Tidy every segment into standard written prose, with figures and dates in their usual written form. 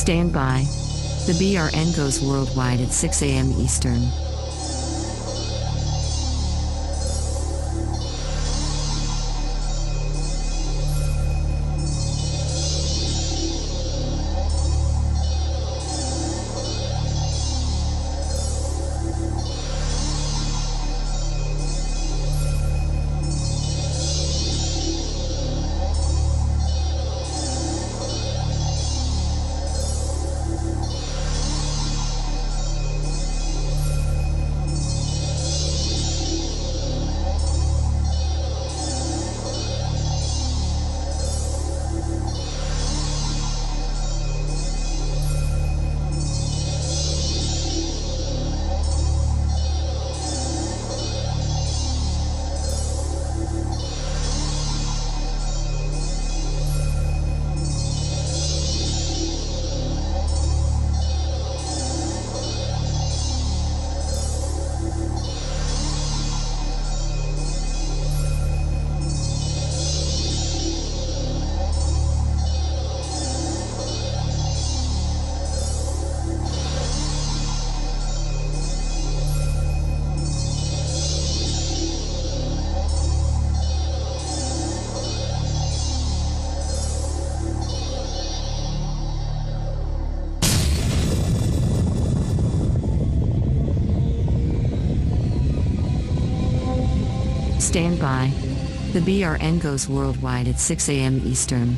Stand by. The BRN goes worldwide at 6 a.m. Eastern. Stand by. The BRN goes worldwide at 6 a.m. Eastern.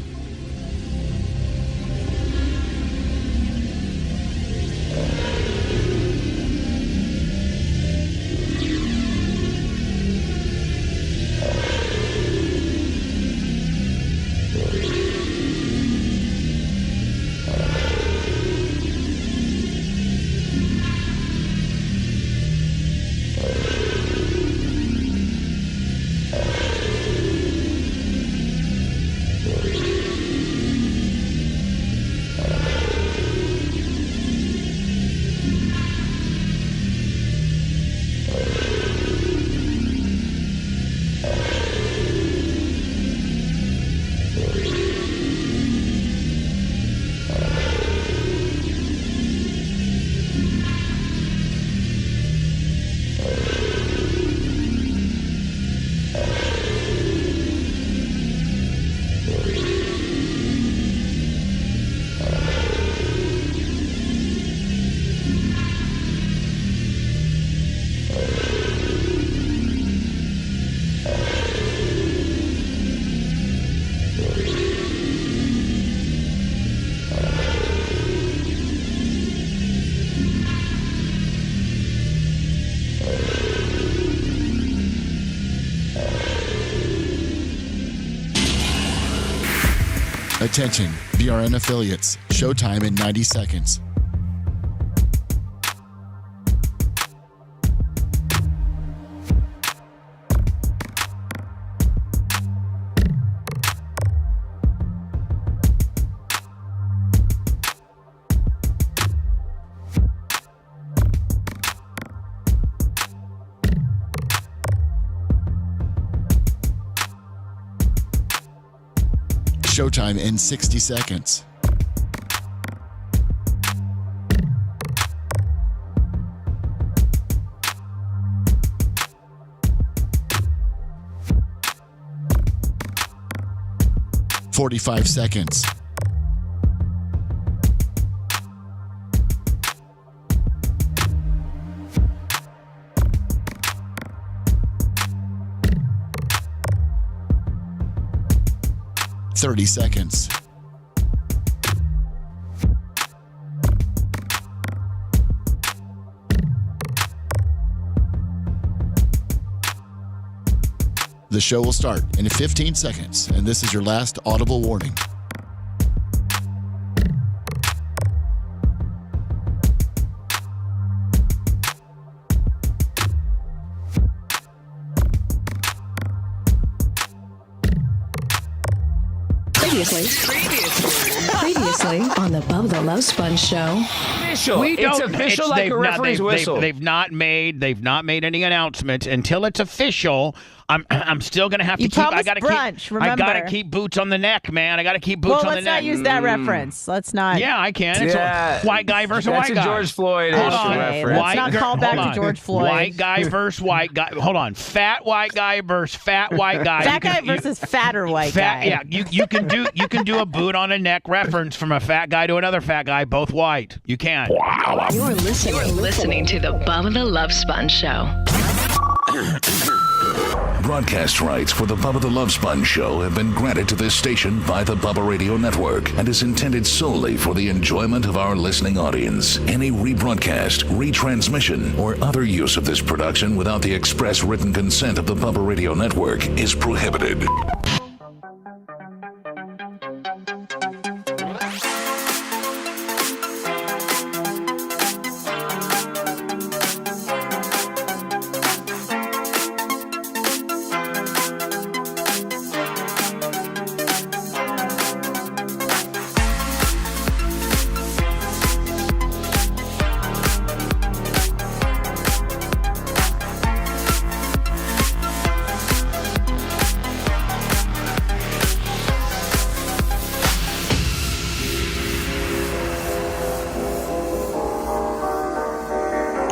Attention, BRN affiliates. Showtime in 90 seconds. Showtime in 60 seconds. "45 seconds. "30 seconds. The show will start in 15 seconds, and this is your last audible warning. Previously on the Bubba the Love Sponge show. Official. It's official like a referee's whistle. They've not made any announcement until it's official. I'm still gonna have to keep. I gotta brunch, keep. I gotta keep boots on the neck, man. I gotta keep boots on the neck. Let's not use that reference. Let's not. Yeah, I can. It's a white guy versus white guy. That's a George Floyd reference. Let's not call back to George Floyd. White guy versus white guy. Hold on. Fat white guy versus fat white guy. Fat guy versus fatter white guy. Yeah, you can do a boot on a neck reference from a fat guy to another fat guy, both white. You can. Wow. You're listening to the Bubba the Love Sponge Show. Broadcast rights for the Bubba the Love Sponge Show have been granted to this station by the Bubba Radio Network and is intended solely for the enjoyment of our listening audience. Any rebroadcast, retransmission, or other use of this production without the express written consent of the Bubba Radio Network is prohibited.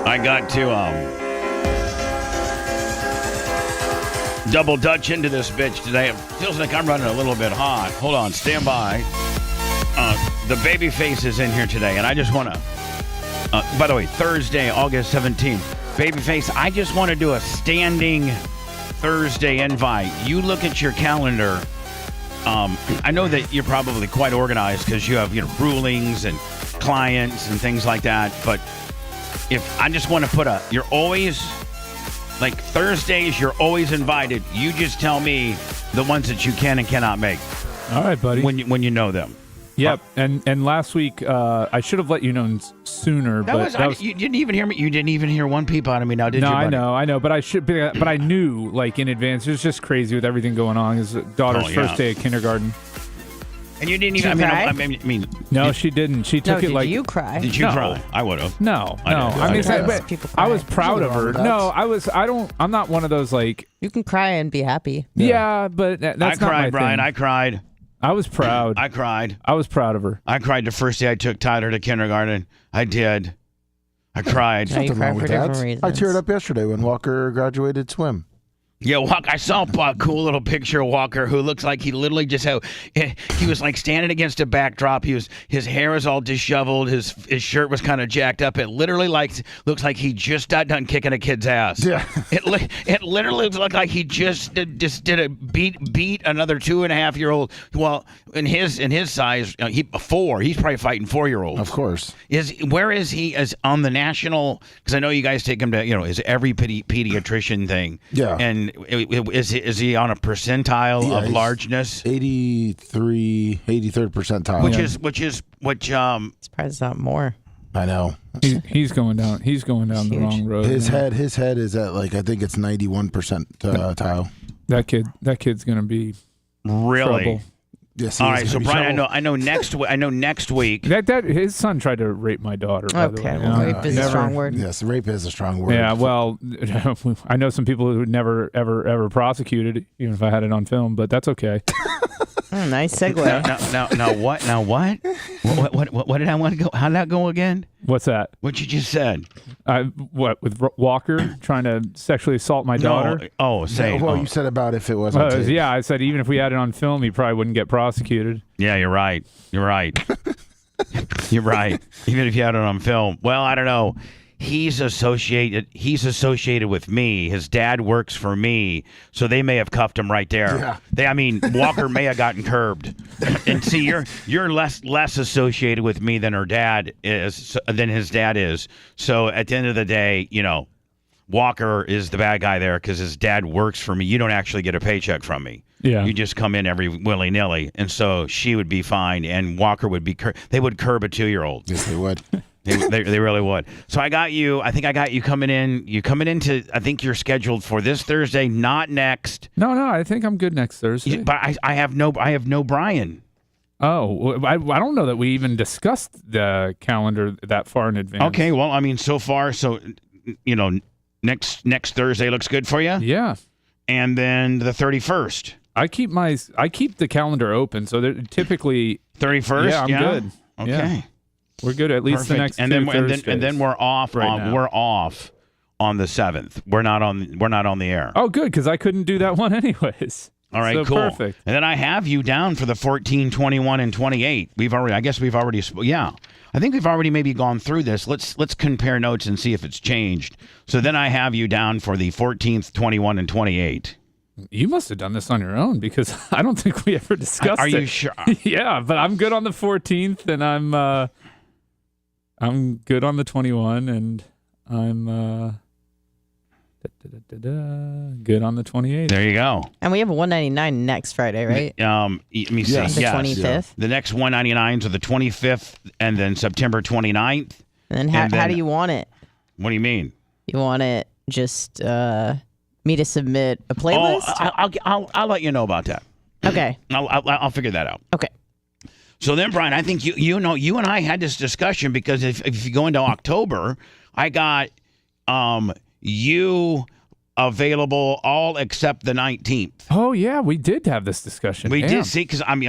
I got to double dutch into this bitch today. It feels like I'm running a little bit hot. Hold on, stand by. The baby face is in here today, and I just want to. By the way, Thursday, August 17th, Babyface. I just want to do a standing Thursday invite. You look at your calendar. I know that you're probably quite organized because you have rulings and clients and things like that, but. If I just want to put you're always, like Thursdays, you're always invited. You just tell me the ones that you can and cannot make. All right, buddy. When you know them. Yep. And last week, I should have let you know sooner. You didn't even hear me. You didn't even hear one peep out of me now, did you? No, I know. But I knew like in advance. It was just crazy with everything going on. His daughter's first day of kindergarten. And you didn't even. I mean, no, she didn't. She took it like. Did you cry? Did you cry? I would have. No. I was proud of her. No, I'm not one of those like. You can cry and be happy. Yeah, but that's not my thing. Brian. I cried. I was proud. I cried. I was proud of her. I cried the first day I took Tyler to kindergarten. I did. I cried. You cry for different reasons. I teared up yesterday when Walker graduated swim. Yeah, I saw a cool little picture of Walker who looks like he literally just he was like standing against a backdrop. His hair was all disheveled. His shirt was kind of jacked up. It literally looks like he just got done kicking a kid's ass. Yeah. It literally looked like he just did a beat another 2.5-year-old. Well, in his size, he's probably fighting 4-year-olds. Of course. Where is he as on the national? Because I know you guys take him to is every pediatrician thing. Yeah. And is he on a percentile of largeness? 83rd percentile. Which is surprised it's not more. I know. He's going down. He's going down the wrong road. His head is at I think it's 91 percentile. That kid's gonna be really trouble. Yes. All right, so Brian, I know next week. That his son tried to rape my daughter. By the way. Well, rape is a strong word. Yes, rape is a strong word. Yeah, well, I know some people who never ever prosecuted, even if I had it on film, but that's okay. Nice segue. Now what? Now what? What did I want to go? How did that go again? What's that? What you just said? With Walker trying to sexually assault my daughter? You said about if it wasn't. Yeah, I said even if we had it on film, he probably wouldn't get prosecuted. Yeah, you're right. You're right. You're right. Even if you had it on film. Well, I don't know. He's associated with me. His dad works for me, so they may have cuffed him right there. Yeah. Walker may have gotten curbed. And see, you're less associated with me than his dad is. So at the end of the day, Walker is the bad guy there because his dad works for me. You don't actually get a paycheck from me. Yeah. You just come in every willy-nilly. And so she would be fine, and Walker would be they would curb a 2-year-old. Yes, they would. They really would. So I think I got you coming in. I think you're scheduled for this Thursday, not next. No, I think I'm good next Thursday. But I have no Brian. Oh, I don't know that we even discussed the calendar that far in advance. Okay, well, so far, next Thursday looks good for you? Yeah. and then the 31st. I keep the calendar open, so they're typically 31st. Yeah, I'm good. Okay, yeah. We're good at least the next and two then Thursdays. and then we're off. Right We're off on the 7th. We're not on the air. Oh, good, because I couldn't do that one anyways. All right, so cool. Perfect. And then I have you down for the 14, 21, and 28. I think we've already maybe gone through this. Let's compare notes and see if it's changed. So then I have you down for the 14th, 21, and 28. You must have done this on your own because I don't think we ever discussed it. Are you sure? Yeah, but I'm good on the 14th, and I'm good on the 21, and I'm good on the 28th. There you go. And we have a 199 next Friday, right? Let me see. The 25th. Yeah. The next 199s are the 25th and then September 29th. And then how do you want it? What do you mean? You want it just me to submit a playlist? Oh, I'll let you know about that. Okay. I'll figure that out. Okay. So then, Brian, I think you and I had this discussion because if you go into October, I got you available all except the 19th. Oh yeah, we did have this discussion. We did see because I'm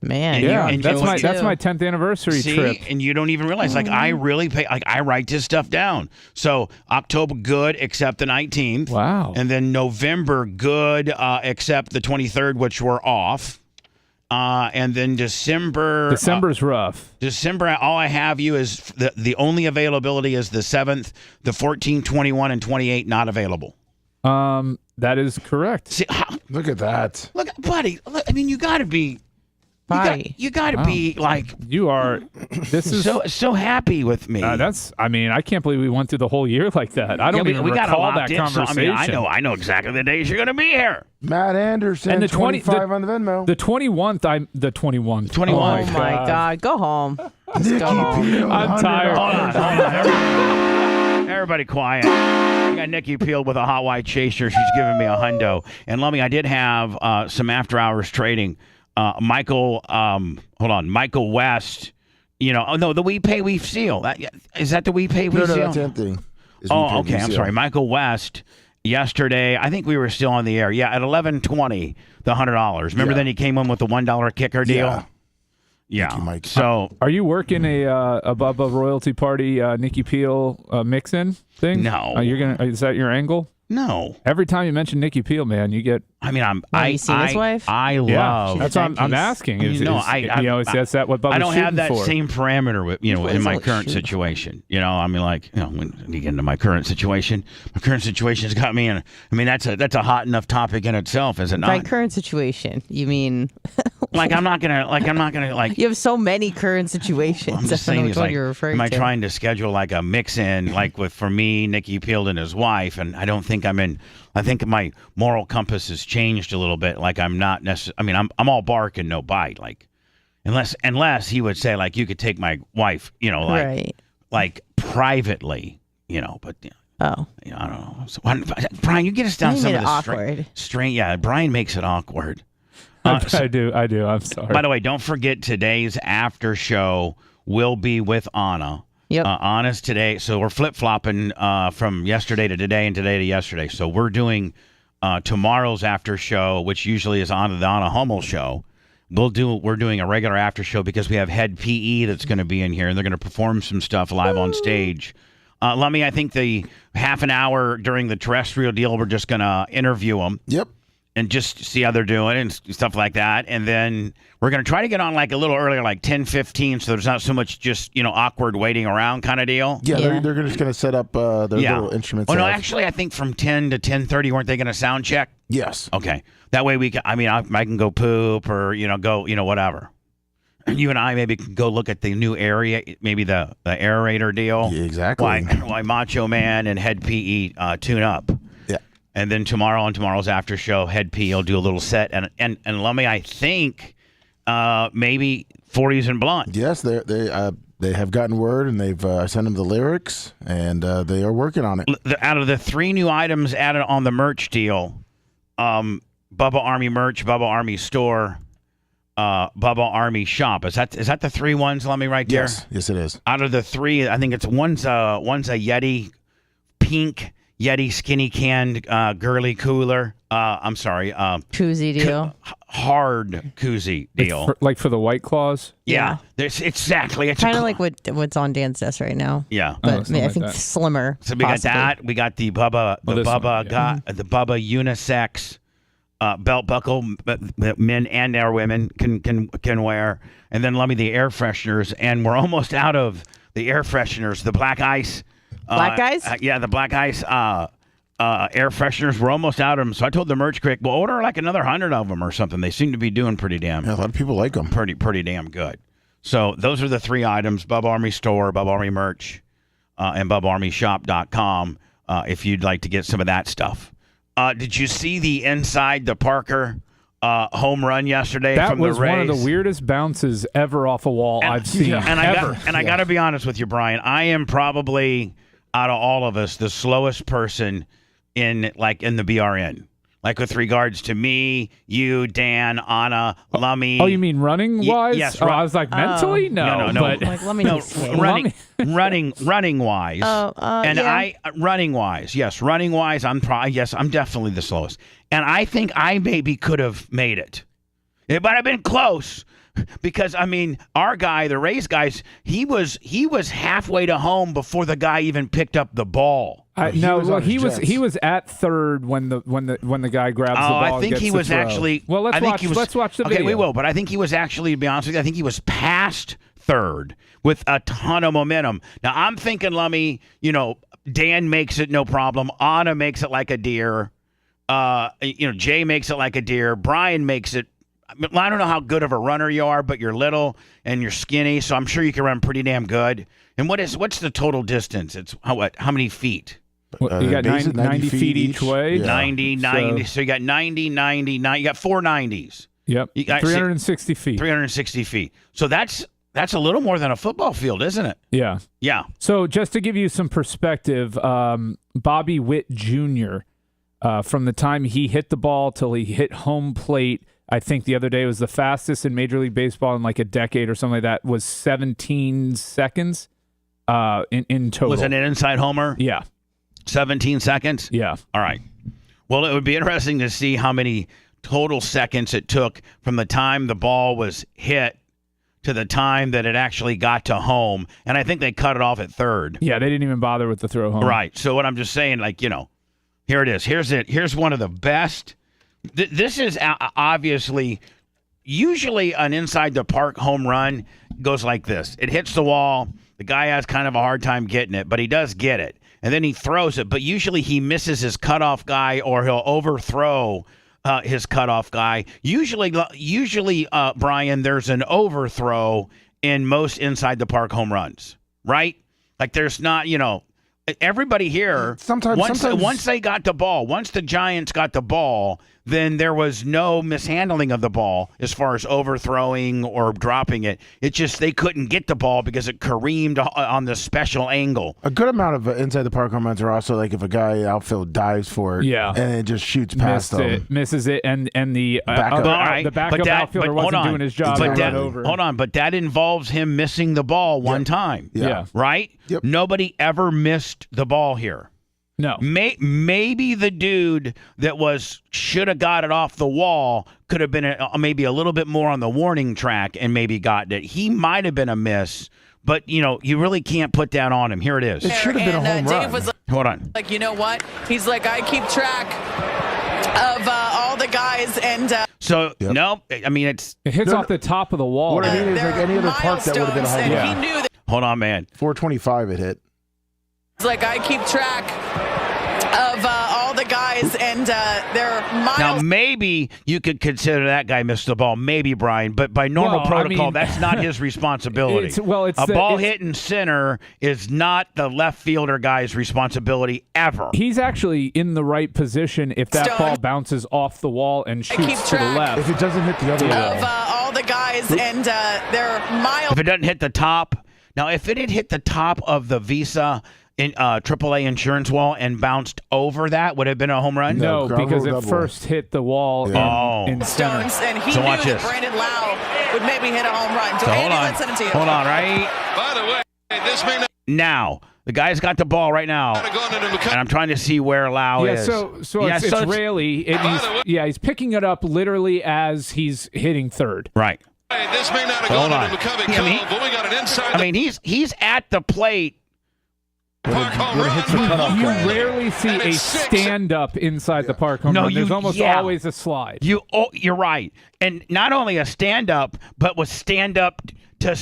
man. Yeah, and that's my 10th anniversary trip. And you don't even realize I really pay. I write this stuff down. So October good except the 19th. Wow. And then November good except the 23rd, which we're off. And then December's rough. December, all I have you is the only availability is the 7th, the 14, 21, and 28 not available. That is correct. See, look at that. Look, buddy. I mean, you got to be. You got to be like. You are. This is so happy with me. I can't believe we went through the whole year like that. I don't even recall that conversation. I know exactly the days you're going to be here. Matt Anderson, and the 25 on the Venmo. The 21th. The 21th. 21. Oh my God. Go home. Just go home. I'm tired. Hold on. Everybody quiet. I got Nikki Peeled with a hot white chaser. She's giving me a hundo. And Lummy, I did have some after hours trading. Michael West. The We Pay We Seal. Is that the We Pay We Seal? No, that's empty. Oh, okay. I'm sorry. Michael West. Yesterday, I think we were still on the air. Yeah, at 11:20, the $100. Remember, then he came in with the $1 kicker deal. Yeah. Thank you, Mike. So, are you working a Bubba royalty party Nikki Peel mix-in thing? No. Is that your angle? No. Every time you mention Nikki Peel, man, you get. I mean, you seen his wife? I love. That's what I'm asking. Is that what Bubba's I don't have that for? Same parameter with in my current situation. I mean, when you get into my current situation has got me in. I mean, that's a hot enough topic in itself, is it not? By current situation, you mean? I'm not gonna. You have so many current situations. I'm just saying, what you're referring am I to. trying to schedule like a mix-in, for me, Nikki Peeled and his wife, and I don't think I'm in. I think my moral compass has changed a little bit. I'm not necessarily. I mean, I'm all bark and no bite. Unless he would say you could take my wife, right. Privately, but. Oh. I don't know. So, Brian, you get us down some of the awkward. Yeah, Brian makes it awkward. I do. I'm sorry. By the way, don't forget today's after show will be with Anna. Yep. Anna's today. So we're flip-flopping from yesterday to today and today to yesterday. So we're doing tomorrow's after show, which usually is on the Anna Hummel show. We're doing a regular after show because we have head PE that's going to be in here, and they're going to perform some stuff live on stage. Lummy, I think the half an hour during the terrestrial deal, we're just going to interview them. Yep. And just see how they're doing and stuff like that. And then we're going to try to get on a little earlier, 10:15, so there's not so much just, awkward waiting around kind of deal. Yeah. They're just going to set up their little instruments. Oh, no, actually, I think from 10 to 10:30, weren't they going to sound check? Yes. Okay. That way I can go poop or, go, whatever. You and I maybe can go look at the new area, maybe the aerator deal. Yeah, exactly. Why Macho Man and Head PE tune up. And then on tomorrow's after show, Head P will do a little set, and Lummy, I think maybe 40s and Blonde. Yes, they have gotten word, and they've sent them the lyrics, and they are working on it. Out of the 3 new items added on the merch deal, Bubba Army merch, Bubba Army store, Bubba Army shop. Is that the 3 ones, Lummy, right there? Yes, it is. Out of the 3, I think it's one's a Yeti pink Yeti skinny canned girly cooler. I'm sorry. Koozie deal. Hard koozie deal. Like for the White Claws? Yeah. It's exactly. It's kind of like what's on Dan's desk right now. Yeah. But I think that. slimmer. So we got that. We got the Bubba, the Bubba unisex belt buckle that men and our women can wear. And then let me the air fresheners. And we're almost out of the air fresheners. The Black Ice. Black Ice? Yeah, the Black Ice air fresheners. We're almost out of them. So I told the merch crick, we'll order like another 100 of them or something. They seem to be doing pretty damn. Yeah, a lot of people like them. Pretty damn good. So those are the 3 items: Bubba Army Store, Bubba Army Merch, and BubbaArmyShop.com. If you'd like to get some of that stuff. Did you see the inside the Parker home run yesterday from the Rays? That was one of the weirdest bounces ever off a wall I've seen. I got to be honest with you, Brian. I am probably, out of all of us, the slowest person in the BRN. Like with regards to me, you, Dan, Anna, Lummy. Oh, you mean running wise? Yes. I was like mentally, no. But Like, let me running wise. Yeah. Running wise, yes. Running wise, I'm definitely the slowest. And I think I maybe could have made it. It might have been close. Because our guy, the Rays guys, he was halfway to home before the guy even picked up the ball. He was at third when the guy grabs the ball. I think he was actually. Well, let's watch the video. Okay, we will. But I think he was actually, to be honest with you, I think he was past third with a ton of momentum. Now I'm thinking, Lummy, Dan makes it no problem. Anna makes it like a deer. Jay makes it like a deer. Brian makes it. I don't know how good of a runner you are, but you're little and you're skinny, so I'm sure you can run pretty damn good. And what's the total distance? It's how many feet? You got 90 feet each way. Yeah. 90. So you got 90. You got 4 90s. Yep. You got 360 feet. 360 feet. So that's a little more than a football field, isn't it? Yeah. Yeah. So just to give you some perspective, Bobby Witt Jr., from the time he hit the ball till he hit home plate, I think the other day was the fastest in Major League Baseball in like a decade or something like that, was 17 seconds in total. Was it an inside homer? Yeah. 17 seconds? Yeah. All right. Well, it would be interesting to see how many total seconds it took from the time the ball was hit to the time that it actually got to home. And I think they cut it off at third. Yeah, they didn't even bother with the throw home. Right. So what I'm just saying, here it is. Here's one of the best. This is obviously, usually an inside the park home run goes like this. It hits the wall. The guy has kind of a hard time getting it, but he does get it. And then he throws it, but usually he misses his cutoff guy or he'll overthrow his cutoff guy. Usually, Brian, there's an overthrow in most inside the park home runs, right? Like there's not, everybody here, once they got the ball, once the Giants got the ball, then there was no mishandling of the ball as far as overthrowing or dropping it. It's just they couldn't get the ball because it careened on the special angle. A good amount of inside the park home runs are also like if a guy outfield dives for it, and it just shoots past them. Misses it, and the backup outfielder wasn't doing his job. Hold on, but that involves him missing the ball one time. Yeah. Right? Yep. Nobody ever missed the ball here. No. Maybe the dude that should have got it off the wall could have been maybe a little bit more on the warning track and maybe gotten it. He might have been a miss, but, you really can't put that on him. Here it is. It should have been a home run. Dave was Hold on. like, you know what? He's like, I keep track of all the guys and So, no, it's... It hits off the top of the wall. What I mean is like any other park that would have been a home run. He knew that. Hold on, man. 425 it hit. He's like, I keep track of all the guys and their miles. Now, maybe you could consider that guy missed the ball. Maybe, Brian. But by normal protocol, that's not his responsibility. A ball hit in center is not the left fielder guy's responsibility ever. He's actually in the right position if that ball bounces off the wall and shoots to the left. If it doesn't hit the other wall. Of all the guys and their miles. If it doesn't hit the top. Now, if it had hit the top of the Visa in AAA insurance wall and bounced over that, would it have been a home run? No, because it first hit the wall in center. Stones, and he knew that Brandon Lau would maybe hit a home run. So Andy, let's send it to you. Hold on, right? By the way, this may not. Now, The guy's got the ball right now, and I'm trying to see where Lau is. So it's Raley. He's picking it up literally as he's hitting third. Right. This may not have gone into McCovey Cove, but we got an inside. He's at the plate. You rarely see a stand-up inside the park home run. There's almost always a slide. You're right. And not only a stand-up, but with stand-up to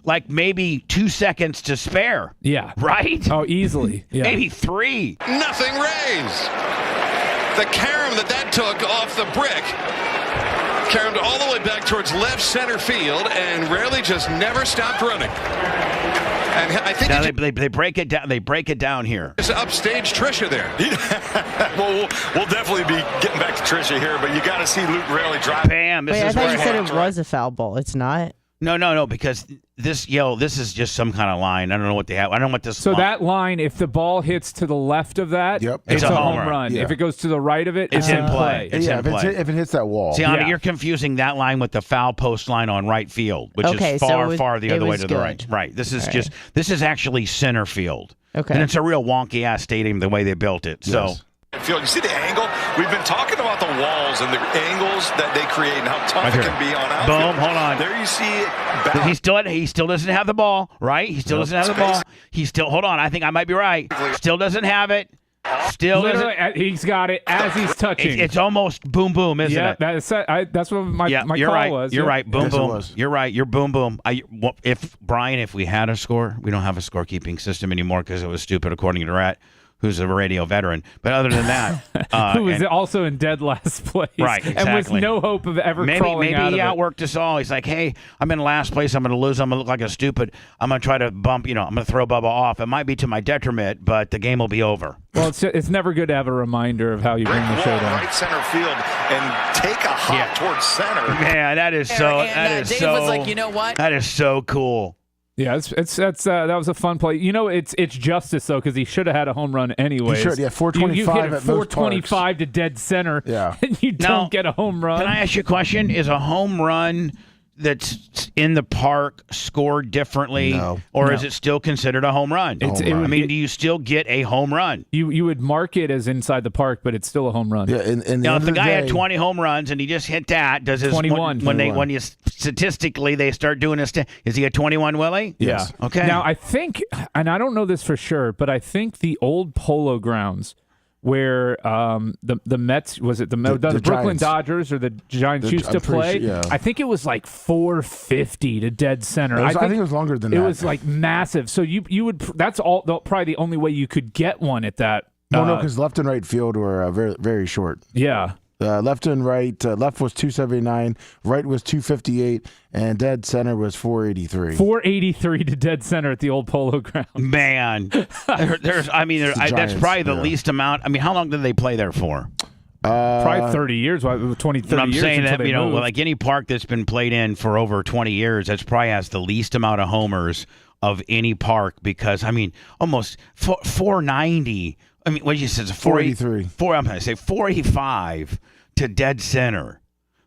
like maybe 2 seconds to spare. Yeah. Right? Oh, easily. Yeah. Maybe 3. Nothing Rays. The carom that took off the brick caromed all the way back towards left center field, and Rarely just never stopped running. And I think now they break it down. They break it down here. It's upstage Trisha there. Well, we'll definitely be getting back to Trisha here, but you got to see Luke Rarely drive. Bam! Wait, I thought you said it was a foul ball. It's not. No, because this is just some kind of line. I don't know what they have. I don't know what this. So that line, if the ball hits to the left of that, it's a home run. Yeah. If it goes to the right of it, it's in play. If it hits that wall. See, you're confusing that line with the foul post line on right field, which is far the other way to the right. Right. This is this is actually center field. Okay. And it's a real wonky ass stadium the way they built it. So. You see the angle? We've been talking about the walls and the angles that they create and how tough it can be on outfield. Boom, hold on. There you see it. He still doesn't have the ball, right? He still doesn't have the ball. Hold on, I think I might be right. Still doesn't have it. Still literally, he's got it as he's touching. It's almost boom, boom, isn't it? That's what my call was. You're right. Boom, boom. You're right. You're boom, boom. If we had a score, we don't have a scorekeeping system anymore because it was stupid, according to Rat, who's a radio veteran. But other than that... who was also in dead last place. Right, exactly. And with no hope of ever crawling out of it. Maybe he outworked us all. He's like, hey, I'm in last place. I'm going to lose. I'm going to look like a stupid. I'm going to try to bump, I'm going to throw Bubba off. It might be to my detriment, but the game will be over. Well, it's never good to have a reminder of how you bring the show down. Right center field and take a hop towards center. Man, that is so... Dave was like, you know what? That is so cool. Yeah, that was a fun play. It's justice though because he should have had a home run anyway. He should, 425 you hit at 425 to dead center. Yeah, and you don't get a home run. Can I ask you a question? Is a home run that's in the park scored differently, or is it still considered a home run? Do you still get a home run? You would mark it as inside the park, but it's still a home run. Yeah. Now, if the guy had 20 home runs and he just hit that, does his 21 when you statistically they start doing this? Is he a 21 Willie? Yeah. Okay. Now I think, and I don't know this for sure, but I think the old Polo Grounds, where the Mets, was it the Brooklyn Giants. Dodgers or the Giants used to play? I think it was like 450 to dead center. I think it was longer than that. It was like massive. So you would, that's probably the only way you could get one at that. No, because left and right field were very, very short. Yeah. Left and right, left was 279, right was 258, and dead center was 483. 483 to dead center at the old Polo Grounds. Man, that's probably the least amount. I mean, how long did they play there for? Probably 30 years, 20, 30 years. I'm saying that, moved. like any park that's been played in for over 20 years, that's probably has the least amount of homers of any park because, almost 490. What did you say? 483. I'm going to say 485 to dead center.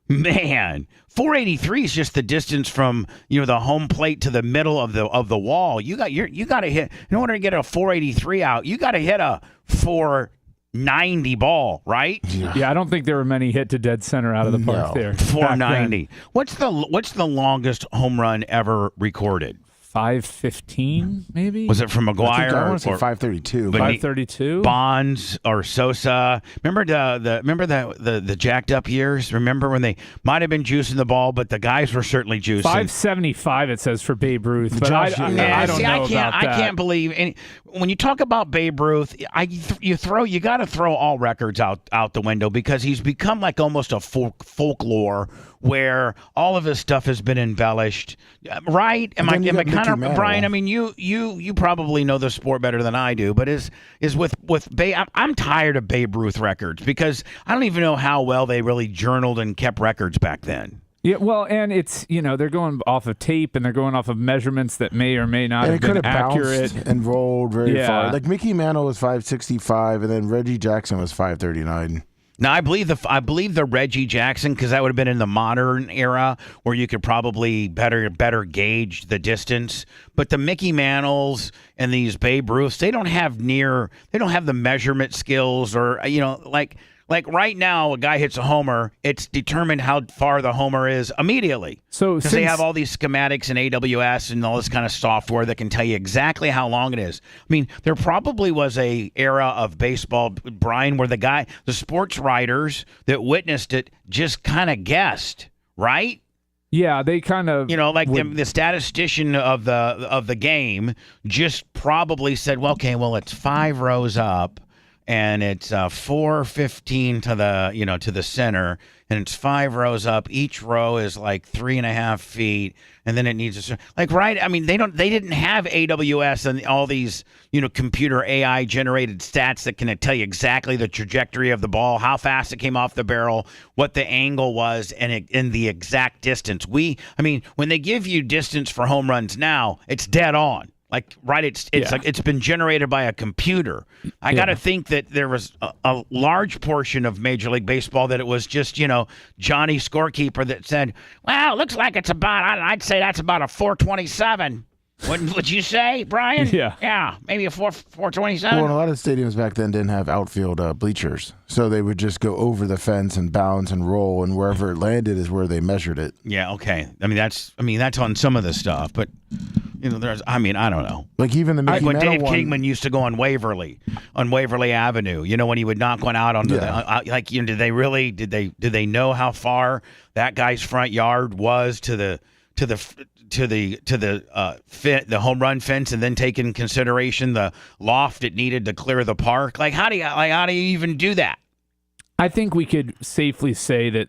Man, 483 is just the distance from the home plate to the middle of the wall. You got to hit in order to get a 483 out. You got to hit a 490 ball, right? Yeah, I don't think there were many hit to dead center out of the park there. 490. What's the longest home run ever recorded? 515, maybe? Was it from McGuire? I want to say 532. 532? Bonds or Sosa. Remember the jacked up years? Remember when they might have been juicing the ball, but the guys were certainly juicing. 575 it says for Babe Ruth, but I don't know about that. I can't believe when you talk about Babe Ruth, you got to throw all records out the window because he's become like almost a folklore where all of his stuff has been embellished, right? Am I kind of Brian? You probably know the sport better than I do, but is with Babe? I'm tired of Babe Ruth records because I don't even know how well they really journaled and kept records back then. Yeah, well, and it's they're going off of tape and they're going off of measurements that may or may not have been accurate and rolled very far. Like Mickey Mantle was 565, and then Reggie Jackson was 539. Now, I believe the Reggie Jackson, because that would have been in the modern era where you could probably better gauge the distance. But the Mickey Mantles and these Babe Ruths, they don't have the measurement skills, or like right now, a guy hits a homer, it's determined how far the homer is immediately. So because they have all these schematics and AWS and all this kind of software that can tell you exactly how long it is. I mean, there probably was a era of baseball, Brian, where the sports writers that witnessed it just kind of guessed, right? Yeah, they kind of the statistician of the game just probably said, well, okay, well, it's 5 rows up. And it's 4:15 to the center, and it's 5 rows up. Each row is like 3.5 feet, and then it needs right. I mean, they didn't have AWS and all these computer AI generated stats that can tell you exactly the trajectory of the ball, how fast it came off the barrel, what the angle was, and the exact distance. When they give you distance for home runs now, it's dead on. It's been generated by a computer. I got to think that there was a large portion of Major League Baseball that it was just, Johnny scorekeeper that said, well, it looks like it's I'd say that's about a 427. Would you say, Brian? Yeah. Yeah, maybe a 427. Well, a lot of stadiums back then didn't have outfield bleachers, so they would just go over the fence and bounce and roll, and wherever it landed is where they measured it. Yeah, okay. That's on some of the stuff, but I don't know. Like even the Mickey when Mantle Dave one, Kingman used to go on Waverly Avenue, when he would knock one out onto did they know how far that guy's front yard was to the home run fence, and then take in consideration the loft it needed to clear the park? How do you even do that? I think we could safely say that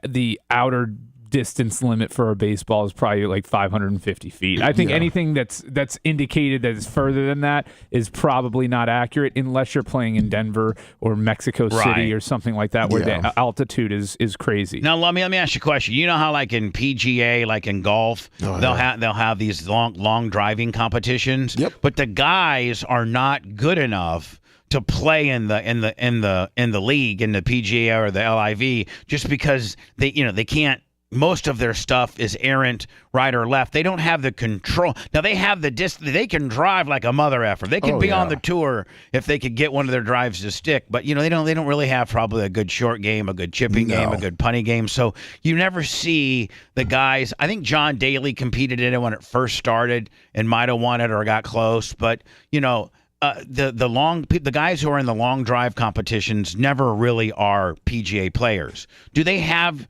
the outer distance limit for a baseball is probably 550 feet. I think anything that's indicated that is further than that is probably not accurate, unless you're playing in Denver or Mexico City or something like that, where the altitude is crazy. Now let me ask you a question. You know how in PGA, in golf, they'll have these long driving competitions. Yep. But the guys are not good enough to play in the league, in the PGA or the LIV, just because they can't. Most of their stuff is errant right or left. They don't have the control. Now, they have the distance. They can drive like a mother effer. They could be on the tour if they could get one of their drives to stick. But, they don't really have probably a good short game, a good chipping game, a good punting game. So you never see the guys. I think John Daly competed in it when it first started and might have won it or got close. But, the guys who are in the long drive competitions never really are PGA players. Do they have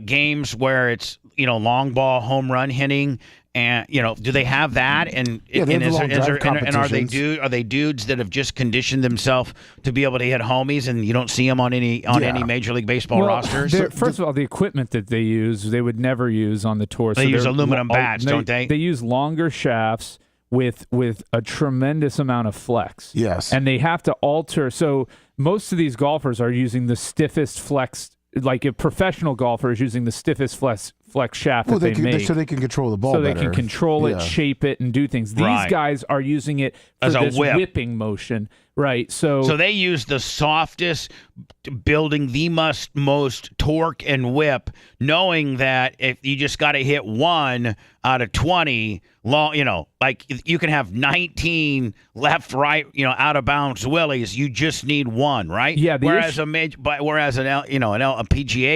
games where it's long ball home run hitting, and do they have that? And are they dudes that have just conditioned themselves to be able to hit homies, and you don't see them on any Major League Baseball rosters? First of all, the equipment that they use, they would never use on the tour. They use aluminum bats, don't they? They use longer shafts with a tremendous amount of flex. Yes, and they have to alter. So most of these golfers are using the stiffest flex. Like a professional golfer is using the stiffest flex shaft that they make. So they can control the ball so better. They can control it, shape it, and do things. These guys are using it for as this a whipping motion. Right. So they use the softest, building the most torque and whip, knowing that if you just got to hit 1 out of 20 long, you can have 19 left, right, out of bounds willies. You just need 1, right? Yeah. Whereas a PGA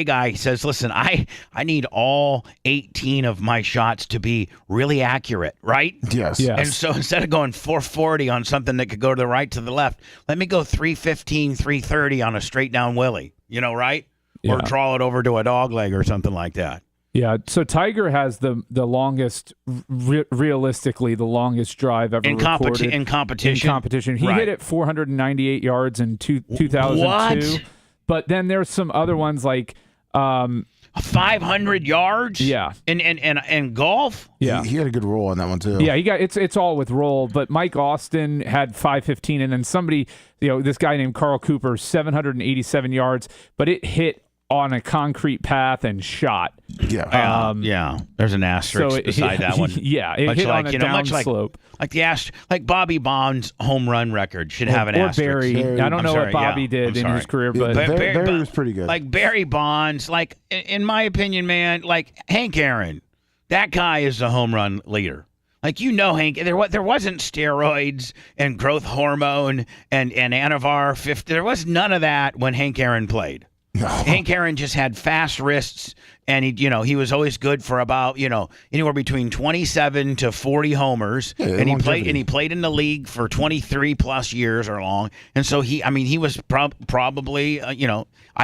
guy says, listen, I need all 18 of my shots to be really accurate, right? Yes. And so instead of going 440 on something that could go to the right, to the left, let me go 315, 330 on a straight down willy, right? Yeah. Or draw it over to a dog leg or something like that. Yeah, so Tiger has the longest, realistically, the longest drive ever recorded. In competition? He hit it 498 yards in 2002. What? But then there's some other ones like 500 yards? Yeah. In golf? Yeah. He had a good roll on that one, too. Yeah, it's all with roll. But Mike Austin had 515, and then somebody, this guy named Carl Cooper, 787 yards, but it hit on a concrete path and shot. Yeah. Yeah. There's an asterisk beside that one. Yeah, it much hit like, on a down slope. Like Bobby Bond's home run record should have an asterisk. Barry. I don't know what Bobby did in his career, but Barry was pretty good. Like Barry Bonds, like in my opinion, man, like Hank Aaron, that guy is the home run leader. Like, Hank, there wasn't steroids and growth hormone and Anavar 50. There was none of that when Hank Aaron played. No. Hank Aaron just had fast wrists, and he was always good for about anywhere between 27 to 40 homers, and he played in the league for 23 plus years or long, and so he was probably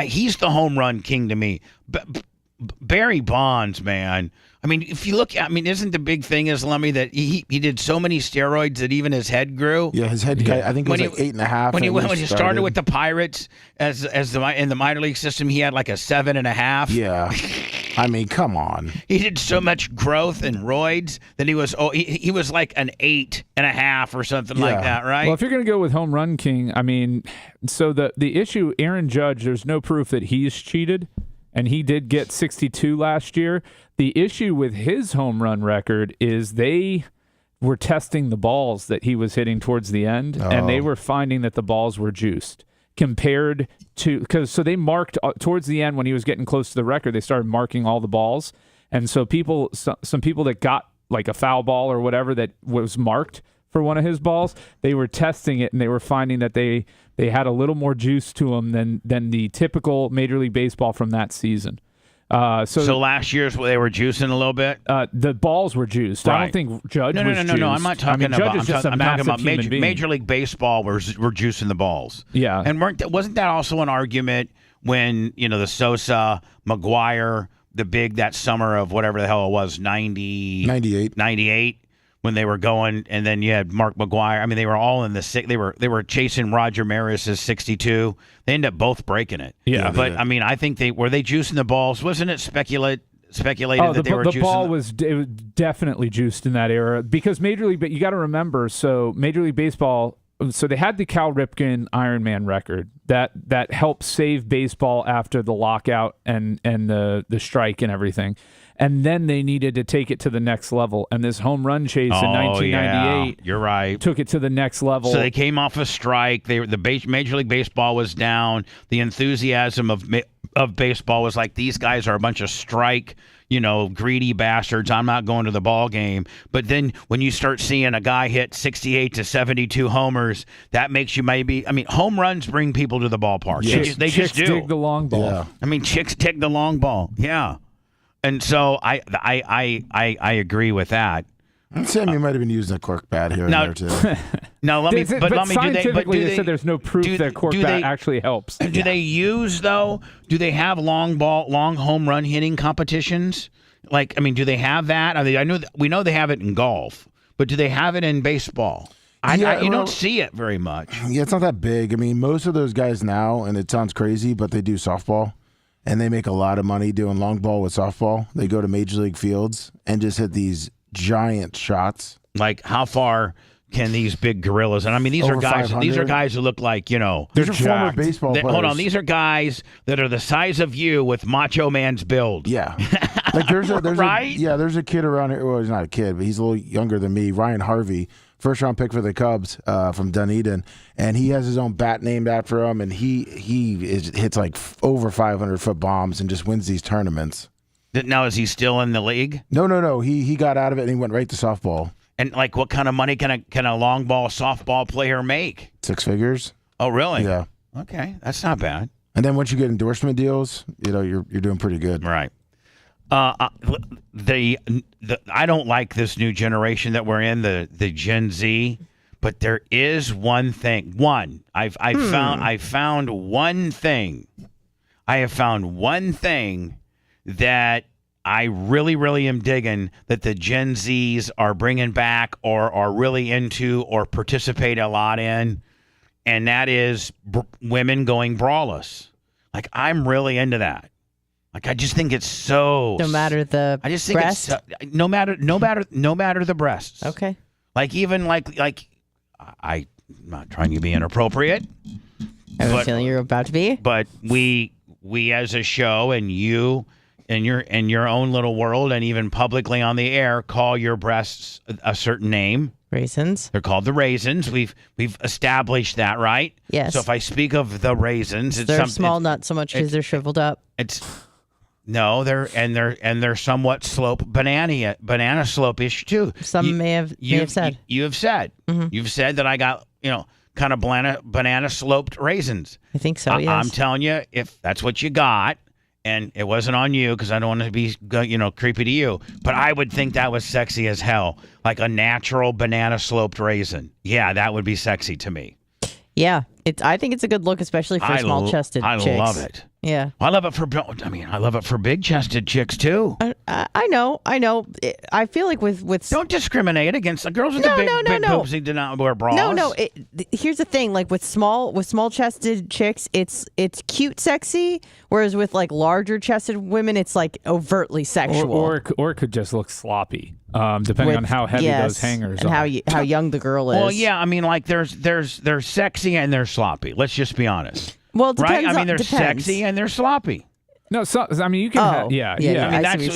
he's the home run king to me. Barry Bonds, man. I mean, if you look, isn't the big thing is, Lummy, that he did so many steroids that even his head grew? Yeah, his head, I think it was like 8.5. When he started with the Pirates in the minor league system, he had like a 7.5. Yeah. I mean, come on. He did so much growth and roids that he was like an 8.5 or something like that, right? Well, if you're going to go with home run king, so the issue, Aaron Judge, there's no proof that he's cheated, and he did get 62 last year. The issue with his home run record is they were testing the balls that he was hitting towards the end, and they were finding that the balls were juiced compared to so they marked towards the end when he was getting close to the record. They started marking all the balls, and so some people that got like a foul ball or whatever that was marked for one of his balls, they were testing it and they were finding that they had a little more juice to them than the typical Major League Baseball from that season. So last year's they were juicing a little bit. The balls were juiced. Right. I don't think Judge was juiced. No. I'm not talking about. Judge is just a massive about human being. Major League Baseball were juicing the balls. Yeah, and wasn't that also an argument when the Sosa, McGuire, that summer of whatever the hell it was, 98. When they were going, and then you had Mark McGuire. They were all in the sick. They were chasing Roger Maris's 62. They ended up both breaking it. Yeah, but I think they juicing the balls. Wasn't it speculated that they were juicing the ball was definitely juiced in that era because Major League. But you got to remember, so Major League Baseball. So they had the Cal Ripken Ironman record that helped save baseball after the lockout and the strike and everything. And then they needed to take it to the next level. And this home run chase in 1998 you're right. took it to the next level. So they came off a strike. Major League Baseball was down. The enthusiasm of baseball was like, these guys are a bunch of strike, greedy bastards. I'm not going to the ball game. But then when you start seeing a guy hit 68 to 72 homers, that makes you home runs bring people to the ballpark. Yeah. They just do. Chicks dig the long ball. Yeah. Chicks dig the long ball. Yeah. And so I agree with that. Sam, you might have been using a cork bat here and there too. No, let me. But scientifically, they said there's no proof that cork bat actually helps. Do they use though? Do they have long home run hitting competitions? Do they have that? We know they have it in golf, but do they have it in baseball? You don't see it very much. Yeah, it's not that big. Most of those guys now, and it sounds crazy, but they do softball. And they make a lot of money doing long ball with softball. They go to Major League fields and just hit these giant shots. Like, how far can these big gorillas? And these Over are guys. 500? These are guys who look like These are former baseball players. Hold on, these are guys that are the size of you with Macho Man's build. Yeah, like there's right. There's a kid around here. Well, he's not a kid, but he's a little younger than me. Ryan Harvey, first round pick for the Cubs from Dunedin, and he has his own bat named after him, and he hits like over 500-foot bombs and just wins these tournaments. Now, is he still in the league? No. He got out of it and he went right to softball. And what kind of money can a long ball softball player make? 6 figures. Oh, really? Yeah. Okay, that's not bad. And then once you get endorsement deals, you're doing pretty good. Right. I don't like this new generation that we're in, the Gen Z, but there is one thing. I have found one thing that I really, really am digging that the Gen Zs are bringing back or are really into or participate a lot in, and that is women going braless. I'm really into that. I just think it's so. No matter the I just think breast? it's no matter the breasts. Okay. I'm not trying to be inappropriate. I have a feeling you're about to be. But we we as a show and you in your own little world and even publicly on the air call your breasts a certain name. Raisins. They're called the raisins. We've established that, right? Yes. So if I speak of the raisins, they're small, not so much because they're shriveled up. They're somewhat banana slope-ish too. Some may have said. You have said. Mm-hmm. You've said that I got, kind of banana sloped raisins. I think so, yes. I'm telling you, if that's what you got, and it wasn't on you because I don't want to be, creepy to you, but I would think that was sexy as hell. Like a natural banana sloped raisin. Yeah, that would be sexy to me. Yeah, I think it's a good look, especially for small-chested chicks. I love it. Yeah, I love it for big-chested chicks too. I know. I feel like with don't discriminate against the girls with the big boobs. They do not wear bras. No. Here's the thing: like with small-chested chicks, it's cute, sexy. Whereas with like larger-chested women, it's like overtly sexual. Or it could just look sloppy, depending on how heavy those hangers and are. how young the girl is. Well, yeah. I mean, like they're sexy and they're sloppy. Let's just be honest. Well, it depends. Right? I mean, they're sexy and they're sloppy. No, you can. Yeah. I mean, that's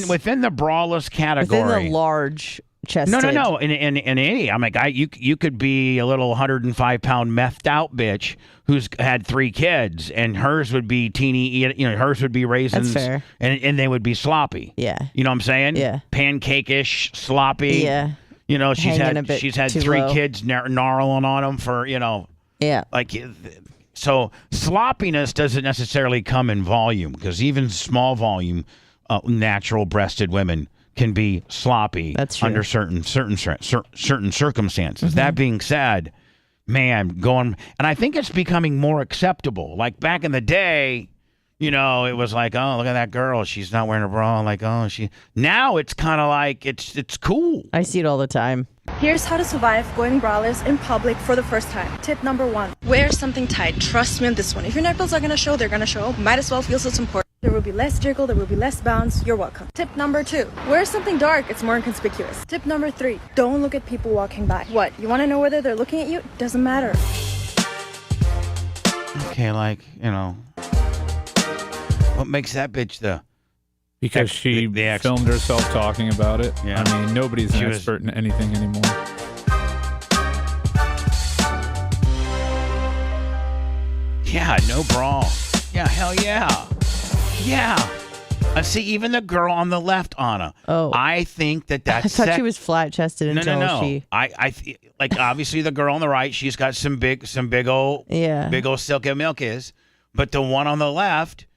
within the braless category. Within the large chested. No. In any, I'm like, you could be a little 105-pound methed out bitch who's had 3 kids, and hers would be teeny. Hers would be raisins. That's fair. And they would be sloppy. Yeah. You know what I'm saying? Yeah. Pancake-ish, sloppy. Yeah. She's had 3 kids gnarling on them for Yeah. like. So sloppiness doesn't necessarily come in volume, because even small volume, natural breasted women can be sloppy. That's true. Under certain circumstances. Mm-hmm. That being said, man, and I think it's becoming more acceptable. Like back in the day, it was like, oh, look at that girl, she's not wearing a bra. Like, oh, now it's kind of like it's cool. I see it all the time. Here's how to survive going braless in public for the first time. Tip number 1, wear something tight. Trust me on this one. If your nipples are gonna show, they're gonna show. Might as well feel so important. There will be less jiggle, there will be less bounce. You're welcome. Tip number 2, wear something dark. It's more inconspicuous. Tip number 3, don't look at people walking by. What, you wanna know whether they're looking at you? Doesn't matter. Okay, what makes that bitch Because she filmed herself talking about it. Yeah. I mean, nobody's an expert in anything anymore. Yeah, no bra. Yeah, hell yeah. Yeah. See, even the girl on the left, Anna. Oh. I think that's... I thought she was flat-chested until she... I like, obviously, the girl on the right, she's got some big old silky milkies. But the one on the left...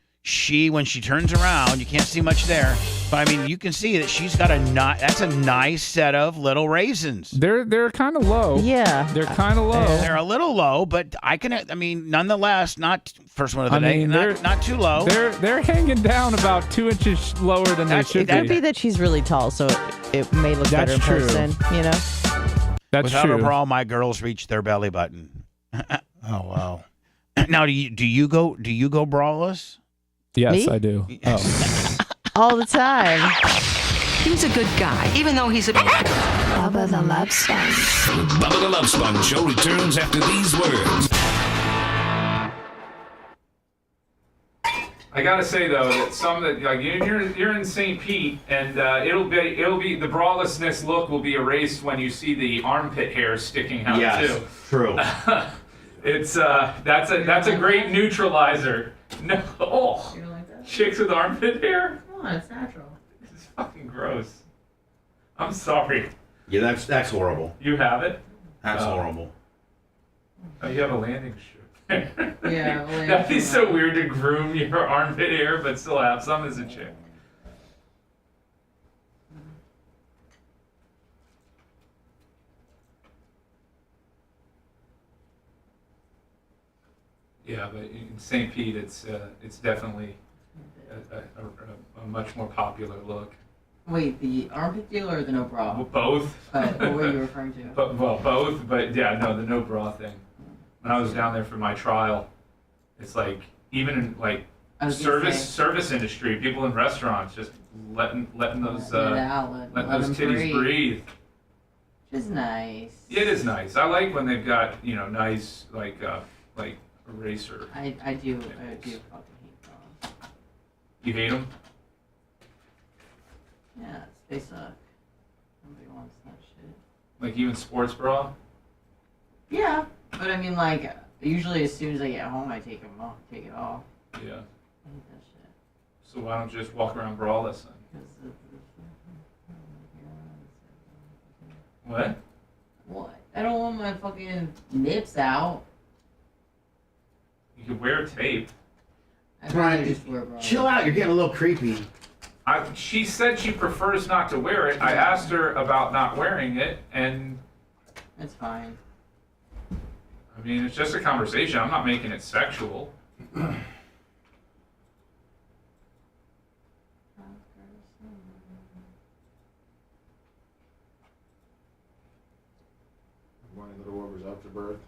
when she turns around, you can't see much there, but I mean, you can see that she's got that's a nice set of little raisins. They're kind of low. Yeah. They're kind of low. They're a little low, but nonetheless, not first one of the day, not too low. They're hanging down about 2 inches lower than they should be. It could be that she's really tall, so it may look better in person, That's Without true. a bra, my girls reach their belly button. Oh, wow. Now, do you go braless? Yes, Me? I do. Oh. All the time. He's a good guy, even though he's a... Bubba the Love Sponge. The Bubba the Love Sponge show returns after these words. I gotta say though that like you're in St. Pete, and it'll be the bralessness look will be erased when you see the armpit hair sticking out too. True. It's that's a great neutralizer. No, you don't like that? Chicks with armpit hair? Come on, it's natural. This is fucking gross. I'm sorry. Yeah, that's horrible. You have it? That's horrible. Oh, you have a landing strip. Yeah. That'd be so weird to groom your armpit hair, but still have some as a chick. Yeah, but in St. Pete, it's definitely a much more popular look. Wait, the armpit deal or the no bra? Well, both. What were you referring to? Both. But yeah, no, the no bra thing. When I was down there for my trial, it's like even in like service industry, people in restaurants just letting those titties breathe. Which is nice. It is nice. I like when they've got nice like eraser. I do fucking hate bras. You hate them? Yeah, they suck. Nobody wants that shit. Like even sports bra? Yeah, but I mean, like, usually as soon as I get home, I take them off. Take it off. Yeah. I hate that shit. So why don't you just walk around braless then? What? What? I don't want my fucking nips out. You could wear tape. I'd rather just wear bras. Chill out. You're getting a little creepy. She said she prefers not to wear it. I asked her about not wearing it, and It's fine. I mean, it's just a conversation. I'm not making it sexual. Morning, little Whoever's after birth.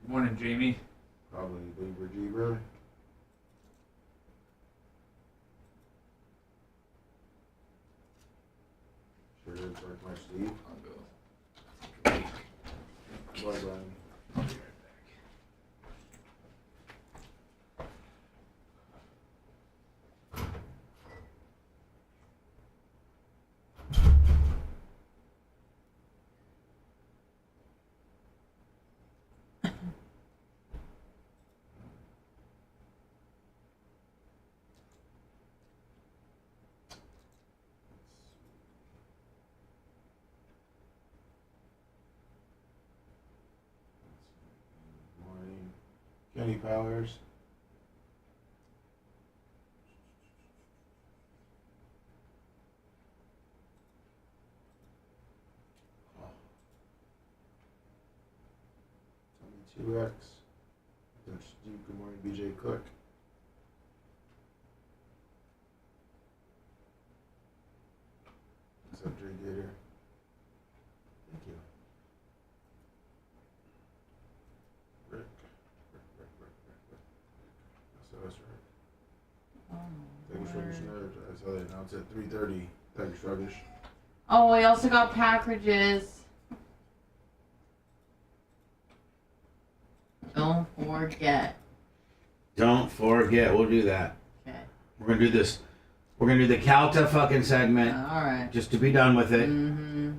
Good morning, Jamie. Probably Libra Gebra. Sure did break my sleeve. I'll go. Bye, Brian. Morning. Kenny Powers. Tommy 2X. Dutch Steve, good morning, BJ Cook. What's up, Dre Gator? Thank you. Rick. That's right. Thank you, Sluggish Nerd. I saw that announced at 3:30. Thank you, Sluggish. Oh, we also got packages. Don't forget. Don't forget. We'll do that. Okay. We're gonna do this. We're gonna do the Calta fucking segment. All right. Just to be done with it. Mm-hmm.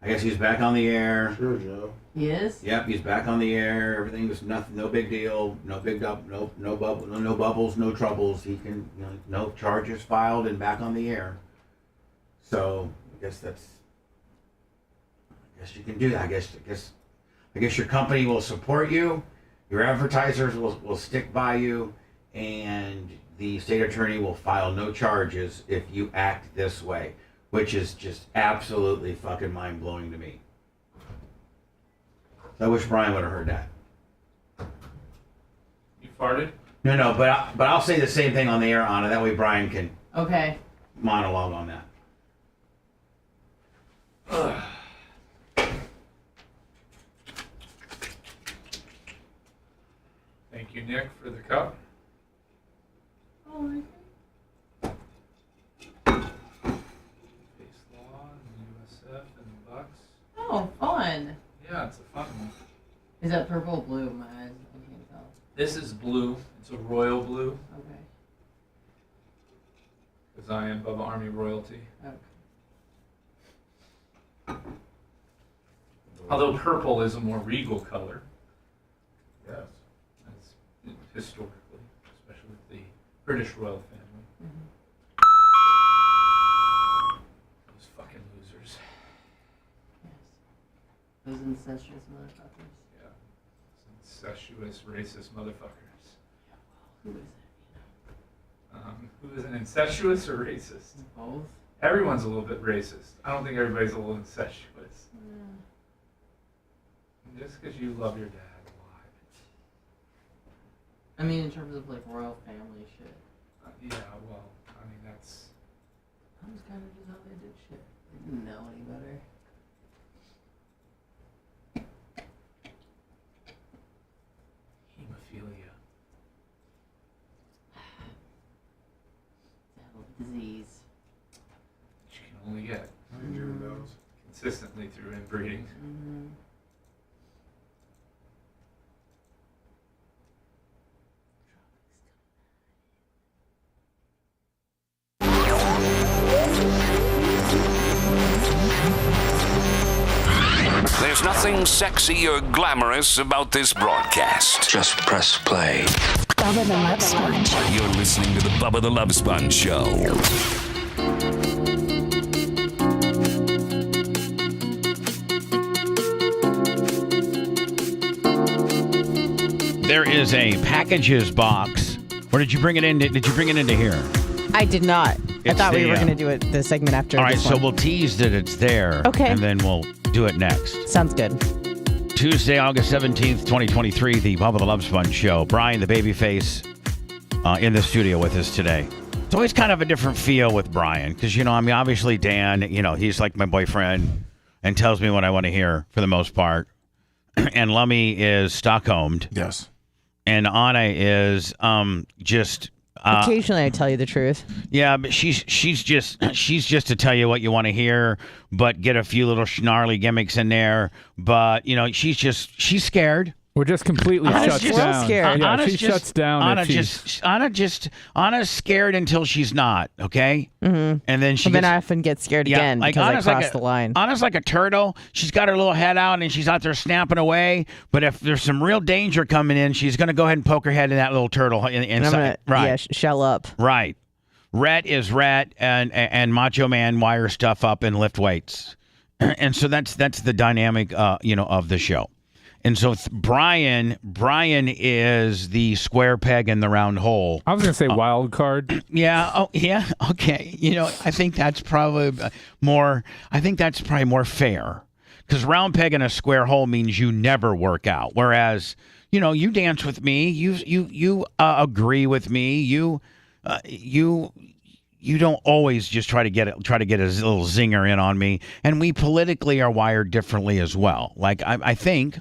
I guess he's back on the air. Sure, Joe. He is? Yep, he's back on the air. Everything was nothing, no big deal, no bubbles, no troubles. He can, no charges filed and back on the air. So I guess you can do that. I guess your company will support you. Your advertisers will stick by you, and the state attorney will file no charges if you act this way, which is just absolutely fucking mind blowing to me. I wish Brian would have heard that. You farted? No, but I'll say the same thing on the air, Anna. That way Brian can Okay. monologue on that. Thank you, Nick, for the cup. Oh, my God. Face law and USF and the Bucks. Oh, fun. Yeah, it's a fun one. Is that purple or blue? My eyes, I can't tell. This is blue. It's a royal blue. Okay. Because I am Bubba Army royalty. Okay. Although purple is a more regal color. Yes. That's historically, especially with the British royal family. Those fucking losers. Yes. Those incestuous motherfuckers. Yeah. Incestuous, racist motherfuckers. Who is it? Who is an incestuous or racist? Both. Everyone's a little bit racist. I don't think everybody's a little incestuous. Just because you love your dad a lot. I mean, in terms of like royal family shit. Yeah, well, I mean, that's. That was kind of just how they did shit. They didn't know any better. Hemophilia. That whole disease. Which you can only get consistently through inbreeding. Mm-hmm. nothing sexy or glamorous about this broadcast. Just press play. Bubba the Love Sponge. You're listening to the Bubba the Love Sponge Show. There is a packages box. Or did you bring it in? Did you bring it into here? I did not. I thought we were going to do it the segment after. All right, this so one. we'll tease that it's there. Okay. And then we'll do it next. Sounds good. Tuesday, August 17th, 2023, the Bubba the Love Sponge Show. Brian, the babyface, in the studio with us today. It's always kind of a different feel with Brian because, obviously Dan, he's like my boyfriend and tells me what I want to hear for the most part. And Lummy is Stockholmed. Yes. And Anna is just... Occasionally, I tell you the truth. Yeah, but she's just to tell you what you want to hear, but get a few little gnarly gimmicks in there. But she's scared. We're just completely shut down. Scared. Yeah, she shuts down. Anna's scared until she's not. Okay. Mm-hmm. And then then I often get scared again because I crossed the line. Anna's like a turtle. She's got her little head out and she's out there snapping away. But if there's some real danger coming in, she's going to go ahead and poke her head in that little turtle inside. Right. Yeah, shell up. Right. Rhett is Rhett and Macho Man wire stuff up and lift weights. And so that's the dynamic of the show. And so Brian is the square peg in the round hole. I was going to say wild card. Yeah. Oh, yeah. Okay. I think that's probably more fair because round peg in a square hole means you never work out. Whereas, you dance with me, you agree with me, you don't always just try to get a little zinger in on me, and we politically are wired differently as well. Like I think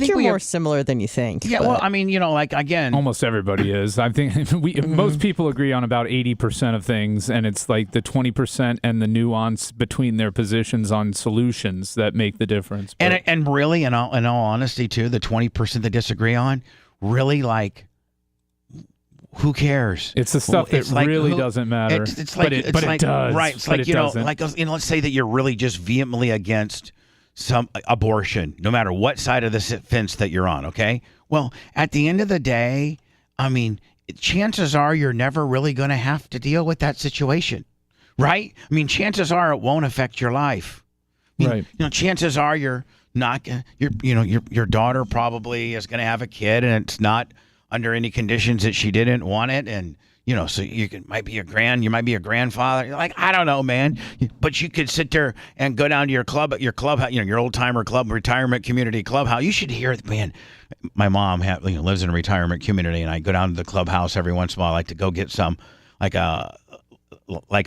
you're more similar than you think. Yeah, but. well, again, almost everybody is. I think most people agree on about 80% of things, and it's like the 20% and the nuance between their positions on solutions that make the difference. But, and really, in all honesty, too, the 20% that disagree on really who cares? It's the stuff that really doesn't matter. It's like it does. Right. It's like let's say that you're really just vehemently against some abortion, no matter what side of the fence that you're on. Okay. Well, at the end of the day, chances are you're never really going to have to deal with that situation, right? Chances are it won't affect your life. Right. Chances are you're not. Your daughter probably is going to have a kid, and it's not under any conditions that she didn't want it, and so you might be a grandfather. You're like, I don't know, man, but you could sit there and go down to your clubhouse, your old timer club, retirement community clubhouse. You should hear, man. My mom lives in a retirement community, and I go down to the clubhouse every once in a while. I like to go get some like a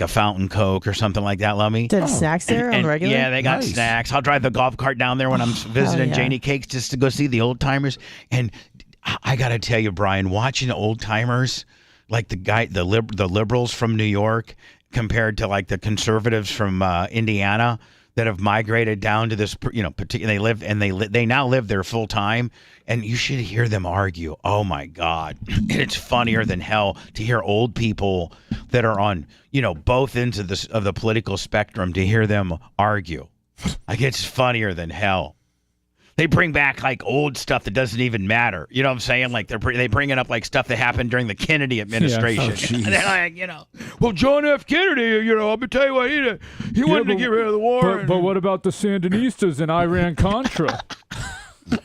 fountain Coke or something like that, Lummy. Did snacks there on the regular? Yeah, they got snacks. I'll drive the golf cart down there when I'm visiting Janie Cakes just to go see the old timers. And I got to tell you, Brian, watching the old timers, like the liberals from New York compared to like the conservatives from Indiana that have migrated down to this, particular, they now live there full time, and you should hear them argue. Oh my God. And it's funnier than hell to hear old people that are on, both ends of the political spectrum, to hear them argue. Like, it's funnier than hell. They bring back like old stuff that doesn't even matter. You know what I'm saying? Like they bringing up like stuff that happened during the Kennedy administration. And they're like, well, John F. Kennedy, I'm gonna tell you what, he wanted to get rid of the war. But what about the Sandinistas in Iran-Contra?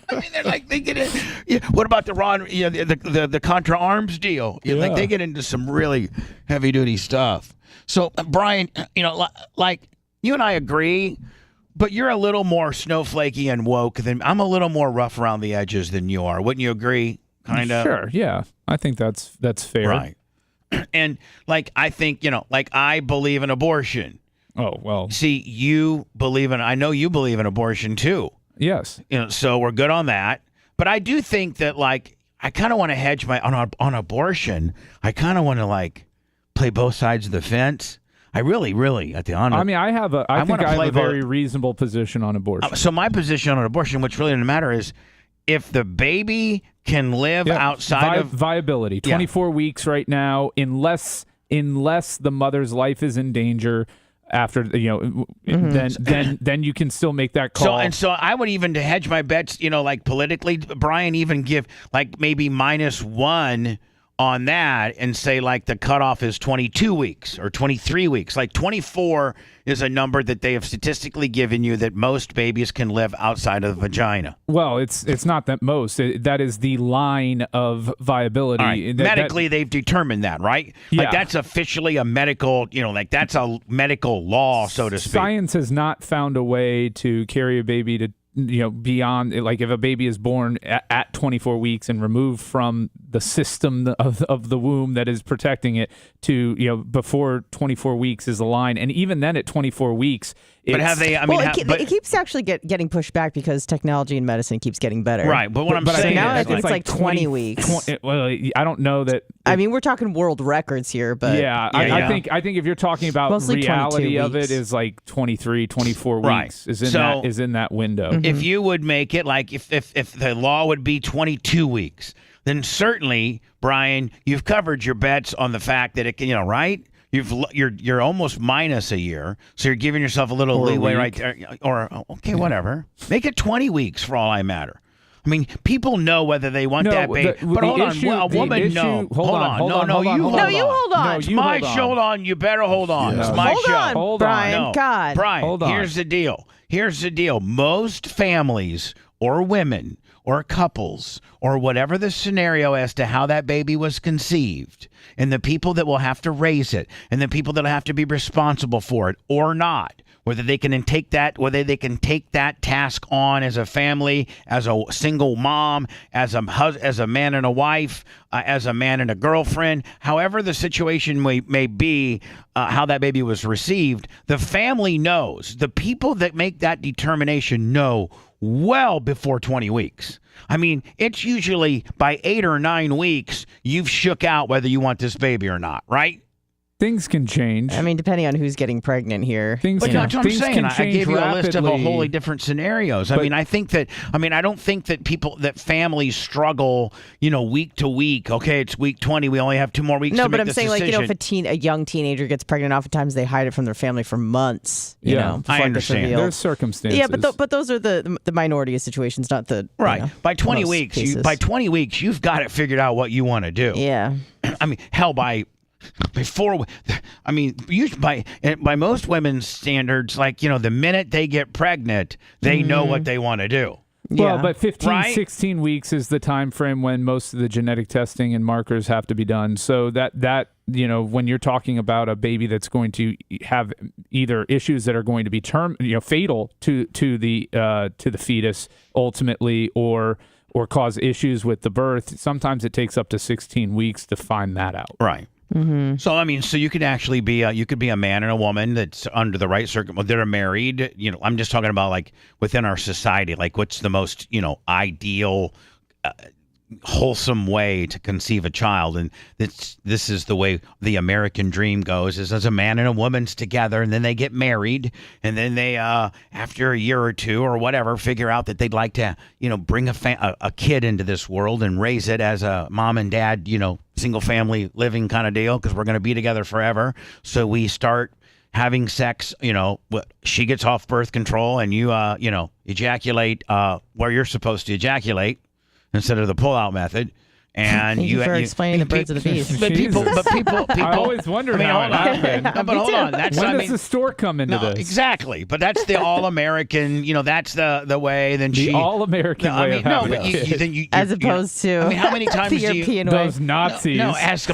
They're like, they get it. Yeah, what about the Contra arms deal? Like they get into some really heavy duty stuff. So Brian, like you and I agree. But you're a little more snowflakey and woke than I'm a little more rough around the edges than you are. Wouldn't you agree? Kind of. Sure. Yeah. I think that's fair. Right. And like, I think, like I believe in abortion. Oh, well. See, I know you believe in abortion too. Yes. So we're good on that. But I do think that like, I kind of want to hedge on abortion. I kind of want to like play both sides of the fence. I really, at the honor. I have a very reasonable position on abortion. So my position on abortion, which really doesn't matter, is if the baby can live outside of viability, 24 weeks right now, unless the mother's life is in danger. after then you can still make that call. So I would even, to hedge my bets, like politically, Brian, even give like maybe -1 on that and say like the cutoff is 22 weeks or 23 weeks. Like 24 is a number that they have statistically given you that most babies can live outside of the vagina. Well, it's not that most. That is the line of viability. All right. Medically, they've determined that, right? Yeah. Like that's officially a medical, like that's a medical law, so to speak. Science has not found a way to carry a baby to beyond, like if a baby is born at 24 weeks and removed from the system of the womb that is protecting it to, before 24 weeks is the line. And even then at 24 weeks, but have they, it keeps actually getting pushed back because technology and medicine keeps getting better. Right. But what I'm saying now is I think it's like 20 weeks. Well, I don't know that. I mean, we're talking world records here, but I think if you're talking about mostly reality of it is like 23, 24 weeks is in that window. If you would make it like if the law would be 22 weeks, then certainly, Brian, you've covered your bets on the fact that it can, right? You're almost minus a year, so you're giving yourself a little leeway right there. Or okay, whatever. Make it 20 weeks for all I matter. I mean, people know whether they want that baby. But hold on, a woman, no. Hold on. You hold on. It's my show. Hold on. You better hold on. It's my show. Hold on, Brian. No. God. Brian, hold on. Here's the deal. Most families or women or couples or whatever the scenario as to how that baby was conceived and the people that will have to raise it and the people that will have to be responsible for it or not, whether they can take that task on as a family, as a single mom, as a man and a wife, as a man and a girlfriend, however the situation may be, how that baby was received, the family knows. The people that make that determination know well before 20 weeks. I mean, it's usually by 8 or 9 weeks, you've shook out whether you want this baby or not, right? Things can change. I mean, depending on who's getting pregnant here. But that's what I'm saying. I gave you a list of a wholly different scenarios. I don't think that families struggle, week to week. Okay, it's week 20. We only have 2 more weeks to make this decision. No, but I'm saying, if a young teenager gets pregnant, oftentimes they hide it from their family for months. I understand. There's circumstances. Yeah, but those are the minority of situations, not the right. By 20 weeks, you've got it figured out what you want to do. Yeah. I mean, hell, by most women's standards, like, the minute they get pregnant, they know what they want to do. Well, but 16 weeks is the time frame when most of the genetic testing and markers have to be done. So that when you're talking about a baby that's going to have either issues that are going to be fatal to the fetus ultimately, or cause issues with the birth, sometimes it takes up to 16 weeks to find that out. Right. Mm-hmm. So you could actually be a man and a woman that's under the right circumstances. That are married. I'm just talking about like within our society, like what's the most ideal, wholesome way to conceive a child, and this is the way the American dream goes: is as a man and a woman's together, and then they get married, and then they after a year or 2 or whatever figure out that they'd like to bring a kid into this world and raise it as a mom and dad single family living kind of deal, because we're going to be together forever. So we start having sex, she gets off birth control and you ejaculate where you're supposed to ejaculate instead of the pull-out method. And Thank you for explaining the birds of the beast. But people. I always wondered how it happened. But hold on. When does the store come into this? Exactly. But that's the all-American. That's the way. Then the all-American way of having it. As opposed to how many times the European way? Those Nazis? No, as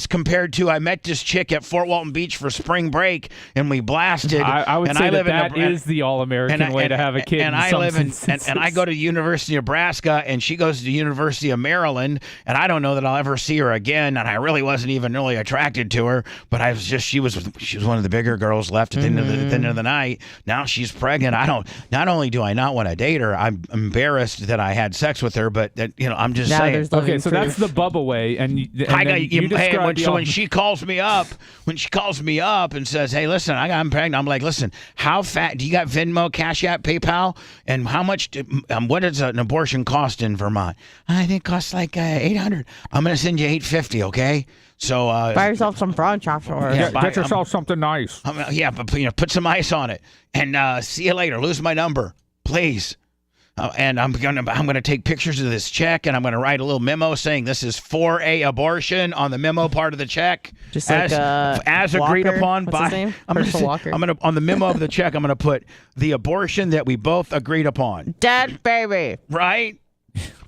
compared to, I met this chick at Fort Walton Beach for spring break, and we blasted. I would say that is the all-American way to have a kid. And I live and I go to the University of Nebraska, and she goes to the University of Maryland. And I don't know that I'll ever see her again. And I really wasn't even really attracted to her. But I was just, she was one of the bigger girls left at the end of the night. Now she's pregnant. Not only do I not want to date her, I'm embarrassed that I had sex with her. But I'm just saying. Okay, so that's the Bubba way. When she calls me up, and says, "Hey, listen, I'm pregnant," I'm like, "Listen, how fat? Do you got Venmo, Cash App, PayPal? And how much? What does an abortion cost in Vermont? I think it costs like $800. I'm going to send you $850, okay? So buy yourself some brunch afterwards. Yeah, get yourself something nice. But put some ice on it, and see you later. Lose my number, please. And I'm gonna take pictures of this check, and I'm gonna write a little memo saying this is for a abortion on the memo part of the check, just like as agreed upon What's his name? Walker. I'm gonna on the memo of the check. I'm gonna put the abortion that we both agreed upon. Dead baby. Right.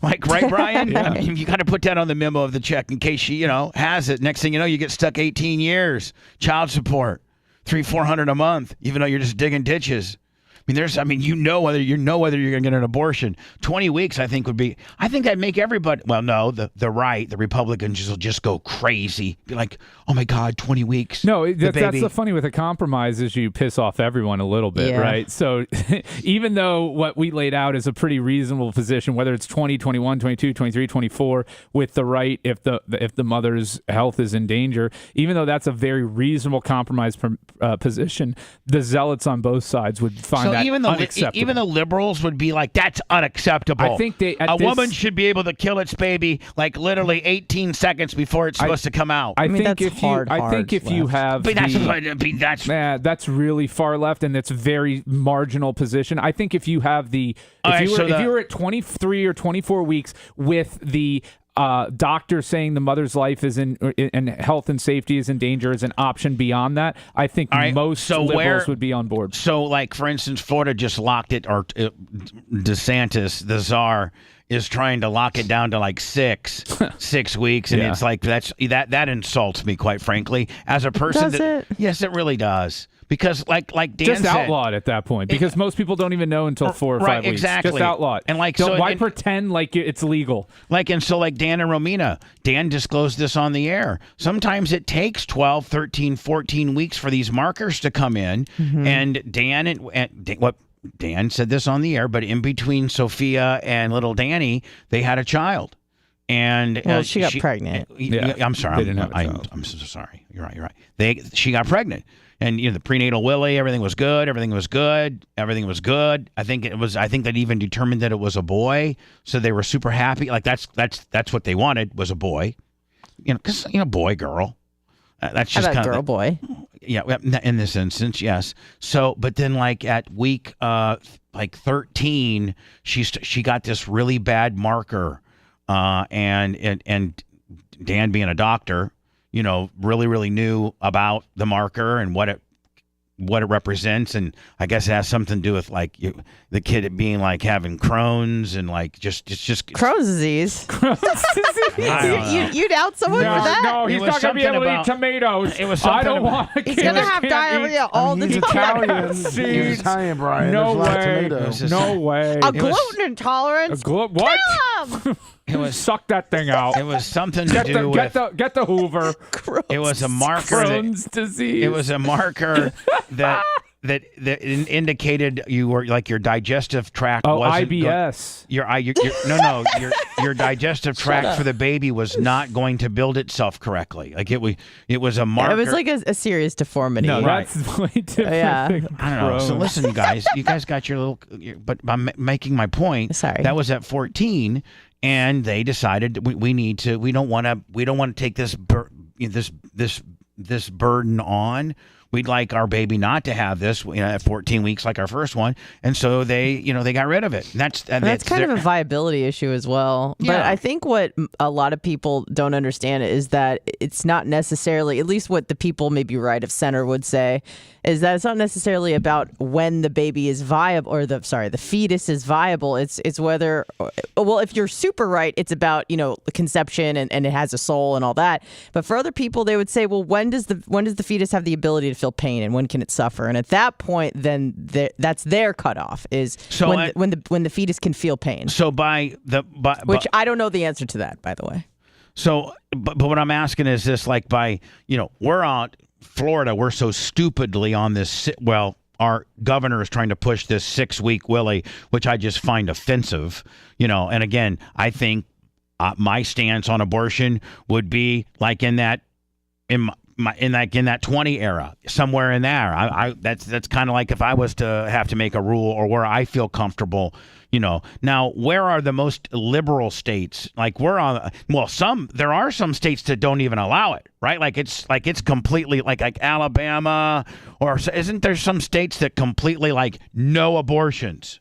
Like, right, Brian? Yeah. You got to put that on the memo of the check in case she, has it. Next thing you know, you get stuck 18 years. Child support, $300-400 a month, even though you're just digging ditches. You know whether you're going to get an abortion. 20 weeks, I think that'd make everybody. Well, no, the right, the Republicans will just go crazy. Be like, oh my God, 20 weeks. No, that's the funny with a compromise is you piss off everyone a little bit, right? So even though what we laid out is a pretty reasonable position, whether it's 20, 21, 22, 23, 24, with the right, if the mother's health is in danger, even though that's a very reasonable compromise position, the zealots on both sides would find that unacceptable. Even the liberals would be like, that's unacceptable. I think a woman should be able to kill its baby like literally 18 seconds before it's supposed to come out. I think if you have that's really far left, and it's a very marginal position. I think if you have if you were at 23 or 24 weeks with the doctor saying the mother's life is and health and safety is in danger as an option beyond that, I think most liberals would be on board. So, like, for instance, Florida just locked it, or DeSantis, the czar, is trying to lock it down to like 6 weeks, and it's like that insults me, quite frankly, as a person. Yes, it really does. Because like Dan just said, outlaw it at that point, because most people don't even know until 4 or 5 weeks. Exactly. Just outlaw it. And why pretend like it's legal? Dan and Romina, Dan disclosed this on the air. Sometimes it takes 12, 13, 14 weeks for these markers to come in, and Dan said this on the air, but in between Sophia and little Danny, they had a child. And she got pregnant. I'm sorry. I'm so sorry. You're right. She got pregnant. And the prenatal Willie, everything was good. I think that even determined that it was a boy, so they were super happy. Like that's what they wanted, was a boy. Because boy, girl. That's just kind of girl, boy. Yeah, in this instance, yes. So, but then like at week 13, she got this really bad marker, and Dan, being a doctor, really, really knew about the marker and what it represents, and I guess it has something to do with like the kid being like having Crohn's and like just Crohn's disease. You'd out someone for that? No, he's not going to be able to eat tomatoes. It was something. I don't want. He's going to have diarrhea all the time. He's Italian, Brian. No way. No way. A gluten intolerance. What? It was suck that thing out. It was something to do with get the Hoover. It was a marker. Crohn's disease. It was a marker that indicated you were like your digestive tract. wasn't IBS. Your digestive tract for the baby was not going to build itself correctly. Like it was a marker. It was like a serious deformity. No, that's way different. Yeah. I don't know. So listen, you guys got your little. But I'm making my point. Sorry. That was at 14. And they decided we don't want to take this burden on. We'd like our baby not to have this, at 14 weeks like our first one, and so they got rid of it. That's kind of a viability issue as well. Yeah. But I think what a lot of people don't understand is that it's not necessarily, at least what the people maybe right of center would say, is that it's not necessarily about when the baby is viable, or the fetus is viable. It's whether, well, if you're super right, it's about conception and it has a soul and all that. But for other people, they would say, well, when does the fetus have the ability to feel pain, and when can it suffer? And at that point, then that's their cutoff, is when the fetus can feel pain. So which I don't know the answer to that, by the way. So, but what I'm asking is this: like we're on Florida, we're so stupidly on this. Well, our governor is trying to push this 6-week Willie, which I just find offensive. And again, I think my stance on abortion would be like in in that 20 era, somewhere in there. That's kind of like if I was to have to make a rule or where I feel comfortable. Now where are the most liberal states? Like there are some states that don't even allow it, right? Like it's completely like Alabama, or isn't there some states that completely like no abortions?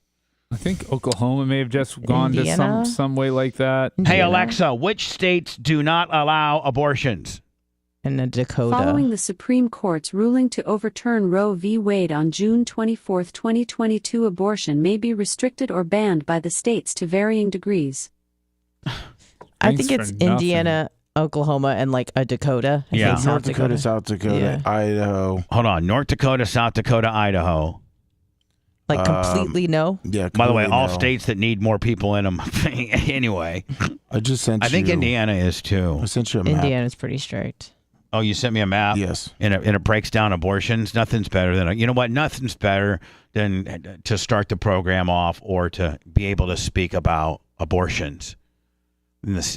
I think Oklahoma may have just gone to some way like that. Hey Alexa, which states do not allow abortions? In Dakota. Following the Supreme Court's ruling to overturn Roe v. Wade on June 24, 2022, abortion may be restricted or banned by the states to varying degrees. I think it's Indiana, Oklahoma, and like a Dakota. I think North Dakota, South Dakota, Idaho. Hold on, North Dakota, South Dakota, Idaho. Like completely no? Yeah. By the way, all states that need more people in them. Anyway. I just sent you. I think Indiana is too. I sent you a map. Indiana's pretty strict. Oh, you sent me a map? Yes. And it breaks down abortions. Nothing's better than nothing's better than to start the program off or to be able to speak about abortions.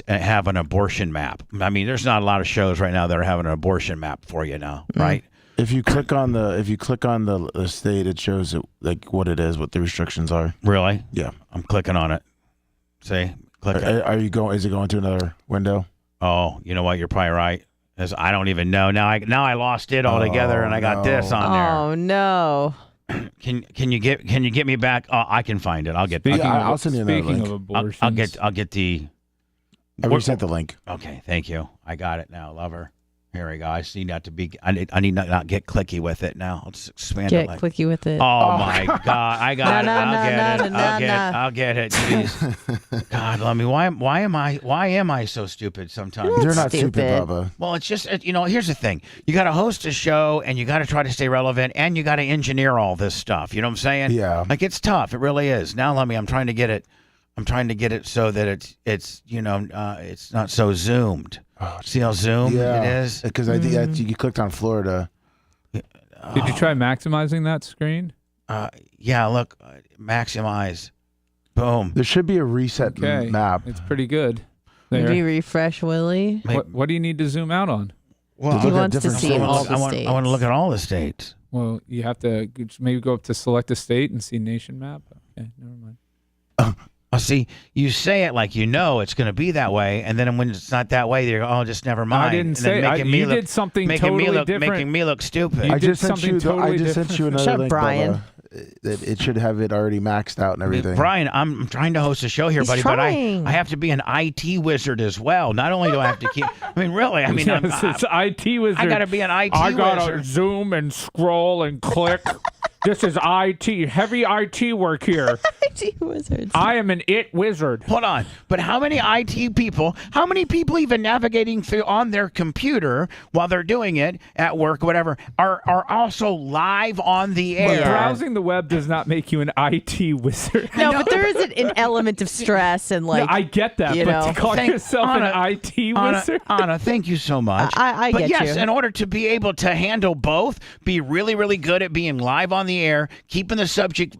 Have an abortion map. I mean, there's not a lot of shows right now that are having an abortion map for you now, right? If you click on the state, it shows it like what it is, what the restrictions are. Really? Yeah. I'm clicking on it. See? Click it. Are you going? Is it going to another window? Oh, you know what? You're probably right. As I don't even know. Now I lost it altogether, and I got this on there. Oh no! Can you get me back? Oh, I can find it. I'll get. I'll send you another link. Speaking of abortions, I'll get the. I resent the link. Okay, thank you. I got it now, lover. Here we go. I see not to be. I need not get clicky with it now. Let's expand Get it. Like, clicky with it. oh my God! I got it. I'll get it. Jeez. God, let me. Why am I so stupid sometimes? You're not stupid, Bubba. Well, it's just here's the thing. You got to host a show, and you got to try to stay relevant, and you got to engineer all this stuff. You know what I'm saying? Yeah. Like it's tough. It really is. Now, I'm trying to get it. I'm trying to get it so that it's it's not so zoomed. See how zoomed it is? Because I think you clicked on Florida. Did you try maximizing that screen? Yeah, look, maximize. Boom. There should be a reset map. It's pretty good. Maybe refresh, Willie. What do you need to zoom out on? Well, he wants to see all the states. I want to look at all the states. Well, you have to maybe go up to select a state and see nation map. Okay, never mind. See, you say it like it's going to be that way, and then when it's not that way, you go, just never mind. I didn't say you did something totally different. Making me look stupid. I just sent you another link, Brian. Bubba. It should have it already maxed out and everything. Brian, I'm trying to host a show here, buddy, but I have to be an IT wizard as well. Not only do I have to keep, really, it's IT wizard. I got to be an IT wizard. I got to zoom and scroll and click. This is IT, heavy IT work here. IT wizards. I am an IT wizard. Hold on, but how many people even navigating through on their computer while they're doing it at work, whatever, are also live on the air? But browsing the web does not make you an IT wizard. No, but there is an element of stress and like. No, I get that, but to call yourself an IT wizard? Anna, thank you so much. I but get yes, you. in order to be able to handle both, be really, really good at being live on the air, keeping the subject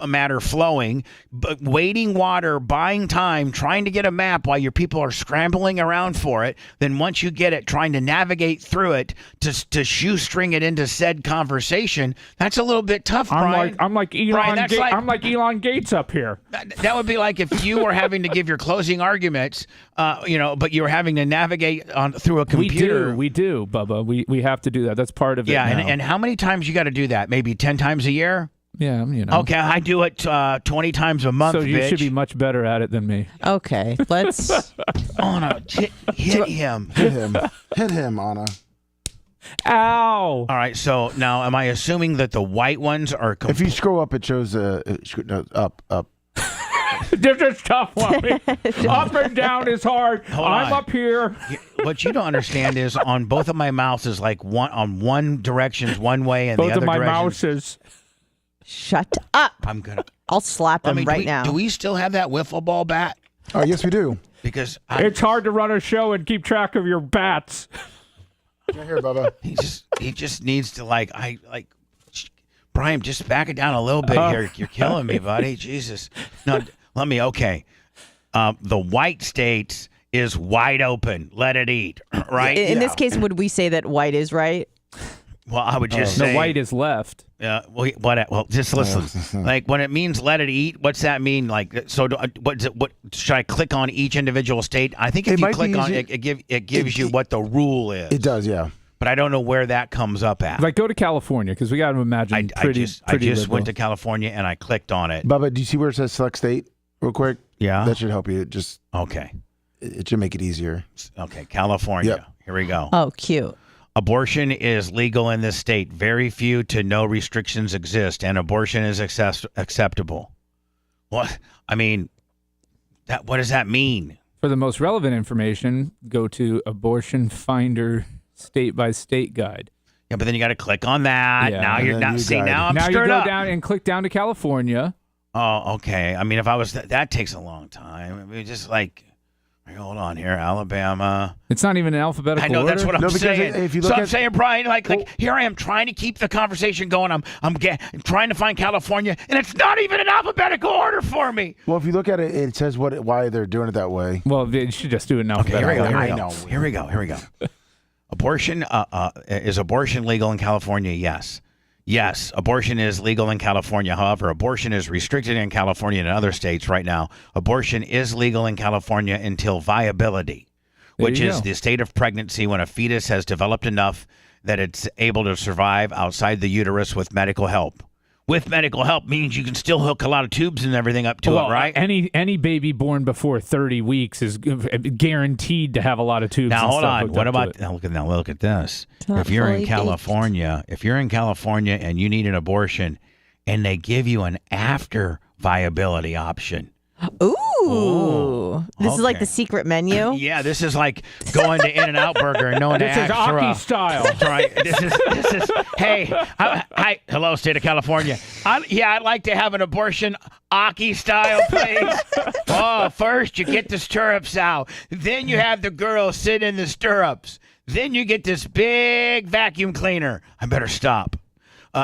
matter flowing, but wading water, buying time, trying to get a map while your people are scrambling around for it. Then once you get it, trying to navigate through it to shoestring it into said conversation. That's a little bit tough, Brian. I'm like Elon. I'm like Elon Gates up here. That would be like if you were having to give your closing arguments, but you were having to navigate through a computer. We do, Bubba. We have to do that. That's part of it. Yeah, now. And how many times you got to do that? Maybe 10 times a year? Yeah, Okay, I do it 20 times a month, So you bitch. should be much better at it than me. Okay, let's. Anna, hit him. Hit him, Anna. Ow! All right, so now am I assuming that the white ones are... If you scroll up, it shows up. This is tough, Mommy. Up and down is hard. I'm up here. What you don't understand is on both of my mouths is like one direction's one way and both the other of my direction's... mouses. Shut up. I'm gonna... I'll slap him now. Do we still have that wiffle ball bat? Oh, yes, we do. Because it's hard to run a show and keep track of your bats. Right here, Bubba. He just needs to Brian, just back it down a little bit here. You're killing me, buddy. Jesus. No, let me. Okay. The white states is wide open. Let it eat, right? In this case, would we say that white is right? Well, I would just say no, white is left. Well, just listen. Like when it means let it eat, what's that mean? Like, so what should I click on each individual state? I think if you click on it, it gives you what the rule is. It does, yeah. But I don't know where that comes up at. Like, go to California, because we got to imagine I just went to California and I clicked on it. Bubba, do you see where it says select state real quick? Yeah. That should help you. Just okay. It should make it easier. Okay, California. Yep. Here we go. Oh, cute. Abortion is legal in this state. Very few to no restrictions exist, and abortion is acceptable. What? I mean, what does that mean? For the most relevant information, go to Abortion Finder state-by-state guide. Yeah, but then you got to click on that. Yeah. Now you're not. See, now I'm now stirred you go up. down and click down to California. Oh, okay. I mean, if I was that takes a long time. I mean, just like. Hold on here, Alabama. It's not even in alphabetical I know order. that's what I'm saying. If you look I'm saying, Brian, like here I am trying to keep the conversation going. I'm trying to find California, and it's not even in alphabetical order for me. Well, if you look at it, it says why they're doing it that way. Well, they should just do it in Okay, alphabetical order. I know. Here we go. Abortion is abortion legal in California? Yes. Yes, abortion is legal in California. However, abortion is restricted in California and other states right now. Abortion is legal in California until viability, which is the state of pregnancy when a fetus has developed enough that it's able to survive outside the uterus with medical help. With medical help means you can still hook a lot of tubes and everything up to it, right? Any baby born before 30 weeks is guaranteed to have a lot of tubes. Now and hold stuff on. hooked What up to about look at this? not If you're in fully California, and you need an abortion, and they give you an after viability option. Ooh. This is like okay. the secret menu. Yeah, this is like going to In-N-Out Burger and knowing This is Aki style. That's right. This is. Hey, hi, hello, state of California. I'd like to have an abortion, Aki style, please. Oh, first you get the stirrups out, then you have the girl sit in the stirrups, then you get this big vacuum cleaner. I better stop.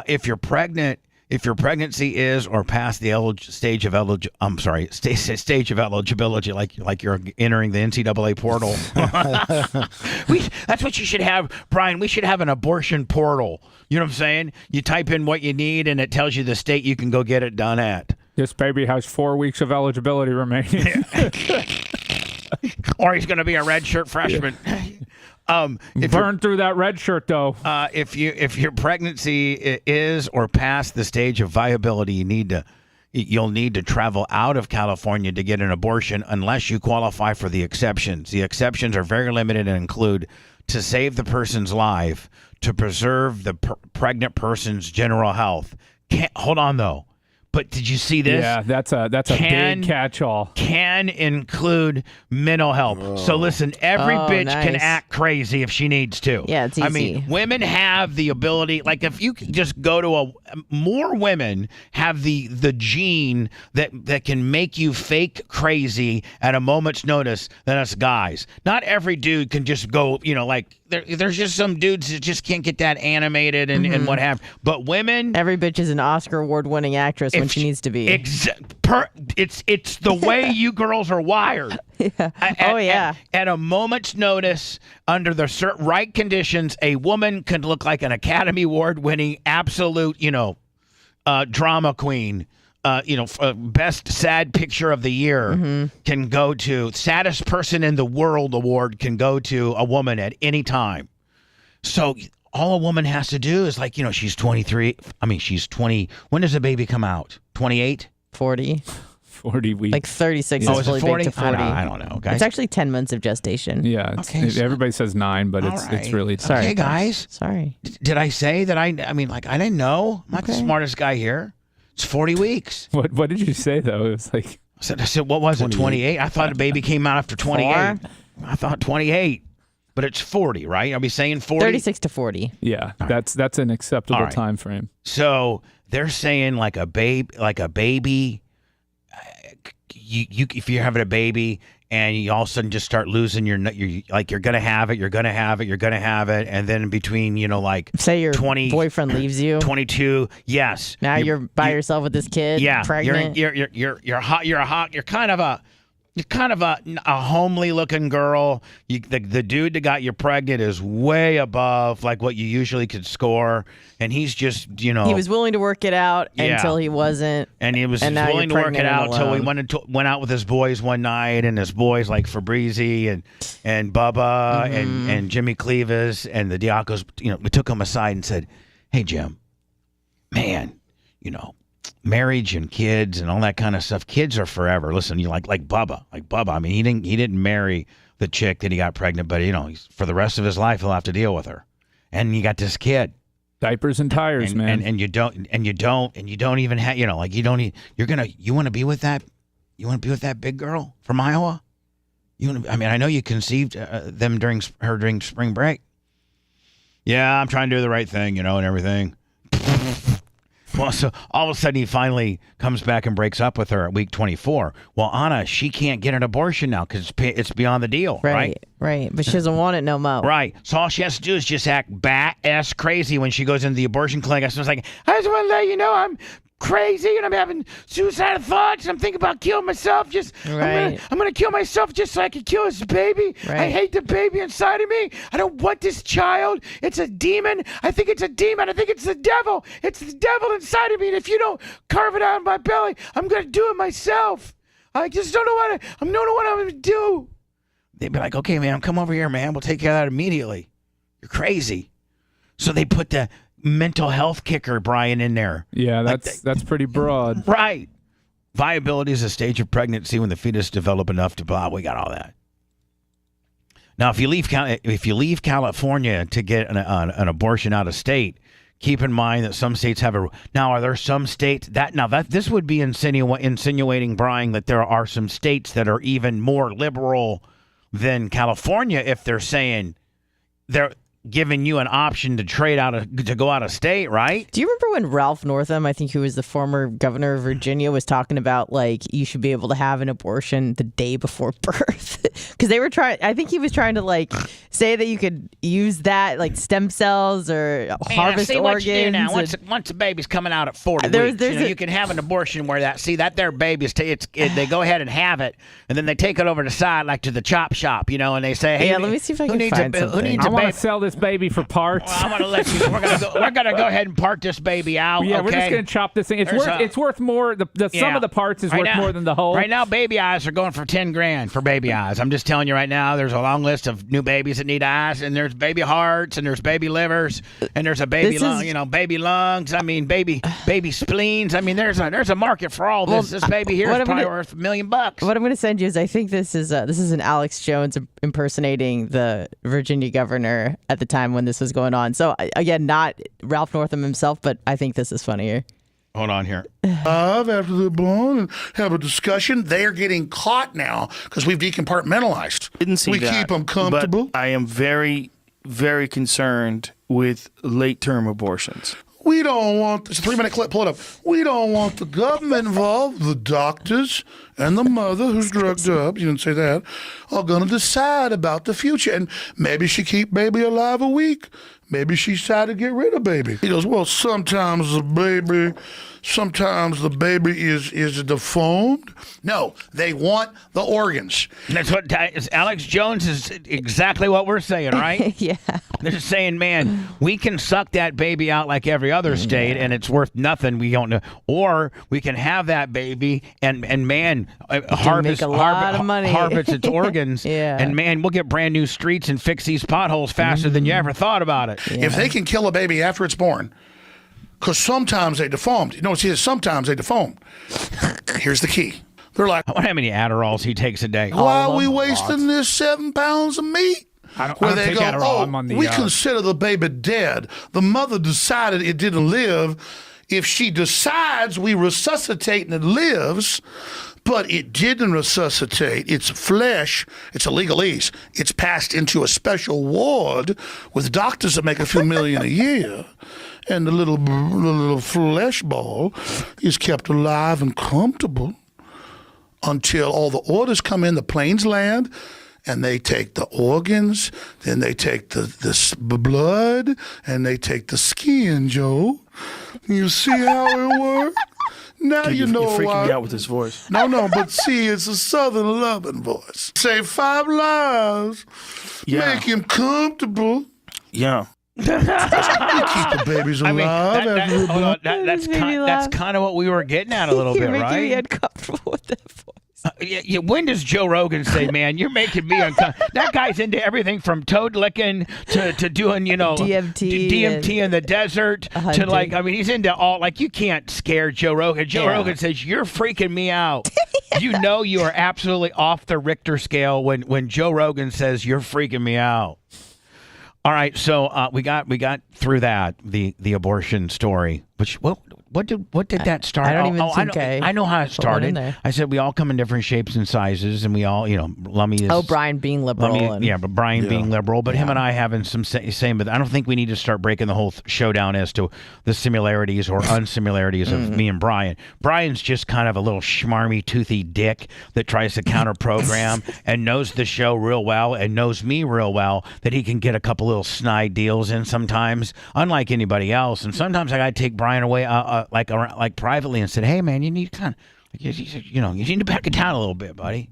If you're pregnant. If your pregnancy is or past the stage of eligibility, like you're entering the NCAA portal, that's what you should have, Brian. We should have an abortion portal. You know what I'm saying? You type in what you need, and it tells you the state you can go get it done at. This baby has 4 weeks of eligibility remaining. Or he's going to be a redshirt freshman. Burn through that red shirt, though. If your pregnancy is or past the stage of viability, you'll need to travel out of California to get an abortion unless you qualify for the exceptions. The exceptions are very limited and include to save the person's life, to preserve the pregnant person's general health. Hold on, though. But did you see this? Yeah, that's a big catch-all. Can include mental health. Oh. So listen, every bitch can act crazy if she needs to. Yeah, it's easy. I mean, women have the ability. Like if you just go to more women have the gene that can make you fake crazy at a moment's notice than us guys. Not every dude can just go. There's just some dudes that just can't get that animated and what have. But women, every bitch is an Oscar award-winning actress when she needs to be. It's the way you girls are wired. Yeah. At a moment's notice, under the right conditions, a woman can look like an Academy Award-winning absolute, drama queen. Best sad picture of the year can go to saddest person in the world award can go to a woman at any time. So all a woman has to do is she's 23. I mean, she's 20. When does a baby come out? 28? 40. 40 weeks. Like 36 is fully it 40? baked to 40. I don't know, guys. It's actually 10 months of gestation. Yeah. Everybody says 9, but it's really 10. Sorry, okay, guys. Sorry. Did I say that I didn't know? I'm not the smartest guy here. It's 40 weeks. What did you say, though? It was like... I said, what was it, 28? I thought a baby came out after 28. 4? I thought 28. But it's 40, right? Are we saying 40? 36 to 40. Yeah, that's an acceptable time frame. So they're saying like a baby, if you're having a baby and you all of a sudden just start losing you're gonna have it, and then between say your 20 boyfriend leaves you, 22, yes, now you're by yourself with this kid, yeah, pregnant. you're hot, you're kind of a kind of a homely looking girl. The dude that got you pregnant is way above like what you usually could score, and he's just he was willing to work it out until he wasn't, and he was willing to work it out until he went out with his boys one night, and his boys like Fabrizi and Bubba and Jimmy Cleavis and the Diacos, we took him aside and said, "Hey Jim, man, marriage and kids and all that kind of stuff. Kids are forever. Listen, you like Bubba. I mean, he didn't marry the chick that he got pregnant, but he's, for the rest of his life he'll have to deal with her. And you got this kid. Diapers and tires, man. And you don't even have you want to be with that big girl from Iowa? I know you conceived them during spring break. Yeah, I'm trying to do the right thing, and everything. Well, so all of a sudden he finally comes back and breaks up with her at week 24. Well, Anna, she can't get an abortion now because it's beyond the deal, right? Right, but she doesn't want it no more. Right. So all she has to do is just act bat-ass crazy when she goes into the abortion clinic. I was like, I just want to let you know I'm crazy and I'm having suicidal thoughts. I'm thinking about killing myself. I'm gonna kill myself just so I can kill this baby. Right. I hate the baby inside of me. I don't want this child. It's a demon. I think it's a demon. I think it's the devil. It's the devil inside of me. And if you don't carve it out of my belly, I'm gonna do it myself. I just don't know what I'm gonna do. They'd be like, okay, man, come over here, man. We'll take care of that immediately. You're crazy. So they put the mental health kicker, Brian, in there. Yeah, that's pretty broad. Right. Viability is a stage of pregnancy when the fetus develop enough to blah. We got all that. Now, if you leave California to get an abortion out of state, keep in mind that some states have Now, are there some states that this would be insinuating, Brian, that there are some states that are even more liberal than California if they're saying they're giving you an option to to go out of state, right? Do you remember when Ralph Northam, I think who was the former governor of Virginia, was talking about you should be able to have an abortion the day before birth? Because they were I think he was trying to say that you could use that stem cells or harvest see organs. What you do now. Once a baby's coming out at 40 weeks, you can have an abortion where that their baby's they go ahead and have it, and then they take it over to the side to the chop shop, and they say, hey, let me see if I can find something. I want to sell this baby for parts. Well, I'm going to let you. We're gonna go ahead and part this baby out. Yeah, okay? we're just going to chop this thing. It's worth more. The sum of the parts is worth more than the whole. Right now, baby eyes are going for $10,000 for baby eyes. I'm just telling you right now. There's a long list of new babies that need eyes, and there's baby hearts, and there's baby livers, and there's a baby baby lungs. I mean, baby spleens. I mean, there's a market for all this. This baby here is probably worth $1 million. What I'm going to send you is I think this is an Alex Jones impersonating the Virginia governor at the time when this was going on. So again, not Ralph Northam himself, but I think this is funnier. Hold on here. After they're born and have a discussion. They are getting caught now because we've decompartmentalized. Didn't see that. We keep them comfortable. But I am very, very concerned with late-term abortions. We don't want, it's a 3-minute clip, pull it up. We don't want the government involved, the doctors and the mother who's drugged up, you didn't say that, are going to decide about the future. And maybe she keep baby alive a week. Maybe she decided to get rid of baby. He goes, well, sometimes the baby is deformed. No, they want the organs. That's what Alex Jones is exactly what we're saying, right? Yeah. They're just saying, man, we can suck that baby out like every other state, and it's worth nothing. We don't know, or we can have that baby and man, harvest its organs, and man, we'll get brand new streets and fix these potholes faster than you ever thought about it. Yeah. If they can kill a baby after it's born, because sometimes they deformed. Sometimes they deformed. Here's the key. They're like, I wonder how many Adderalls he takes a day. Why are we wasting this 7 pounds of meat? I don't take Adderall. I'm on the, we consider the baby dead. The mother decided it didn't live. If she decides we resuscitate and it lives, but it didn't resuscitate, its flesh, it's a legalese, it's passed into a special ward with doctors that make a few million a year. And the little flesh ball is kept alive and comfortable until all the orders come in, the planes land, and they take the organs, then they take the blood, and they take the skin, Joe. You see how it works? Now Dude, you you're know freaking why. me out with this voice. No, but see, it's a Southern loving voice. Say 5 lives. Yeah. Make him comfortable. Yeah. You keep the babies alive. Hold on, that's kind of what we were getting at a little bit, You're making right? me uncomfortable with that voice. Yeah, when does Joe Rogan say, "Man, you're making me uncomfortable"? That guy's into everything from toad licking to doing, DMT in the desert to like. I mean, he's into all. Like, you can't scare Joe Rogan. Joe Rogan says, "You're freaking me out." You know you are absolutely off the Richter scale when Joe Rogan says you're freaking me out. All right, so we got through that the abortion story. Which what did that start? I don't even think I know how it started. I said we all come in different shapes and sizes, and we all Lummy is Brian being liberal. but Brian being liberal, but him and I having some same. But I don't think we need to start breaking the whole show down as to the similarities or unsimilarities of me and Brian. Brian's just kind of a little schmarmy, toothy dick that tries to counter program and knows the show real well and knows me real well that he can get a couple little snide deals in sometimes, unlike anybody else. And sometimes I got to take Brian away like privately and said, "Hey man, you need to you need to back it down a little bit, buddy."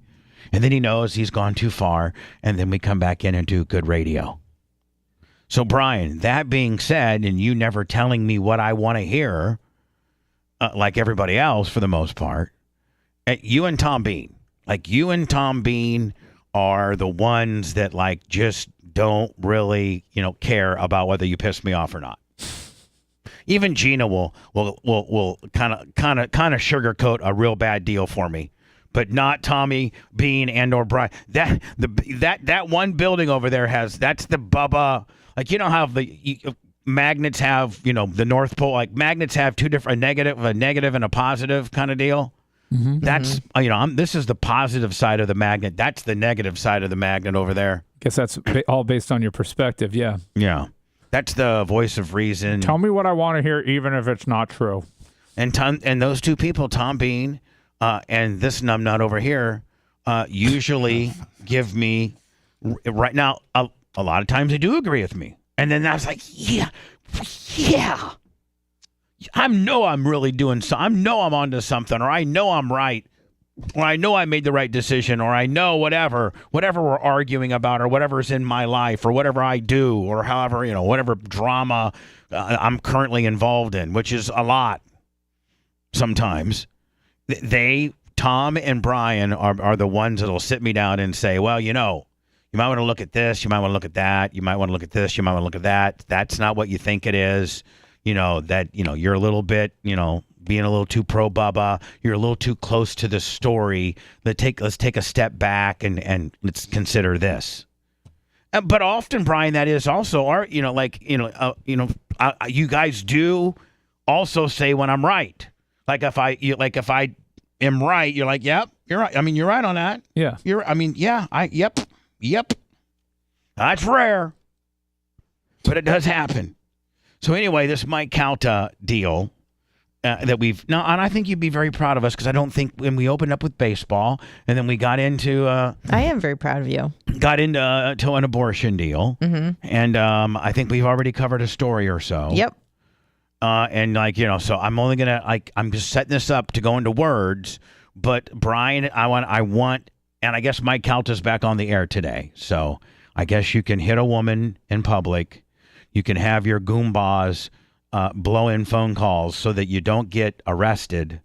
And then he knows he's gone too far, and then we come back in and do good radio. So Brian, that being said, and you never telling me what I want to hear, like everybody else for the most part, you and Tom Bean are the ones that like just don't really care about whether you piss me off or not. Even Gina will kind of sugarcoat a real bad deal for me, but not Tommy, Bean, and or Brian. That one building over there that's the Bubba. Like, how the magnets have the North Pole. Like, magnets have two different a negative and a positive kind of deal. Mm-hmm. That's this is the positive side of the magnet. That's the negative side of the magnet over there. Guess that's all based on your perspective. Yeah. Yeah. That's the voice of reason. Tell me what I want to hear, even if it's not true. And those two people, Tom Bean and this numbnut over here, usually give me right now. A lot of times they do agree with me, and then I was like, yeah. I know I'm really doing so. I know I'm onto something, or I know I'm right, or I know I made the right decision, or I know whatever we're arguing about, or whatever's in my life, or whatever I do, or however, whatever drama I'm currently involved in, which is a lot sometimes. Tom and Brian are the ones that'll sit me down and say, well, you might want to look at this, you might want to look at that, you might want to look at this, you might want to look at that. That's not what you think it is. You're a little bit, being a little too pro Bubba. You're a little too close to the story. Let's take a step back and let's consider this. But often, Brian, that is also you guys do also say when I'm right. Like if I am right, you're like, yep, you're right. I mean, you're right on that. Yeah. Yep. That's rare, but it does happen. So anyway, this Mike Calta deal that we've now, and I think you'd be very proud of us because I don't think when we opened up with baseball and then we got into I am very proud of you. Got into to an abortion deal, and I think we've already covered a story or so. Yep. And so I'm only gonna I'm just setting this up to go into words. But Brian, I want, and I guess Mike Calta's back on the air today, so I guess you can hit a woman in public. You can have your Goombas blow in phone calls so that you don't get arrested.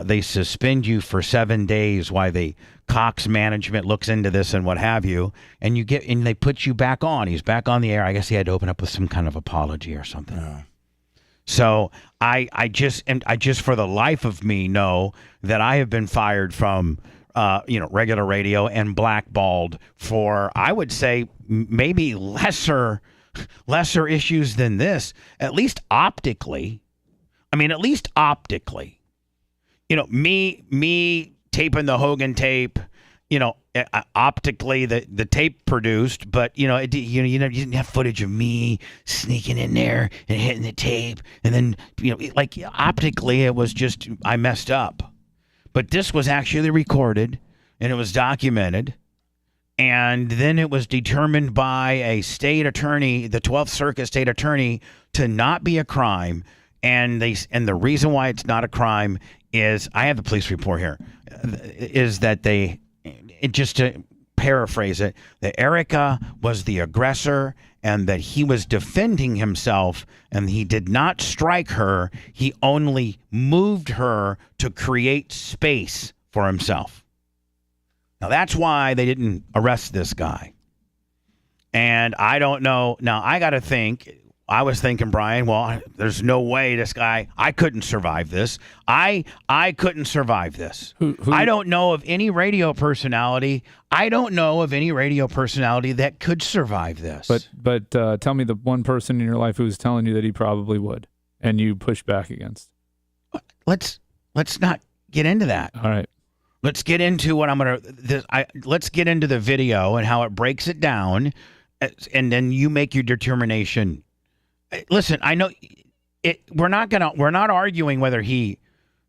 They suspend you for 7 days while the Cox management looks into this and what have you, and they put you back on. He's back on the air. I guess he had to open up with some kind of apology or something. Yeah. So I just for the life of me know that I have been fired from regular radio and blackballed for, I would say, maybe lesser issues than this, at least optically. Me taping the Hogan tape, optically the tape produced, but you didn't have footage of me sneaking in there and hitting the tape, and then optically it was just, I messed up. But this was actually recorded and it was documented. And then it was determined by a state attorney, the 12th Circuit state attorney, to not be a crime. And the reason why it's not a crime is, I have the police report here, is that just to paraphrase it, that Erica was the aggressor and that he was defending himself and he did not strike her. He only moved her to create space for himself. Now, that's why they didn't arrest this guy. And I don't know. Now, I got to think. I was thinking, Brian, well, there's no way this guy, I couldn't survive this. I couldn't survive this. I don't know of any radio personality. That could survive this. But tell me the one person in your life who was telling you that he probably would, and you pushed back against. Let's not get into that. All right. Let's get into what let's get into the video and how it breaks it down, and then you make your determination. Listen, I know we're not arguing whether he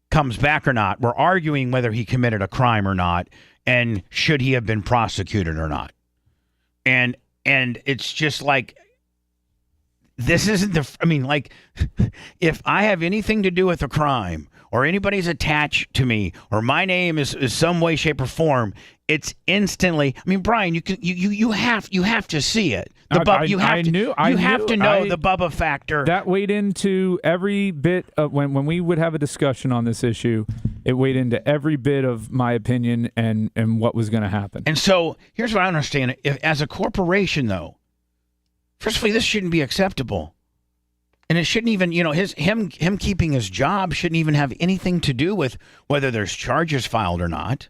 comes back or not. We're arguing whether he committed a crime or not, and should he have been prosecuted or not. And it's just like, this isn't if I have anything to do with a crime, or anybody's attached to me, or my name is some way, shape, or form, it's instantly. I mean, Brian, you have to see it. You have to know the Bubba factor. That weighed into every bit of when we would have a discussion on this issue. It weighed into every bit of my opinion and what was going to happen. And so here's what I understand: as a corporation, though, first of all, this shouldn't be acceptable. And it shouldn't even, him keeping his job shouldn't even have anything to do with whether there's charges filed or not.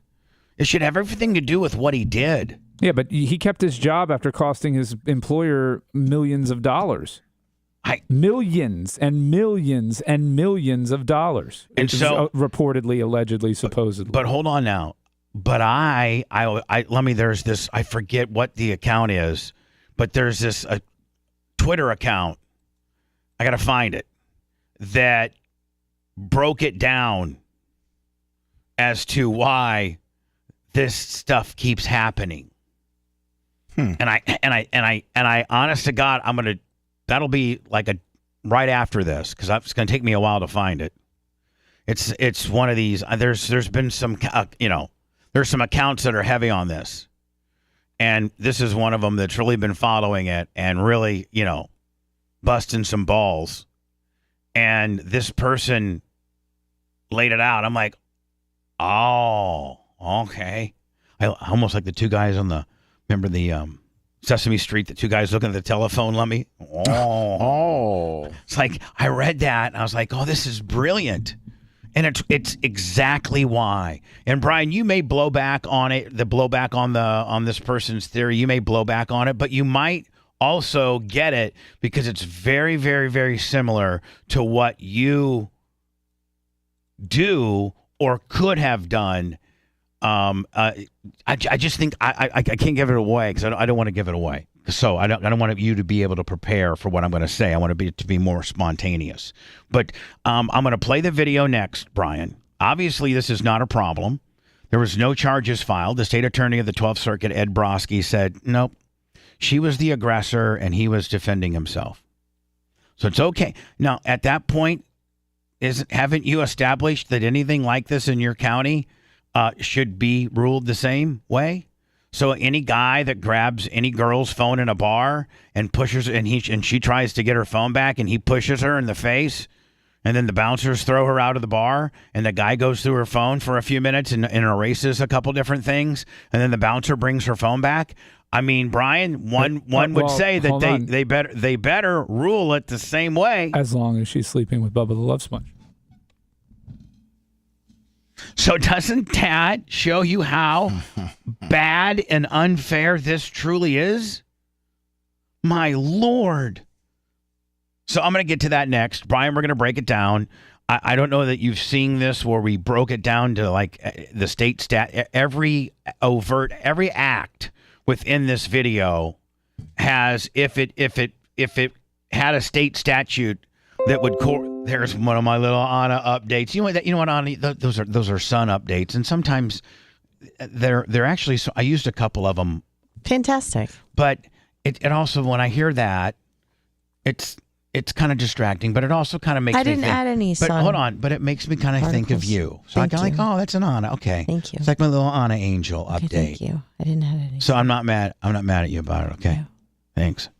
It should have everything to do with what he did. Yeah, but he kept his job after costing his employer millions of dollars. Millions and millions and millions of dollars. And so, reportedly, allegedly, supposedly. But hold on now. But there's this, I forget what the account is, but there's this Twitter account. I got to find it, that broke it down as to why this stuff keeps happening. And I honest to God, that'll be like right after this, because it's going to take me a while to find it. It's one of these, there's been some, there's some accounts that are heavy on this. And this is one of them that's really been following it and really, busting some balls. And this person laid it out. I'm like, oh, okay. I almost like the two guys remember the Sesame Street, the two guys looking at the telephone, Lummy? Oh. It's like, I read that and I was like, oh, this is brilliant. And it's exactly why. And Brian, you may blow back on it, the blowback on this person's theory, you may blow back on it, but you might also get it because it's very, very, very similar to what you do or could have done. I just think I can't give it away because I don't want to give it away. So I don't want you to be able to prepare for what I'm going to say. I want it to be more spontaneous. But I'm going to play the video next, Brian. Obviously, this is not a problem. There was no charges filed. The state attorney of the 12th Circuit, Ed Brodsky, said, nope. She was the aggressor, and he was defending himself. So it's okay. Now, at that point, haven't you established that anything like this in your county should be ruled the same way? So any guy that grabs any girl's phone in a bar and pushes, and she tries to get her phone back, and he pushes her in the face, and then the bouncers throw her out of the bar, and the guy goes through her phone for a few minutes and erases a couple different things, and then the bouncer brings her phone back. I mean, Brian, one would say that they better rule it the same way. As long as she's sleeping with Bubba the Love Sponge. So doesn't that show you how bad and unfair this truly is? My Lord. So I'm going to get to that next. Brian, we're going to break it down. I don't know that you've seen this where we broke it down to like the state stat. Every act within this video has, if it had a state statute that would there's one of my little Anna updates. You know what, Anna? Those are Sun updates, and sometimes they're actually. So I used a couple of them. Fantastic. But it also, when I hear that, it's kind of distracting, but it also kind of makes me think. I didn't add any But sun hold on, but it makes me kind of think of particles. you. So I Thank go like, you. oh, that's an Anna. Okay. Thank you. It's like my little Anna Angel Okay, update. thank you. I didn't add any. So I'm not mad. I'm not mad at you about it. Okay. Thanks.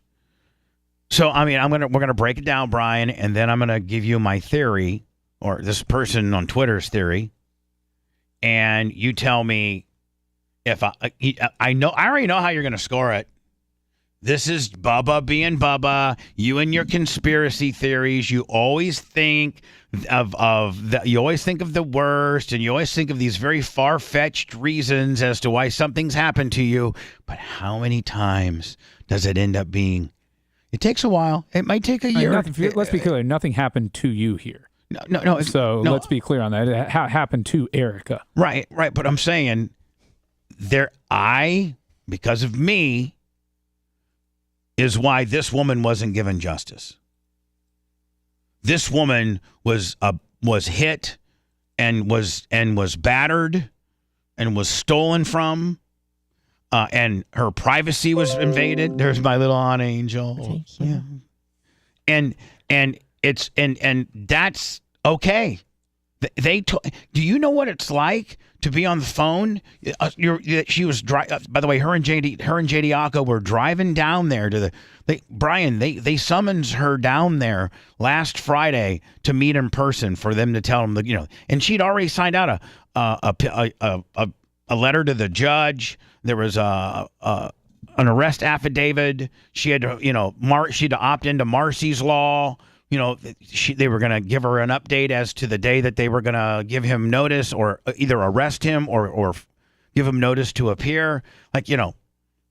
So I mean, we're gonna break it down, Brian, and then I'm gonna give you my theory, or this person on Twitter's theory, and you tell me if I already know how you're gonna score it. This is Bubba being Bubba. You and your conspiracy theories. You always think you always think of the worst, and you always think of these very far-fetched reasons as to why something's happened to you. But how many times does it end up being? It takes a while. It might take a year. Let's be clear. Nothing happened to you here. No. So let's be clear on that. It happened to Erica. Right. But I'm saying because of me, is why this woman wasn't given justice. This woman was hit and was battered and was stolen from. And her privacy was invaded. There's my little Anna Angel. Thank you. Yeah. And that's okay. Do you know what it's like to be on the phone? She was by the way, her and JD Acco were driving down there to they summons her down there last Friday to meet in person for them to tell them that, and she'd already signed out a letter to the judge. There was an arrest affidavit. She had to, she had to opt into Marcy's Law. They were going to give her an update as to the day that they were going to give him notice, or either arrest him or give him notice to appear.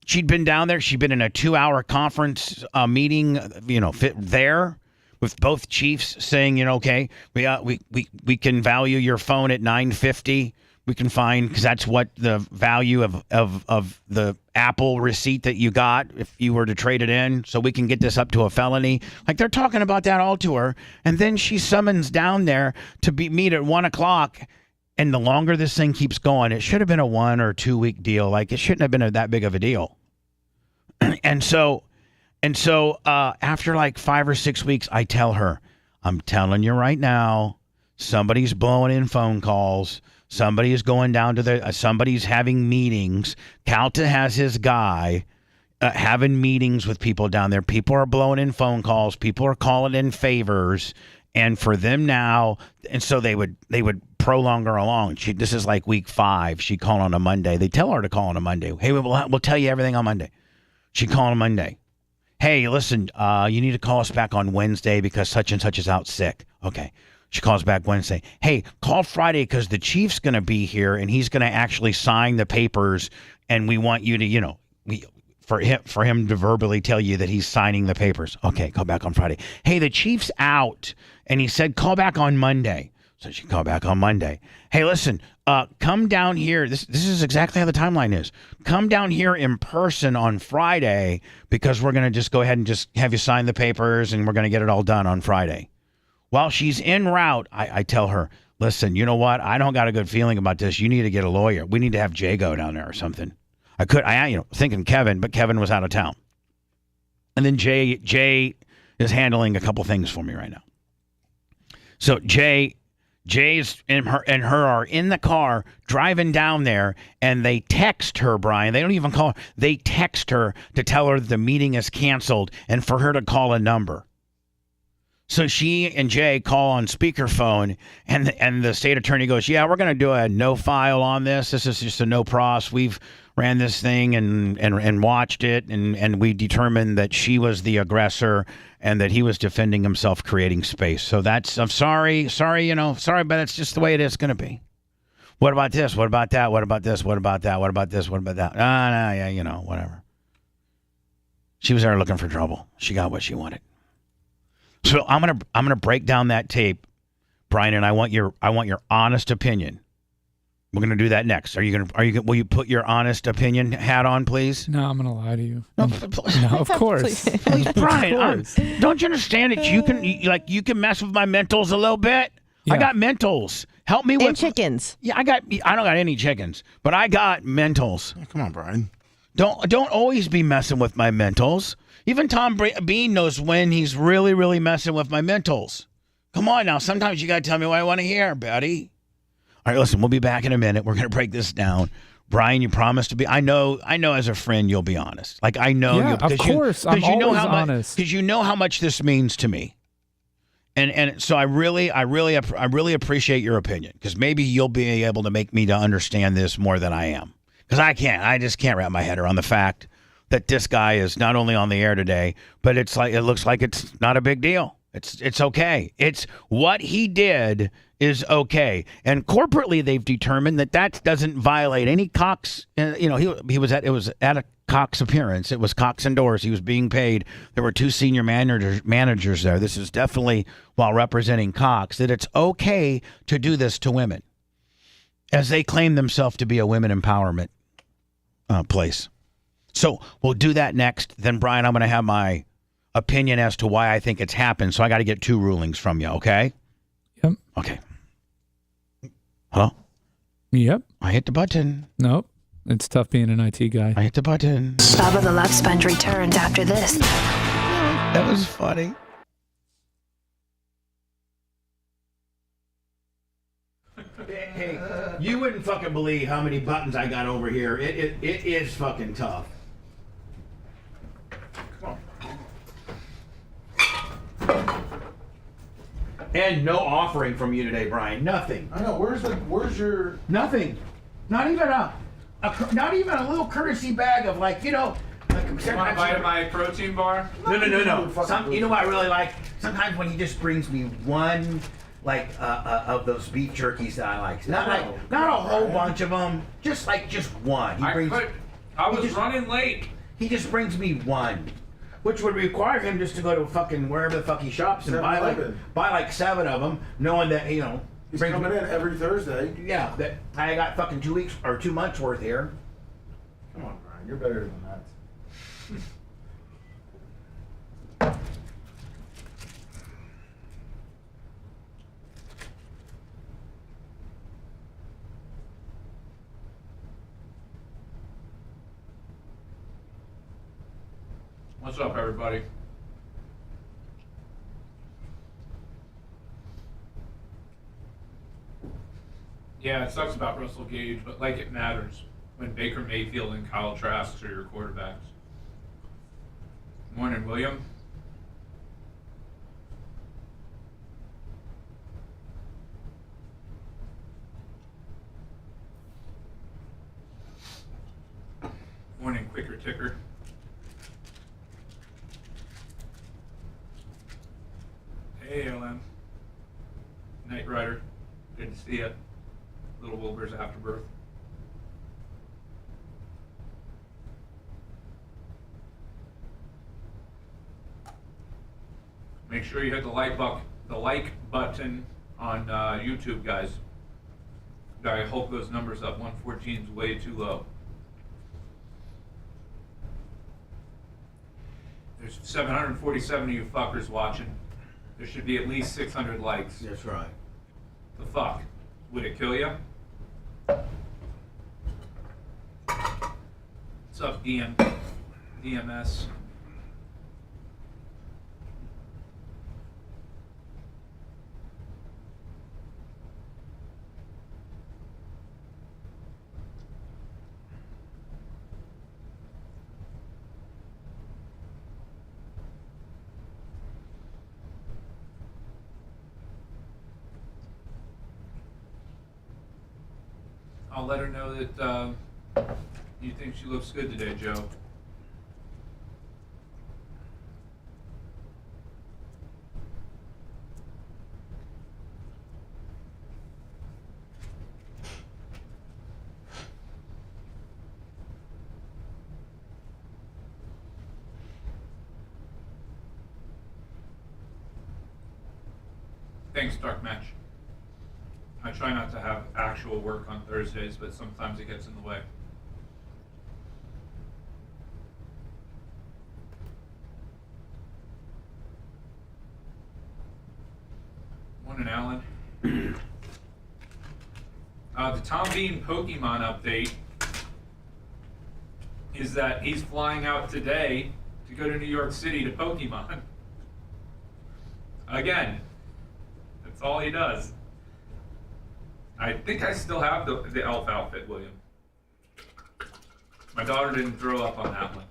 She'd been down there. She'd been in a 2-hour conference meeting, there with both chiefs saying, okay, we can value your phone at $950. We can find, because that's what the value of the Apple receipt that you got if you were to trade it in. So we can get this up to a felony. They're talking about that all to her. And then she summons down there to meet at 1:00. And the longer this thing keeps going, it should have been a 1 or 2 week deal. It shouldn't have been that big of a deal. And so after 5 or 6 weeks, I tell her, I'm telling you right now, somebody's blowing in phone calls. Somebody is going down to somebody's having meetings. Calta has his guy having meetings with people down there. People are blowing in phone calls. People are calling in favors. And for them now, and so they would prolong her along. This is week 5. She called on a Monday. They tell her to call on a Monday. Hey, we'll tell you everything on Monday. She called on Monday. Hey, listen, you need to call us back on Wednesday because such and such is out sick. Okay. She calls back Wednesday. Hey, call Friday because the chief's going to be here and he's going to actually sign the papers, and we want you to, for him to verbally tell you that he's signing the papers. Okay, call back on Friday. Hey, the chief's out, and he said call back on Monday. So she called back on Monday. Hey, listen, come down here. This is exactly how the timeline is. Come down here in person on Friday because we're going to just go ahead and just have you sign the papers, and we're going to get it all done on Friday. While she's en route, I tell her, listen, you know what? I don't got a good feeling about this. You need to get a lawyer. We need to have Jay go down there or something. Thinking Kevin, but Kevin was out of town. And then Jay is handling a couple things for me right now. So Jay's and her are in the car driving down there, and they text her, Brian. They don't even call her. They text her to tell her that the meeting is canceled and for her to call a number. So she and Jay call on speakerphone, and the state attorney goes, yeah, we're going to do a no file on this. This is just a no pros. We've ran this thing and watched it, and we determined that she was the aggressor and that he was defending himself, creating space. So I'm sorry, but it's just the way it is going to be. What about this? What about that? What about this? What about that? What about this? What about that? Whatever. She was there looking for trouble. She got what she wanted. So I'm gonna break down that tape, Brian, and I want your honest opinion. We're gonna do that next. Will you put your honest opinion hat on, please? No, I'm gonna lie to you. No, of course. Please, Brian. Don't you understand that you can mess with my mentals a little bit? Yeah. I got mentals. Help me with chickens. Yeah, I don't got any chickens, but I got mentals. Come on, Brian. Don't always be messing with my mentals. Even Tom Bean knows when he's really, really messing with my mentals. Come on now. Sometimes you got to tell me what I want to hear, Betty. All right, listen, we'll be back in a minute. We're going to break this down. Brian, you promised to be. I know as a friend you'll be honest. Like I know yeah, you. Of course, I'm always honest. Because you know how much this means to me. And so I really appreciate your opinion, because maybe you'll be able to make me to understand this more than I am. Because I just can't wrap my head around the fact that this guy is not only on the air today, but it looks like it's not a big deal. It's okay. It's what he did is okay. And corporately, they've determined that doesn't violate any Cox. It was at a Cox appearance. It was Cox indoors. He was being paid. There were 2 senior managers there. This is definitely while representing Cox, that it's okay to do this to women, as they claim themselves to be a women empowerment place. So we'll do that next. Then, Brian, I'm going to have my opinion as to why I think it's happened. So I got to get 2 rulings from you, okay? Yep. Okay. Hello? Yep. I hit the button. Nope. It's tough being an IT guy. I hit the button. Bubba the Love Sponge returns after this. That was funny. Hey, you wouldn't fucking believe how many buttons I got over here. It is fucking tough. Come on. And no offering from you today, Brian. Nothing. I know. Where's your nothing? Not even not even a little courtesy bag of like. You want to bite of my protein bar? No. You know what I really like? Sometimes when he just brings me one, of those beef jerkies that I like. Not a whole bunch of them. Just one. I was running late. He just brings me one, which would require him just to go to fucking wherever the fuck he shops and buy 7 of them, knowing that he's coming in every Thursday. Yeah, that I got fucking 2 weeks or 2 months worth here. Come on, Brian, you're better than that. What's up, everybody? Yeah, it sucks about Russell Gage, but it matters when Baker Mayfield and Kyle Trask are your quarterbacks. Morning, William. Morning, Quicker Ticker. Hey, ALM. Knight Rider. Good to see you. Little Wilbur's Afterbirth. Make sure you hit the like button on YouTube, guys. I hope those numbers up. 114 is way too low. There's 747 of you fuckers watching. There should be at least 600 likes. That's right. The fuck? Would it kill you? What's up, DMS? I'll let her know that you think she looks good today, Joe. Thanks, Dark Match. I try not to have actual work on Thursdays, but sometimes it gets in the way. Morning, Alan. The Tom Bean Pokemon update is that he's flying out today to go to New York City to Pokemon. Again, that's all he does. I think I still have the elf outfit, William. My daughter didn't throw up on that one.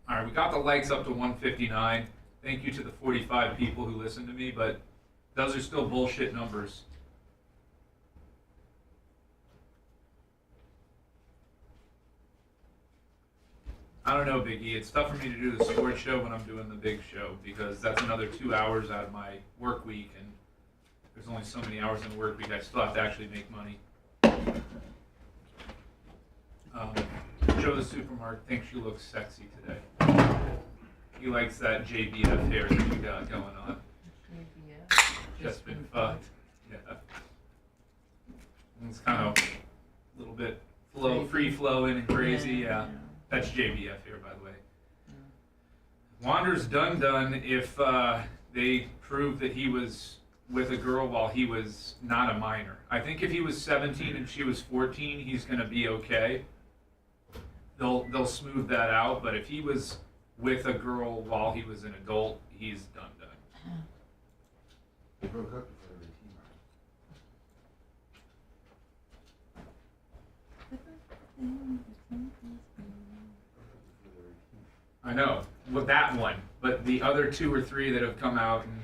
All right, we got the likes up to 159. Thank you to the 45 people who listened to me, but those are still bullshit numbers. I don't know, Big E. It's tough for me to do the sports show when I'm doing the big show because that's another 2 hours out of my work week, and there's only so many hours in the work week. I still have to actually make money. Joe the Supermarket thinks she looks sexy today. He likes that JBF hair that you got going on. JBF? Just been fucked. Yeah. It's kind of a little bit free-flowing and crazy, yeah. That's JBF here, by the way. Wander's done if they prove that he was with a girl while he was not a minor. I think if he was 17 and she was 14, he's going to be okay. They'll smooth that out, but if he was with a girl while he was an adult, he's done. They broke up before the team. I know, with that one, but the other 2 or 3 that have come out and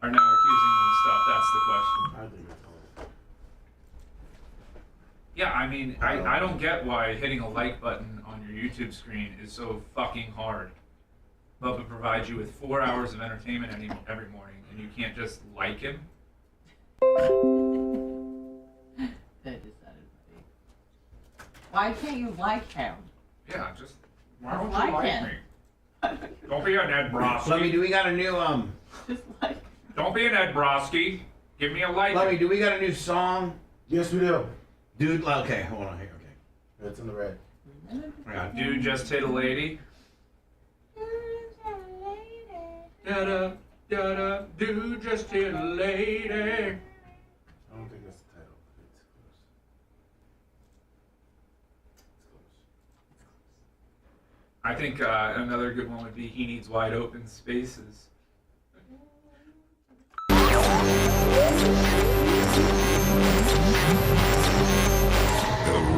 are now accusing him of stuff, that's the question. I think it's all. Yeah, I mean, I don't get why hitting a like button on your YouTube screen is so fucking hard. Bubba provides you with 4 hours of entertainment every morning, and you can't just like him? Why can't you like him? Yeah, just why don't like you like him. me? Don't be an Ed Broski. Lummy, do we got a new Just like. Don't be an Ed Broski. Give me a like. Lummy, do we got a new song? Yes, we do. Dude, okay, hold on here. Okay. It's in the red. Dude just hit a lady. Da-da, da-da, dude just hit a lady. I don't think that's the title. It's close. I think another good one would be He Needs Wide Open Spaces.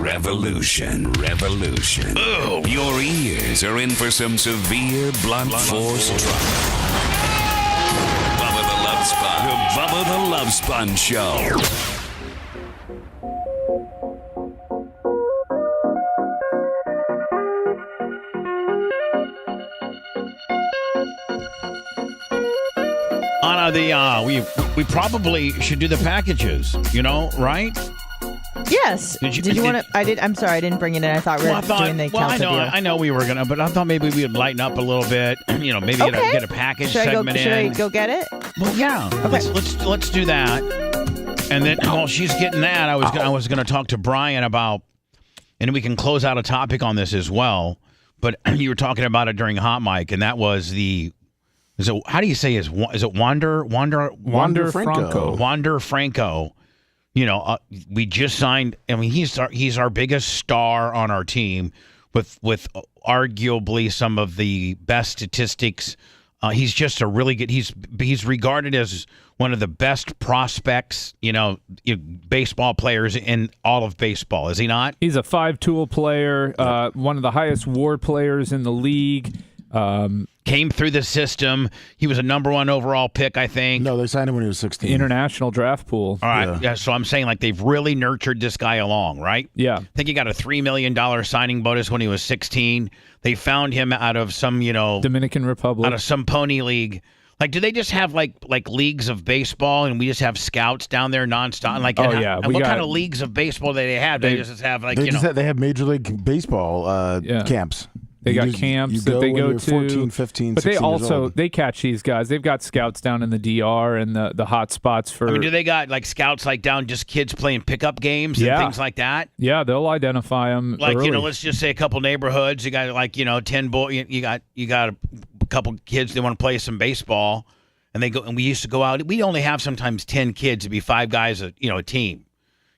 Revolution. Boom. Your ears are in for some severe blunt force trauma. Bubba the Love Sponge. The Bubba the Love Sponge Show. Anna, we probably should do the packages, right? Yes. Did you want to? I'm sorry, I didn't bring it in. I thought we were doing the Kelso deal. I know we were gonna, but I thought maybe we'd lighten up a little bit. Maybe get a package segment in. Should I go get it? Well, yeah. Okay. Let's do that. And then while she's getting that, I was gonna talk to Brian about, and we can close out a topic on this as well. But you were talking about it during Hot Mic, and that was how do you say is it Wander Franco? Wander Franco. We just signed. I mean, he's our biggest star on our team, with arguably some of the best statistics. He's just a really good. He's regarded as one of the best prospects, baseball players in all of baseball. Is he not? He's a 5-tool player, one of the highest WAR players in the league. Came through the system. He was a number 1 overall pick, I think. No, they signed him when he was 16. International draft pool. All right. Yeah. So I'm saying they've really nurtured this guy along, right? Yeah. I think he got a $3 million signing bonus when he was 16. They found him out of some, Dominican Republic. Out of some pony league. Do they just have like leagues of baseball and we just have scouts down there nonstop? What kind of leagues of baseball do they have? They just have they have Major League Baseball camps. They got camps that they go to. 14, 15, but 16 years old. They catch these guys. They've got scouts down in the DR and the hot spots for. Do they got scouts down just kids playing pickup games and things like that? Yeah, they'll identify them. Early. Let's just say a couple neighborhoods. You got 10 boys. You got a couple kids that want to play some baseball, and they go. And we used to go out. We only have sometimes 10 kids to be 5 guys a team.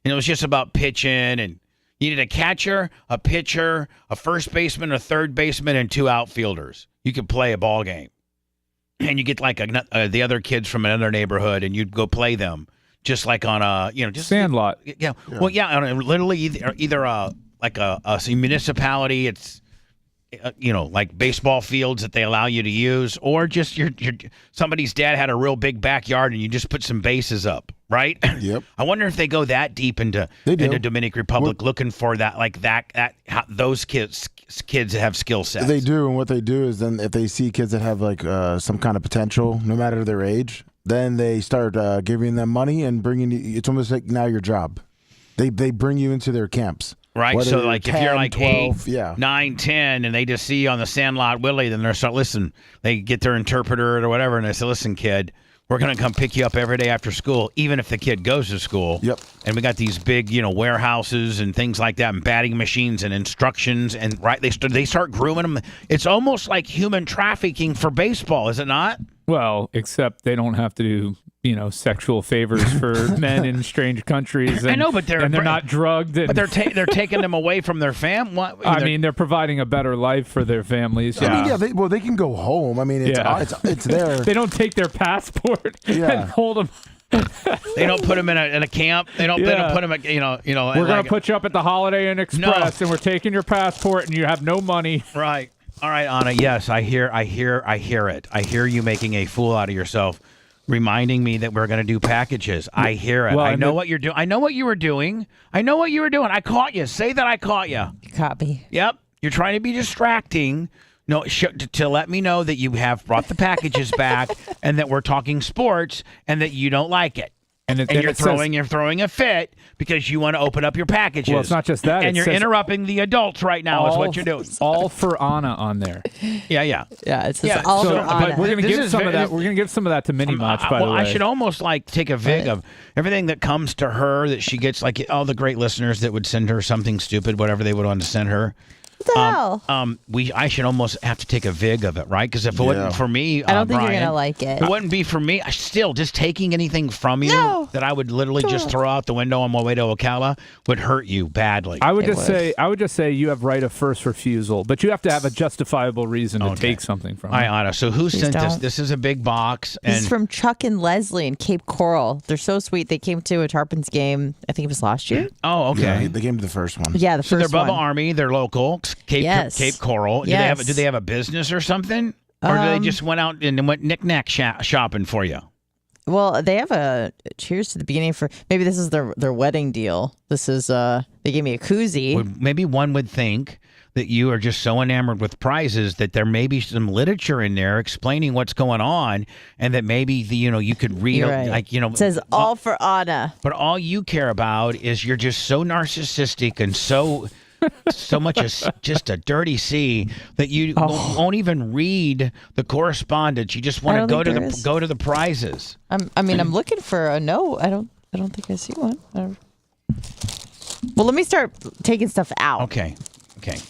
It's just about pitching and You need a catcher, a pitcher, a first baseman, a third baseman, and 2 outfielders. You could play a ball game. And you get like the other kids from another neighborhood, and you'd go play them, just like on a just Sandlot. Yeah. Well, yeah, literally either like a municipality. It's like baseball fields that they allow you to use, or just your somebody's dad had a real big backyard, and you just put some bases up, right? Yep. I wonder if they go that deep into Dominican Republic looking for those kids have skill sets. They do, and what they do is then if they see kids that have like some kind of potential, no matter their age, then they start giving them money and bringing you. It's almost like now your job. They bring you into their camps. Right, Whether so like 10, if you're like 12, 8, 9, 10, and they just see you on the Sandlot Willie, then they're start listen. They get their interpreter or whatever, and they say, "Listen, kid, we're gonna come pick you up every day after school, even if the kid goes to school." Yep. And we got these big, warehouses and things like that, and batting machines and instructions, and they start grooming them. It's almost like human trafficking for baseball, is it not? Well, except they don't have to do sexual favors for men in strange countries. And, I know, but they're not drugged. But they're taking them away from their fam. I mean, they're providing a better life for their families. Yeah. I mean, they can go home. I mean, it's there. They don't take their passport and hold them. They don't put them in a camp. They don't put them. We're gonna put you up at the Holiday Inn Express, and we're taking your passport, and you have no money. Right. All right, Anna. Yes, I hear it. I hear you making a fool out of yourself, reminding me that we're going to do packages. I hear it. Well, I know what you're doing. I know what you were doing. I caught you. Say that I caught you. You caught me. Yep. You're trying to be distracting. No, to let me know that you have brought the packages back and that we're talking sports and that you don't like it. And you're throwing a fit because you want to open up your packages. Well, it's not just that. And you're interrupting the adults right now is what you're doing. All for Anna on there. Yeah. Yeah, it says all for Anna. But we're going to give some of that. We're going to give some of that to Mini Match, by the way. I should almost take a vig of everything that comes to her that she gets, like all the great listeners that would send her something stupid, whatever they would want to send her. What the hell? I should almost have to take a vig of it, right? Because if it wasn't for me, I don't think Brian, you're gonna like it. It wouldn't be for me. Still, just taking anything from you that I would literally just throw out the window on my way to Ocala would hurt you badly. I would just say you have right of first refusal, but you have to have a justifiable reason to take something from. All right, it. Anna. So who sent this? This is a big box. This is from Chuck and Leslie in Cape Coral. They're so sweet. They came to a Tarpons game. I think it was last year. Oh, okay. Yeah, they came to the first one. Yeah, the first one. So they're Bubba one. Army. They're local. Cape Coral. Yes. Do they have a business or something? Or do they just went out and went knick-knack shopping for you? Well, they have a cheers to the beginning for maybe this is their wedding deal. This is they gave me a koozie. Well, maybe one would think that you are just so enamored with prizes that there may be some literature in there explaining what's going on, and that maybe you could read it says all for Anna. But all you care about is you're just so narcissistic and so much just a dirty C that you won't even read the correspondence. You just want to go to the prizes. I'm looking for a note. I don't think I see one. Well, let me start taking stuff out. Okay.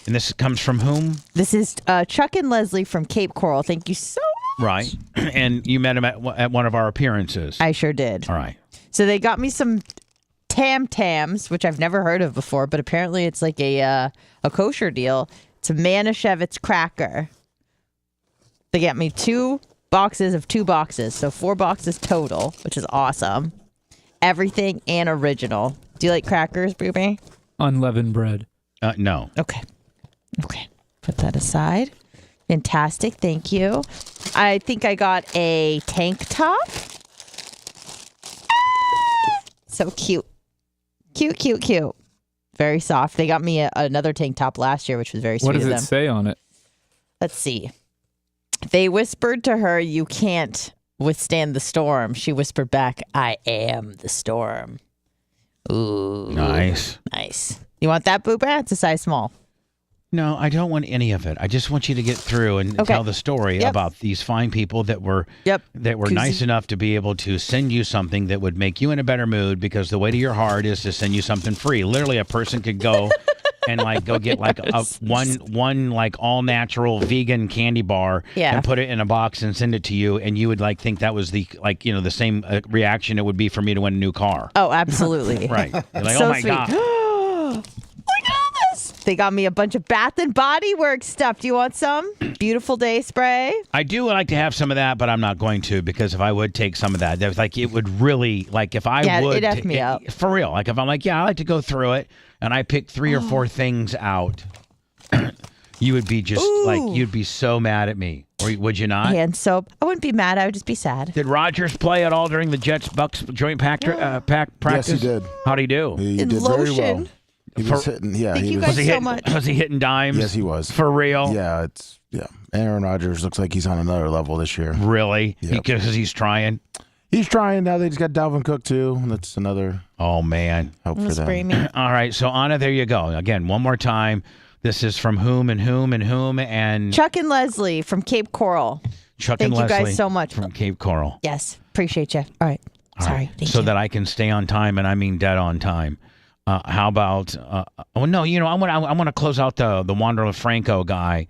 And this comes from whom? This is Chuck and Leslie from Cape Coral. Thank you so much. Right. And you met him at one of our appearances. I sure did. All right. So they got me some Tam Tams, which I've never heard of before, but apparently it's like a kosher deal. It's a Manischewitz cracker. They got me 2 boxes of 2 boxes, so 4 boxes total, which is awesome. Everything and original. Do you like crackers, Booby? Unleavened bread. No. Okay. Put that aside. Fantastic. Thank you. I think I got a tank top. So cute. Cute. Very soft. They got me another tank top last year, which was very sweet of them. What does it say on it? Let's see. They whispered to her, "You can't withstand the storm." She whispered back, "I am the storm." Ooh. Nice. You want that, Booba? It's a size small. No, I don't want any of it. I just want you to get through and tell the story about these fine people that were nice enough to be able to send you something that would make you in a better mood, because the way to your heart is to send you something free. Literally, a person could go and go get one all natural vegan candy bar and put it in a box and send it to you, and you would think that was the the same reaction it would be for me to win a new car. Oh, absolutely. Right. You're like, so oh my sweet. God. They got me a bunch of Bath and Body Works stuff. Do you want some? Beautiful Day spray. I do like to have some of that, but I'm not going to, because if I would take some of that, there's like it would really, like if I would, it'd F me up. For real. Like if I'm like, I like to go through it, and I pick 3 or 4 things out, you would be just you'd be so mad at me, or would you not? Hand soap. I wouldn't be mad. I would just be sad. Did Rodgers play at all during the Jets-Bucks joint pack practice? Yes, he did. How'd he do? He did very well. He was hitting. Yeah, Thank he you was. guys Was he so hitting, much. was he hitting dimes? Yes, he was. For real? Yeah, Aaron Rodgers looks like he's on another level this year. Really? Yep. Because he's trying? He's trying. Now they just got Dalvin Cook, too. And that's another Oh, man. help for them. All right, so Anna, there you go. Again, one more time. This is from whom and whom and whom and... Chuck and Leslie from Cape Coral. Chuck Thank and Leslie. you guys so much. From Cape Coral. Yes. Appreciate you. All right. All Sorry. right, Thank so you. that I can stay on time, and I mean dead on time. How about? Oh no, I want to close out the Wanderla Franco guy.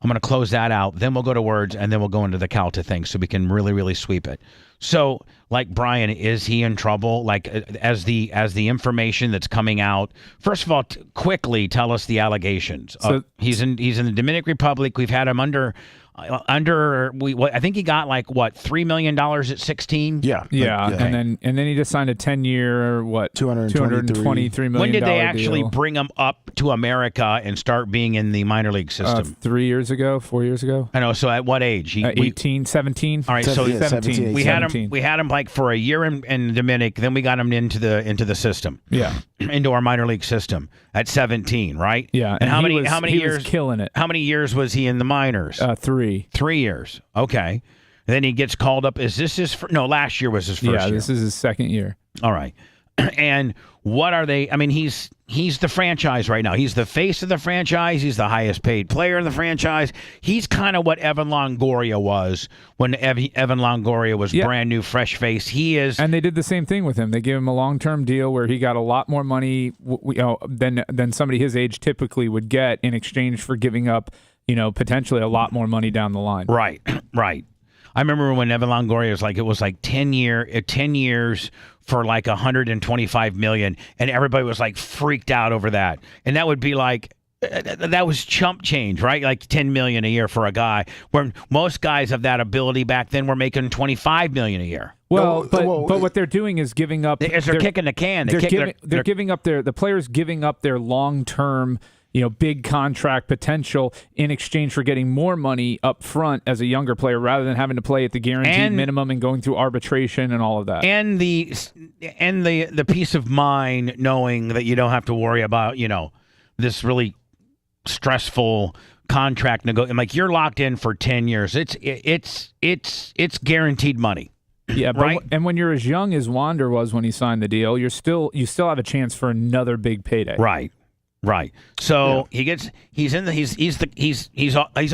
I'm going to close that out. Then we'll go to words, and then we'll go into the Calta thing, so we can really, really sweep it. So, like Brian, is he in trouble? Like as the information that's coming out. First of all, quickly tell us the allegations. So, he's in the Dominican Republic. We've had him under. I think he got like what $3 million at 16. Yeah, and then he just signed a 10-year $223 million. When did they actually deal. bring him up to America and start being in the minor league system? 3 years ago, 4 years ago. I know. So at what age? 18, 17. All right, so 17. We had him like for a year in Dominic. Then we got him into the system. Yeah, into our minor league system at 17, right? Yeah, And how many he years? was killing it. How many years was he in the minors? 3. 3 years. Okay. Then he gets called up. Is this his? No, last year was his first year. Yeah, this is his second year. All right. And what are they? I mean, he's the franchise right now. He's the face of the franchise. He's the highest paid player in the franchise. He's kind of what Evan Longoria was when Evan Longoria was brand new, fresh face. He is. And they did the same thing with him. They gave him a long-term deal where he got a lot more money than somebody his age typically would get in exchange for giving up, potentially a lot more money down the line. Right. I remember when Evan Longoria was like 10 years for like $125 million, and everybody was like freaked out over that. And that would be like, that was chump change, right? Like $10 million a year for a guy, where most guys of that ability back then were making $25 million a year. Well, but what they're doing is giving up. They're kicking the can. They're giving up the players giving up their long-term, big contract potential in exchange for getting more money up front as a younger player, rather than having to play at the guaranteed minimum and going through arbitration and all of that. And the peace of mind knowing that you don't have to worry about, this really stressful contract like you're locked in for 10 years. It's guaranteed money. Yeah, but right. And when you're as young as Wander was when he signed the deal, you still have a chance for another big payday. Right. So he's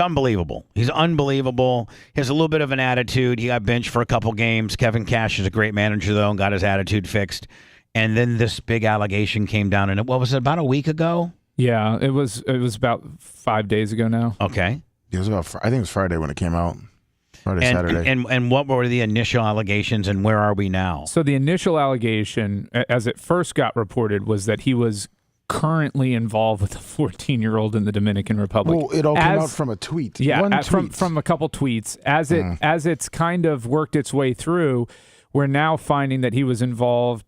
unbelievable. He's unbelievable. He has a little bit of an attitude. He got benched for a couple games. Kevin Cash is a great manager though, and got his attitude fixed. And then this big allegation came down, and what was it, about a week ago? Yeah, it was about 5 days ago now. Okay. It was I think it was Friday when it came out. Saturday. And what were the initial allegations, and where are we now? So the initial allegation, as it first got reported, was that he was currently involved with a 14-year-old in the Dominican Republic. Well, it all came out from a tweet. Yeah, from a couple tweets. As it's kind of worked its way through, we're now finding that he was involved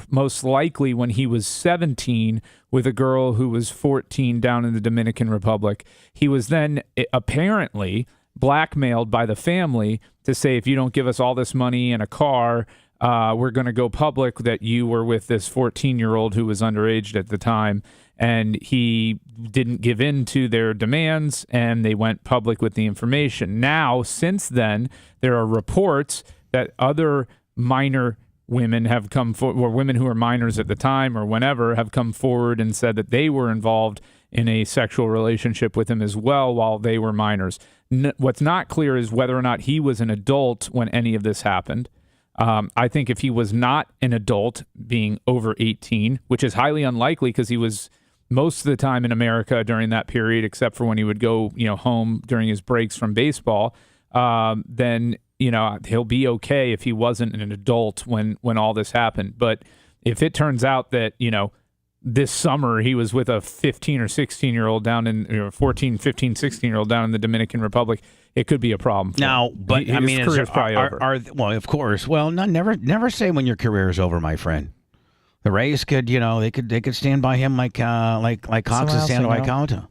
most likely when he was 17 with a girl who was 14 down in the Dominican Republic. He was then apparently blackmailed by the family to say, if you don't give us all this money and a car, we're going to go public that you were with this 14-year-old who was underage at the time. And he didn't give in to their demands, and they went public with the information. Now, since then, there are reports that other minor women have come forward, or women who are minors at the time or whenever, have come forward and said that they were involved in a sexual relationship with him as well while they were minors. What's not clear is whether or not he was an adult when any of this happened. I think if he was not an adult, being over 18, which is highly unlikely because he was most of the time in America during that period, except for when he would go, home during his breaks from baseball, then, he'll be okay if he wasn't an adult when all this happened. But if it turns out that, this summer he was with a 15 or 16-year-old down in 14, 15, 16-year-old down in the Dominican Republic, it could be a problem. Now, but his career's probably over. Well, of course. Well, never say when your career is over, my friend. The Rays could, they could stand by him like Cox is standing by Couta.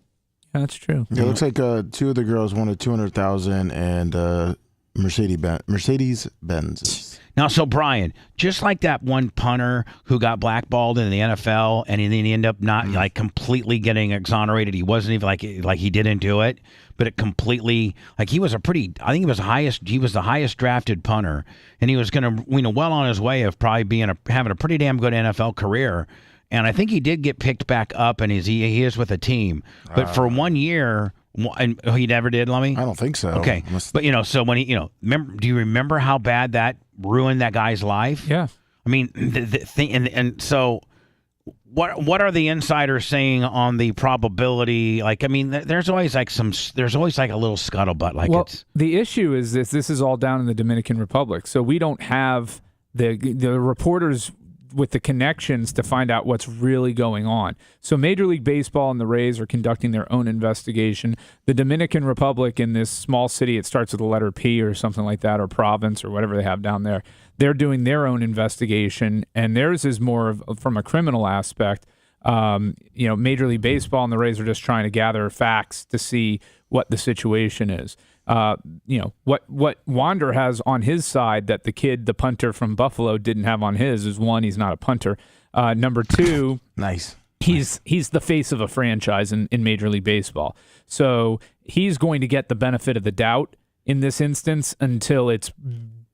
Yeah, that's true. Yeah, it looks like 2 of the girls wanted $200,000 and Mercedes Benz. Now, so Brian, just like that one punter who got blackballed in the NFL, and then he ended up not like completely getting exonerated. He wasn't even like he didn't do it, but it completely he was I think he was the highest drafted punter, and he was going to well on his way of probably having a pretty damn good NFL career. And I think he did get picked back up, and he is with a team, but for 1 year. And he never did, Lummy? I don't think so. Okay, but so when he, remember? Do you remember how bad that ruined that guy's life? Yeah. I mean, the thing, and so what are the insiders saying on the probability? Like, I mean, there's always like a little scuttlebutt. The issue is this is all down in the Dominican Republic, so we don't have the reporters with the connections to find out what's really going on. So Major League Baseball and the Rays are conducting their own investigation. The Dominican Republic, in this small city, it starts with the letter P or something like that, or province or whatever they have down there, they're doing their own investigation, and theirs is more from a criminal aspect. Major League Baseball and the Rays are just trying to gather facts to see what the situation is. What Wander has on his side that the punter from Buffalo, didn't have on his is, one, he's not a punter. Number two, nice. He's the face of a franchise in Major League Baseball. So he's going to get the benefit of the doubt in this instance until it's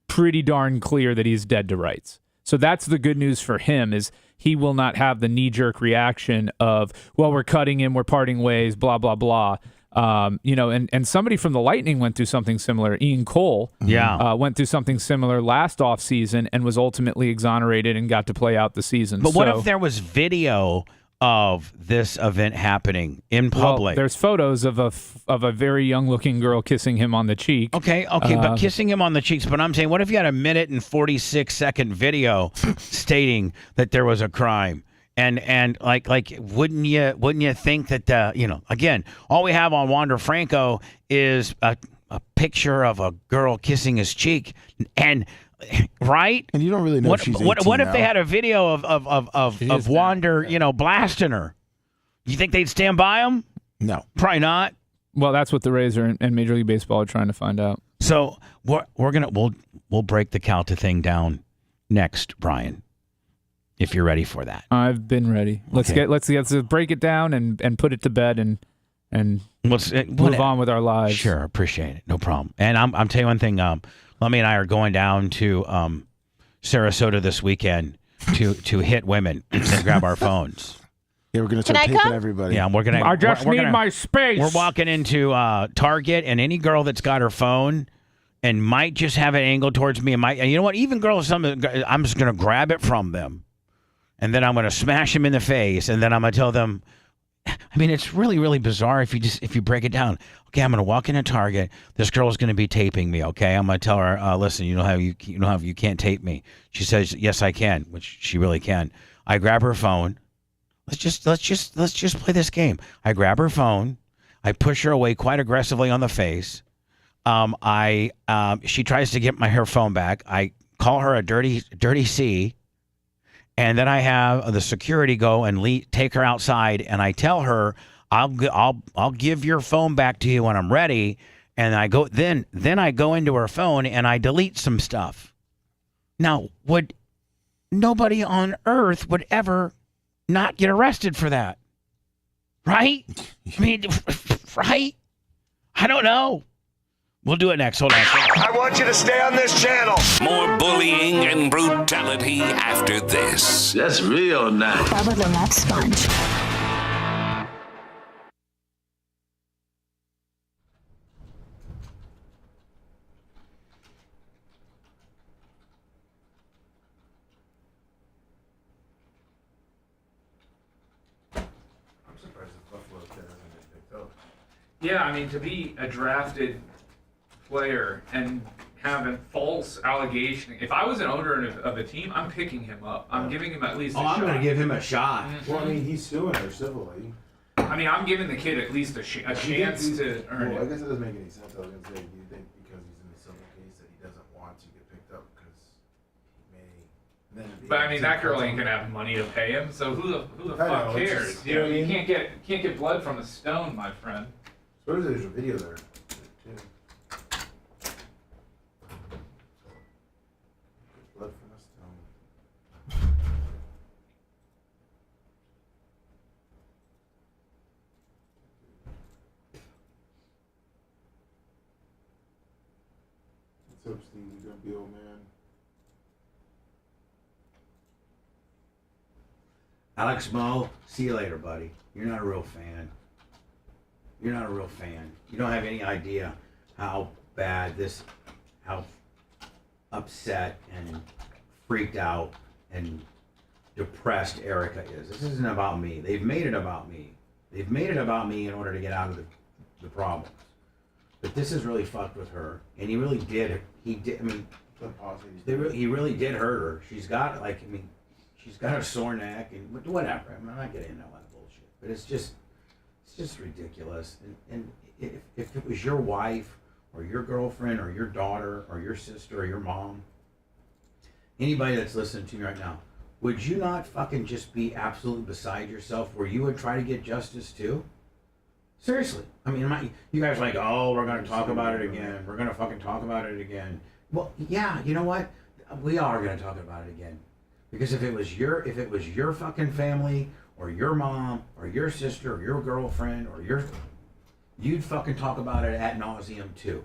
pretty darn clear that he's dead to rights. So that's the good news for him, is he will not have the knee-jerk reaction of, well, we're cutting him, we're parting ways, blah, blah, blah. And somebody from the Lightning went through something similar. Ian Cole went through something similar last offseason and was ultimately exonerated and got to play out the season. But what if there was video of this event happening in public? Well, there's photos of a very young-looking girl kissing him on the cheek. Okay, but kissing him on the cheeks. But I'm saying, what if you had a 1:46 video stating that there was a crime? And like wouldn't you think that again, all we have on Wander Franco is a picture of a girl kissing his cheek, and right? And you don't really know if she's 18 what if now. they had a video of Wander, blasting her? You think they'd stand by him? No, probably not. Well, that's what the Rays and Major League Baseball are trying to find out. So we'll break the Calta thing down next, Brian, if you're ready for that. I've been ready. Let's break it down and put it to bed and move on with our lives. Sure, appreciate it. No problem. And I'm telling you one thing. Lummy and I are going down to Sarasota this weekend to hit women and grab our phones. Yeah, we're going to start taping everybody. Yeah, we're going to. I just need my space. We're walking into Target, and any girl that's got her phone and might just have it angled towards me, and you know what? Even girls, I'm just going to grab it from them. And then I'm going to smash them in the face, and then I'm going to tell them. I mean, it's really, really bizarre if you break it down. Okay, I'm going to walk into Target. This girl is going to be taping me. Okay, I'm going to tell her, listen, you know how you can't tape me. She says, yes, I can, which she really can. I grab her phone. Let's just play this game. I grab her phone. I push her away quite aggressively on the face. She tries to get her phone back. I call her a dirty C. And then I have the security go and take her outside, and I tell her, I'll give your phone back to you when I'm ready. And I go then I go into her phone and I delete some stuff. Now, nobody on earth would ever not get arrested for that, right? I mean, right? I don't know. We'll do it next. Hold on. I want you to stay on this channel. More bullying and brutality after this. That's real nice. Bubba the Love Sponge. I'm surprised the Buffalo kid hasn't been picked up. Yeah, I mean, to be a drafted player and having false allegation. If I was an owner of a team, I'm picking him up. I'm giving him at least a shot. I'm going to give him a shot. Well, I mean, he's suing her civilly. I mean, I'm giving the kid at least a chance to earn Well, I it. guess it doesn't make any sense. I was going to say, do you think because he's in a civil case that he doesn't want to get picked up because he may then be... But I mean, that girl ain't gonna have money to pay him. So who the fuck cares? Just, you know, you can't get blood from a stone, my friend. Suppose there's a video there too. Blood from a stone. What's up, Steve? You gonna be old man? Alex Moe, see you later, buddy. You're not a real fan. You're not a real fan. You don't have any idea how bad this, how upset and freaked out and depressed Erica is. This isn't about me. They've made it about me. They've made it about me in order to get out of the problems. But this has really fucked with her. And he really did. He did. I mean, he really did hurt her. She's got, like, I mean, she's got a sore neck and whatever. I mean, I'm not getting into all that bullshit. But it's just ridiculous. And if it was your wife or your girlfriend or your daughter or your sister or your mom, anybody that's listening to me right now, would you not fucking just be absolutely beside yourself where you would try to get justice too? Seriously. I mean, you guys are like, oh, we're going to talk about it again. We're going to fucking talk about it again. Well, yeah, you know what? We are going to talk about it again. Because if it was your fucking family or your mom or your sister or your girlfriend or you'd fucking talk about it ad nauseum too.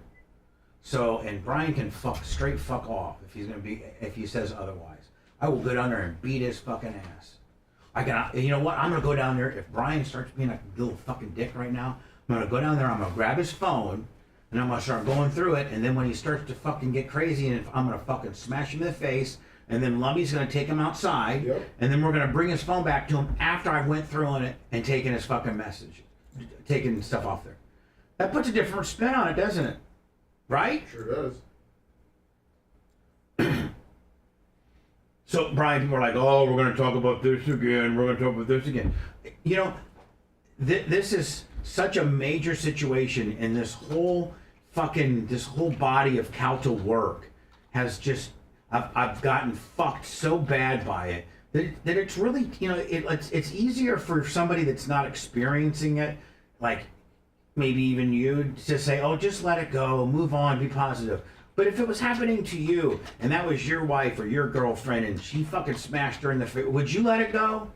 So, and Brian can straight fuck off if he says otherwise. I will go down there and beat his fucking ass. You know what? I'm gonna go down there. If Brian starts being a little fucking dick right now, I'm gonna go down there. I'm gonna grab his phone and I'm gonna start going through it. And then when he starts to fucking get crazy, and I'm gonna fucking smash him in the face. And then Lummy's gonna take him outside. Yep. And then we're gonna bring his phone back to him after I went through on it and taken his fucking message, taking stuff off there. That puts a different spin on it, doesn't it? Right? Sure does. So, Brian, people are like, oh, we're going to talk about this again. We're going to talk about this again. You know, this is such a major situation, and this whole body of Calta work has just, I've gotten fucked so bad by it that it's really, you know, it's easier for somebody that's not experiencing it, like maybe even you, to say, oh, just let it go, move on, be positive. But if it was happening to you, and that was your wife or your girlfriend, and she fucking smashed her in the face, would you let it go?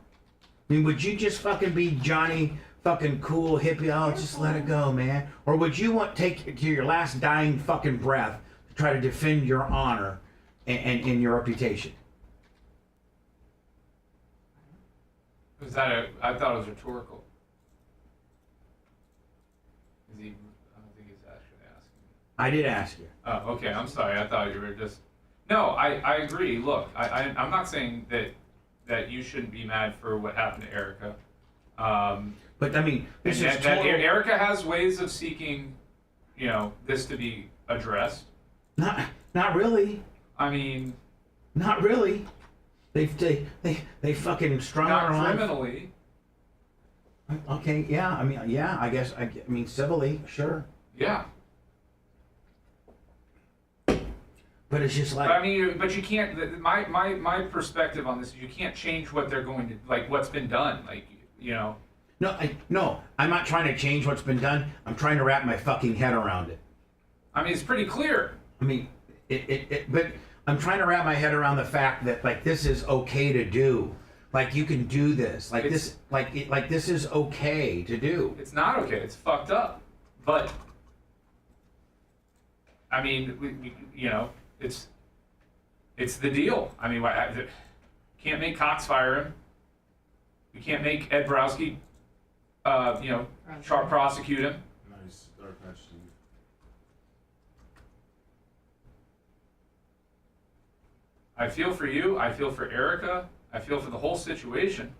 I mean, would you just fucking be Johnny fucking cool hippie, oh, just let it go, man? Or would you take it to your last dying fucking breath to try to defend your honor and your reputation? I thought it was rhetorical. I don't think he's actually asking. I did ask you. Oh, okay. I'm sorry. I thought you were just. No, I agree. Look, I'm not saying that you shouldn't be mad for what happened to Erica. But I mean, this is that Erica has ways of seeking, you know, this to be addressed. Not really. I mean, not really. They fucking strung her on. Not criminally. Okay. Yeah. I mean, yeah. I guess. I mean, civilly, sure. Yeah. But it's just like. But I mean, but you can't. My perspective on this is you can't change what they're going to, like, what's been done. Like, you know. No, I'm not trying to change what's been done. I'm trying to wrap my fucking head around it. I mean, it's pretty clear. I mean, but I'm trying to wrap my head around the fact that, like, this is okay to do. Like, you can do this. Like, this is okay to do. It's not okay. It's fucked up. But I mean, you know, it's the deal. I mean, can't make Cox fire him. We can't make Ed Browski, you know, prosecute him. Nice dark match, Steve. I feel for you. I feel for Erica. I feel for the whole situation.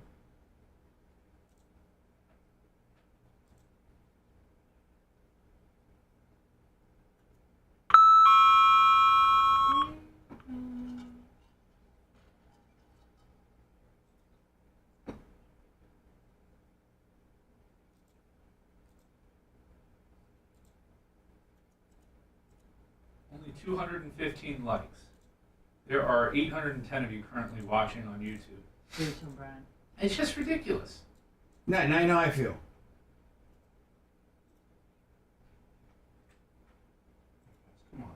215 likes. There are 810 of you currently watching on YouTube. It's just ridiculous. Now you know how I feel. Come on.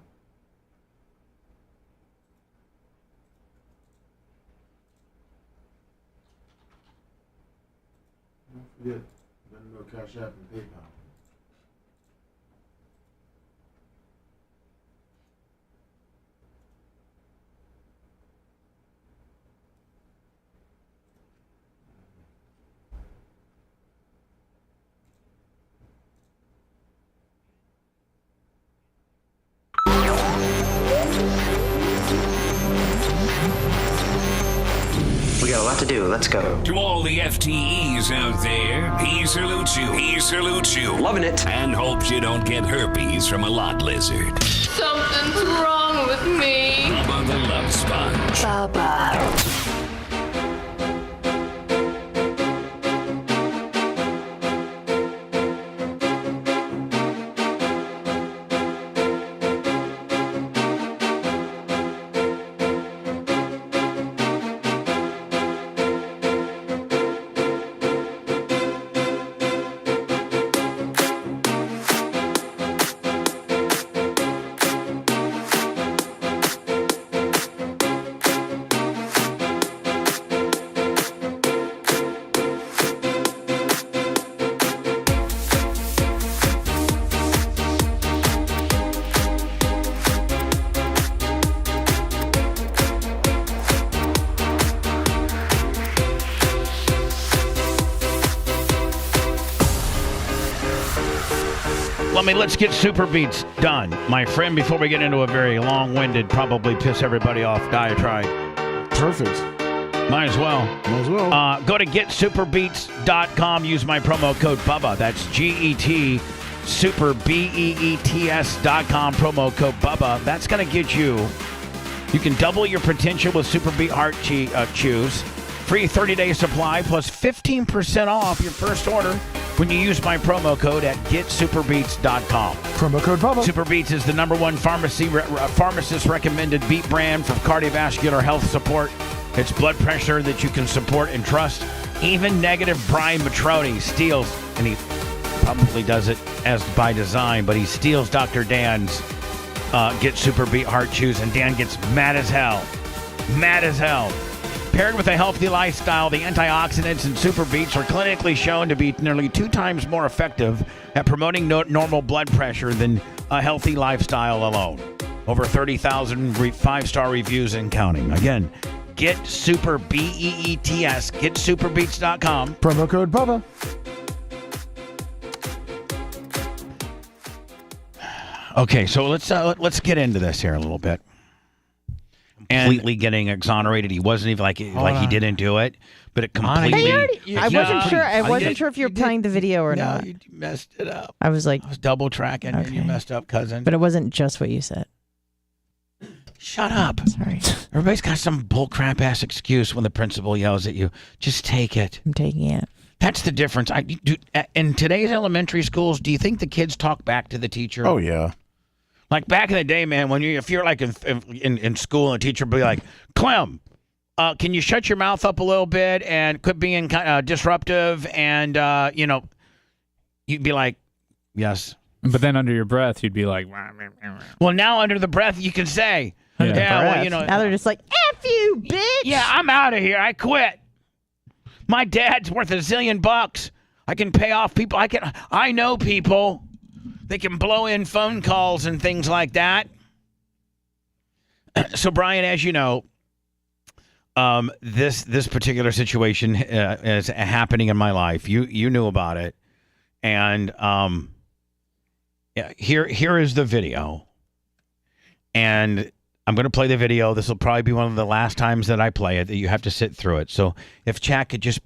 Don't forget, no Cash App and PayPal. We got a lot to do. Let's go. To all the FTEs out there, he salutes you. He salutes you. Loving it. And hopes you don't get herpes from a lot lizard. Something's wrong with me. Bubba the Love Sponge. Bubba. Let's get Super Beats done, my friend, before we get into a very long-winded, probably piss everybody off diatribe. Perfect. Might as well. Might as well. Go to getsuperbeats.com. Use my promo code Bubba. That's GET Super BEETS.com. Promo code Bubba. That's going to get you. You can double your potential with Super Beat Heart Chews. Free 30-day supply plus 15% off your first order when you use my promo code at getsuperbeats.com. Promo code Bubba. Super Beats is the #1 pharmacist recommended beat brand for cardiovascular health support. It's blood pressure that you can support and trust. Even negative Brian Matroni steals, and he probably does it as by design, but he steals Dr. Dan's Get Super Beat Heart Chews, and Dan gets mad as hell. Mad as hell. Paired with a healthy lifestyle, the antioxidants in Super Beats are clinically shown to be nearly 2 times more effective at promoting normal blood pressure than a healthy lifestyle alone. Over 30,000 5-star reviews and counting. Again, get Super BEETS, getsuperbeats.com. Promo code Bubba. Okay, so let's get into this here a little bit. Completely getting exonerated. He wasn't even like he didn't do it, but it completely. I wasn't sure if you were playing the video or not. You messed it up. I was like, I was double tracking, and you messed up, cousin. But it wasn't just what you said. Shut up. Sorry. Everybody's got some bullcrap ass excuse when the principal yells at you. Just take it. I'm taking it. That's the difference. In today's elementary schools, do you think the kids talk back to the teacher? Oh yeah. Like back in the day, man, if you're like in school and a teacher would be like, Clem, can you shut your mouth up a little bit and quit being disruptive? And, you'd be like, yes. But then under your breath, you'd be like, well, now under the breath, you can say, now they're just like, F you, bitch. Yeah, I'm out of here. I quit. My dad's worth $1 zillion. I can pay off people. I know people. They can blow in phone calls and things like that. So, Brian, as you know, this particular situation is happening in my life. You knew about it, and here is the video. And I'm going to play the video. This will probably be one of the last times that I play it. That you have to sit through it. So, if chat could just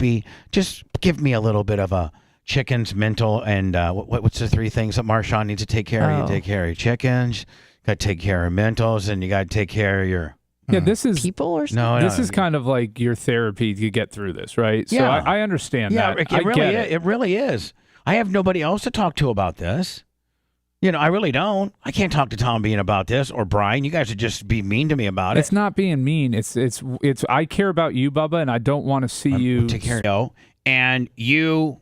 give me a little bit of a. Chickens, mental, and what's the 3 things that Marshawn needs to take care of? You take care of your chickens, got to take care of mentals, and you got to take care of your this is people or something. No, this is kind of like your therapy to get through this, right? So Yeah. I understand that. It really is. I have nobody else to talk to about this. I really don't. I can't talk to Tom Bean about this or Brian. You guys would just be mean to me about it. It's not being mean. It's. I care about you, Bubba, and I don't want to see you take care of you. And you.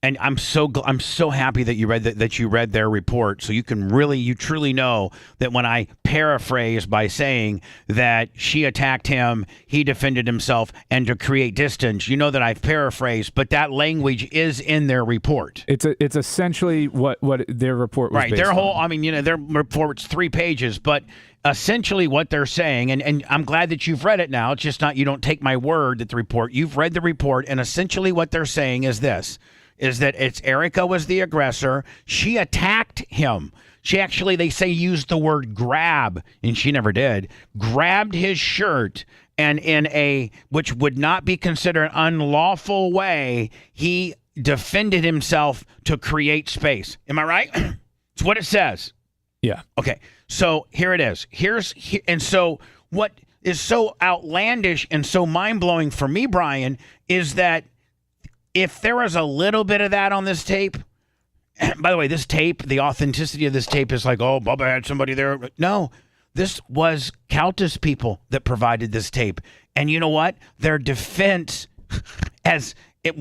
And I'm so happy that you read their report, so you truly know that when I paraphrase by saying that she attacked him, he defended himself, and to create distance, you know that I've paraphrased, but that language is in their report. It's essentially what their report was based their whole on. Their report's 3 pages, but essentially what they're saying, and I'm glad that you've read it now. It's just not you don't take my word that the report. You've read the report, and essentially what they're saying is this. Is that it's Erica was the aggressor. She attacked him. She actually, they say, used the word grab, and she never did. Grabbed his shirt, and in a, which would not be considered unlawful way, he defended himself to create space. Am I right? It's what it says. Yeah. Okay. So here it is. And so what is so outlandish and so mind-blowing for me, Brian, is that if there was a little bit of that on this tape, by the way, this tape, the authenticity of this tape is like, oh, Bubba had somebody there. No, this was Calta's people that provided this tape. And you know what? Their defense,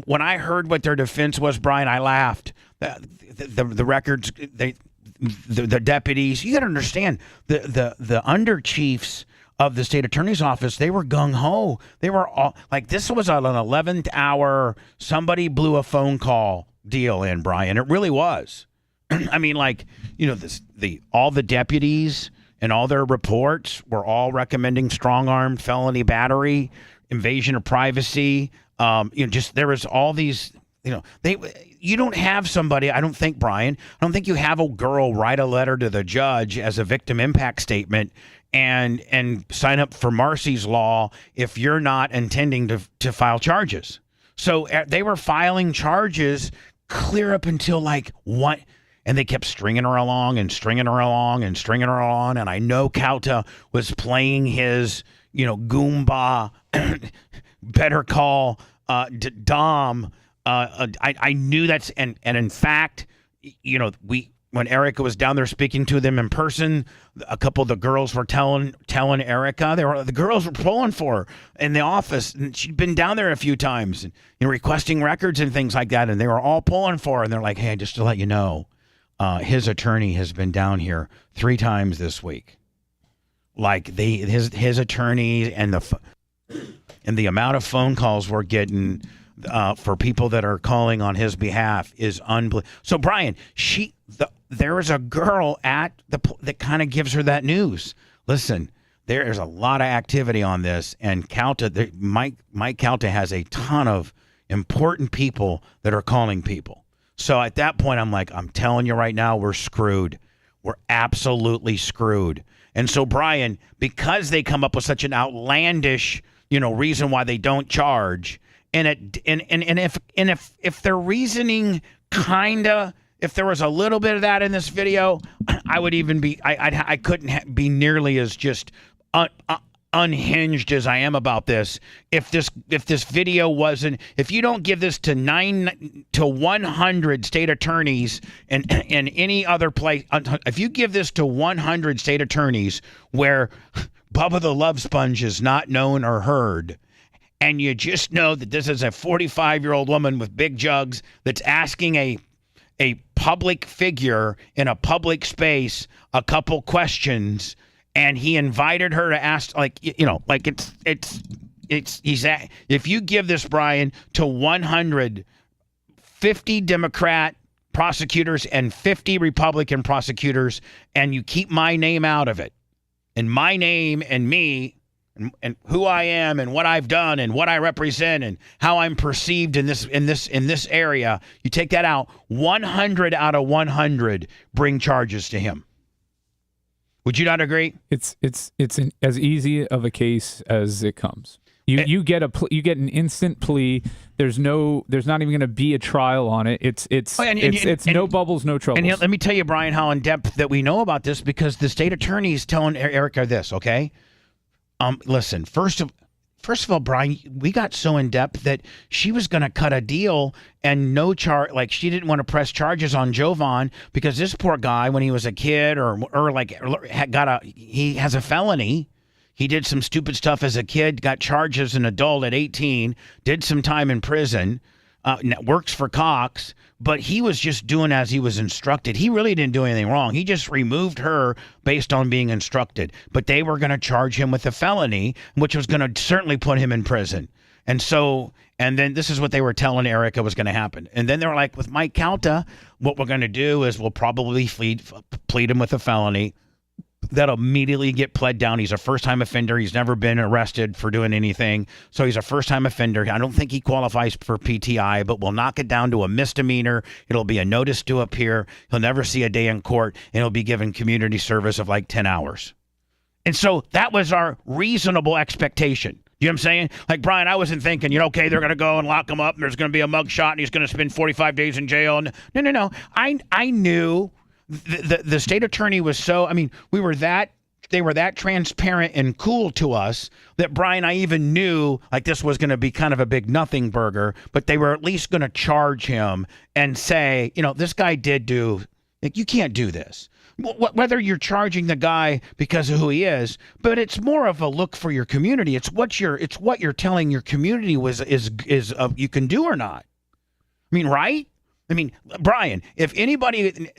when I heard what their defense was, Brian, I laughed. The records, the deputies, you got to understand, the under chiefs of the state attorney's office, they were gung-ho. They were all like, this was an 11th hour, somebody blew a phone call deal in, Brian. It really was. I mean, like, all the deputies and all their reports were all recommending strong-armed felony battery, invasion of privacy. There was all these, you don't have somebody, I don't think, Brian, I don't think you have a girl write a letter to the judge as a victim impact statement and sign up for Marcy's Law if you're not intending to file charges. So they were filing charges clear up until like what, and they kept stringing her along and stringing her along and stringing her on. And I know Calta was playing his, Goomba, better call Dom. I knew that's, and in fact, when Erica was down there speaking to them in person, a couple of the girls were telling Erica, the girls were pulling for her in the office, and she'd been down there a few times and requesting records and things like that, and they were all pulling for her, and they're like, hey, just to let you know, his attorney has been down here 3 times this week. Like his attorney and the amount of phone calls we're getting for people that are calling on his behalf is unbelievable. So Brian, there is a girl at that kind of gives her that news. Listen, there is a lot of activity on this, and Mike Calta has a ton of important people that are calling people. So at that point, I'm like, I'm telling you right now, we're screwed. We're absolutely screwed. And so Brian, because they come up with such an outlandish, reason why they don't charge, and if their reasoning if there was a little bit of that in this video, I would even be, I couldn't be nearly as just unhinged as I am about this. If this video wasn't, if you don't give this to 9 to 100 state attorneys and any other place, if you give this to 100 state attorneys where Bubba the Love Sponge is not known or heard, and you just know that this is a 45-year-old woman with big jugs that's asking a public figure in a public space a couple questions, and he invited her to ask, if you give this, Brian, to 150 Democrat prosecutors and 50 Republican prosecutors, and you keep my name out of it, and my name and me and who I am and what I've done and what I represent and how I'm perceived in this area, you take that out, 100 out of 100 bring charges to him. Would you not agree? It's as easy of a case as it comes. You get an instant plea. There's not even going to be a trial on it. It's no bubbles, no troubles. And let me tell you, Brian, how in depth that we know about this, because the state attorney is telling Erica this. Okay, listen. First first of all, Brian, we got so in depth that she was going to cut a deal and no charge. Like, she didn't want to press charges on Jovan because this poor guy, when he was a kid he has a felony. He did some stupid stuff as a kid, got charged as an adult at 18, did some time in prison, works for Cox, but he was just doing as he was instructed. He really didn't do anything wrong. He just removed her based on being instructed. But they were going to charge him with a felony, which was going to certainly put him in prison. And then this is what they were telling Erica was going to happen. And then they were like, with Mike Calta, what we're going to do is we'll probably plead him with a felony. That'll immediately get pled down. He's a first-time offender. He's never been arrested for doing anything. So he's a first-time offender. I don't think he qualifies for PTI, but we'll knock it down to a misdemeanor. It'll be a notice to appear. He'll never see a day in court, and he'll be given community service of like 10 hours. And so that was our reasonable expectation. You know what I'm saying? Like, Brian, I wasn't thinking, okay, they're going to go and lock him up, and there's going to be a mug shot, and he's going to spend 45 days in jail. No. I knew... The state attorney was they were that transparent and cool to us that, Brian, I even knew like this was going to be kind of a big nothing burger, but they were at least going to charge him and say, this guy did do, like, you can't do this. Whether you're charging the guy because of who he is, but it's more of a look for your community. It's what you're telling your community is you can do or not. Right? Brian, if anybody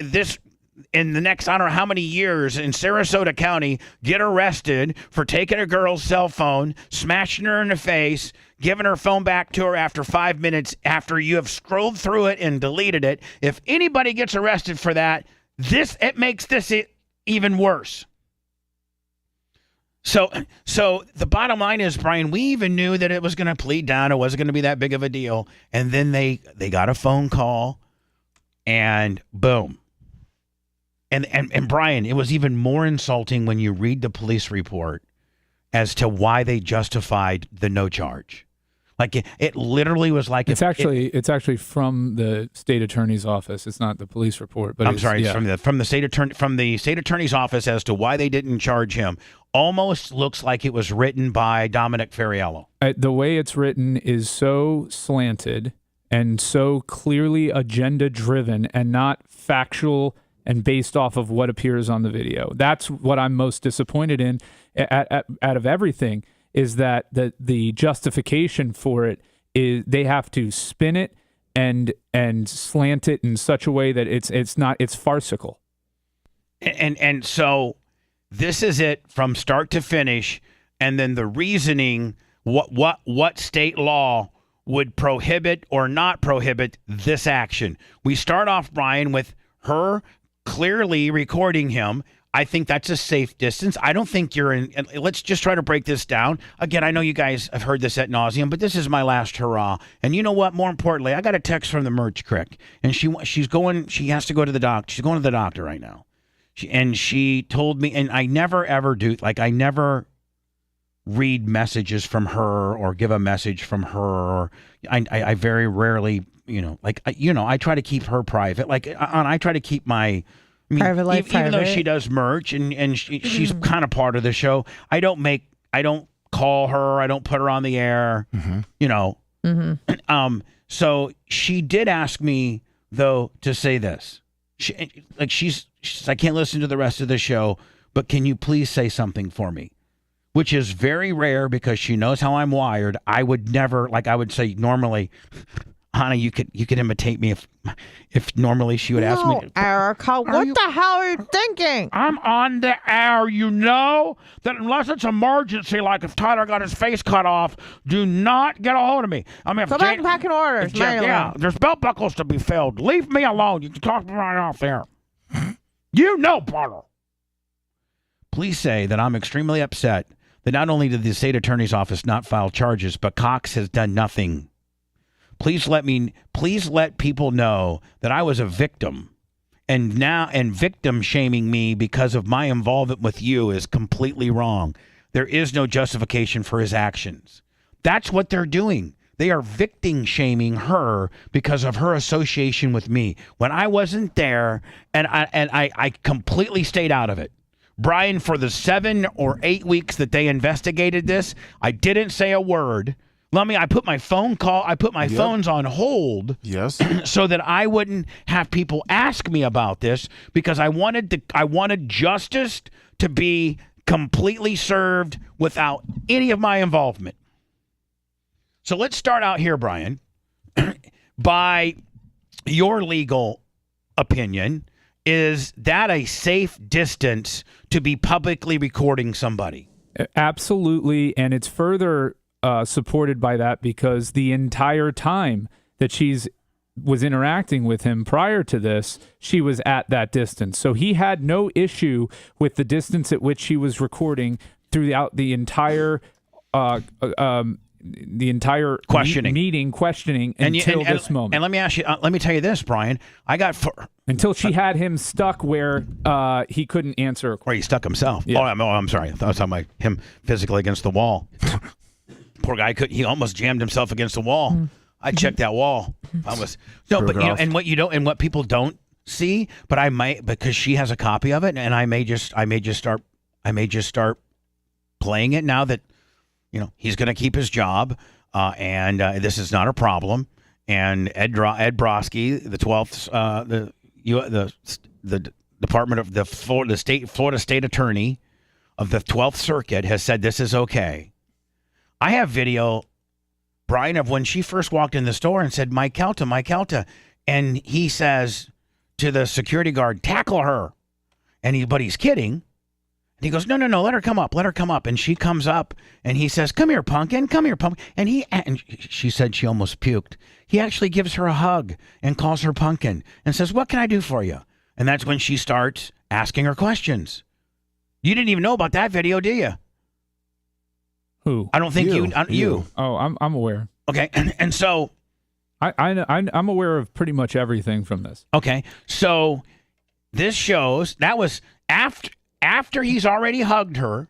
in the next, I don't know how many years in Sarasota County get arrested for taking a girl's cell phone, smashing her in the face, giving her phone back to her after 5 minutes after you have scrolled through it and deleted it, if anybody gets arrested for that, it makes this even worse. So the bottom line is, Brian, we even knew that it was going to plead down. It wasn't going to be that big of a deal. And then they got a phone call and boom. And Brian, it was even more insulting when you read the police report as to why they justified the no charge. Like it literally was like it's actually from the state attorney's office. It's not the police report, but it's from the state attorney's office as to why they didn't charge him. Almost looks like it was written by Dominic Ferriello. The way it's written is so slanted and so clearly agenda driven and not factual and based off of what appears on the video. That's what I'm most disappointed in out of everything, is that the justification for it is they have to spin it and slant it in such a way that it's farcical. And so this is it from start to finish, and then the reasoning, what state law would prohibit or not prohibit this action. We start off, Brian, with her clearly recording him. I think that's a safe distance. I don't think you're in. Let's just try to break this down. Again, I know you guys have heard this ad nauseum, but this is my last hurrah. And you know what? More importantly, I got a text from the merch crick, and she has to go to the doctor. She's going to the doctor right now. She told me, and I never ever do, like, I never read messages from her or give a message from her. Or I very rarely, I try to keep her private. Like, I try to keep my private life even private. though she does merch and she's kind of part of the show. I don't call her. I don't put her on the air. Mm-hmm. So she did ask me though to say this. She's I can't listen to the rest of the show, but can you please say something for me? Which is very rare because she knows how I'm wired. I would never, I would say normally, Hannah, you could imitate me if normally she would ask me. Erica, what the hell are you thinking? I'm on the air. You know that unless it's emergency, like if Tyler got his face cut off, do not get a hold of me. I mean, go back and pack in orders. There's belt buckles to be filled. Leave me alone. You can talk to me right off there. You know, Potter. Please say that I'm extremely upset that not only did the state attorney's office not file charges, but Cox has done nothing. Please let people know that I was a victim, and victim shaming me because of my involvement with you is completely wrong. There is no justification for his actions. That's what they're doing. They are victim shaming her because of her association with me when I wasn't there, and I completely stayed out of it. Brian, for the 7 or 8 weeks that they investigated this, I didn't say a word. I put my phones on hold. Yes. So that I wouldn't have people ask me about this, because I wanted justice to be completely served without any of my involvement. So let's start out here, Brian. By your legal opinion, is that a safe distance to be publicly recording somebody? Absolutely, and it's further supported by that because the entire time that was interacting with him prior to this, she was at that distance. So he had no issue with the distance at which she was recording throughout the entire questioning until this moment. And let me ask you, let me tell you this, Brian. Until she had him stuck where he couldn't answer. Or he stuck himself. Yeah. I'm sorry. I thought I was talking about him physically against the wall. Poor guy he almost jammed himself against the wall. I checked that wall. And what people don't see, but I might, because she has a copy of it, and I may just start playing it now that he's going to keep his job, and this is not a problem. And Ed Brodsky, the 12th, the Department of the Florida State Attorney of the 12th Circuit has said this is okay. I have video, Brian, of when she first walked in the store and said, Mike Calta. And he says to the security guard, tackle her. But he's kidding. And he goes, no, let her come up. And she comes up and he says, come here, pumpkin. And she said she almost puked. He actually gives her a hug and calls her pumpkin and says, what can I do for you? And that's when she starts asking her questions. You didn't even know about that video, do you? Who? I don't think you. Oh, I'm aware. Okay, and so I'm aware of pretty much everything from this. Okay, so this shows that was after he's already hugged her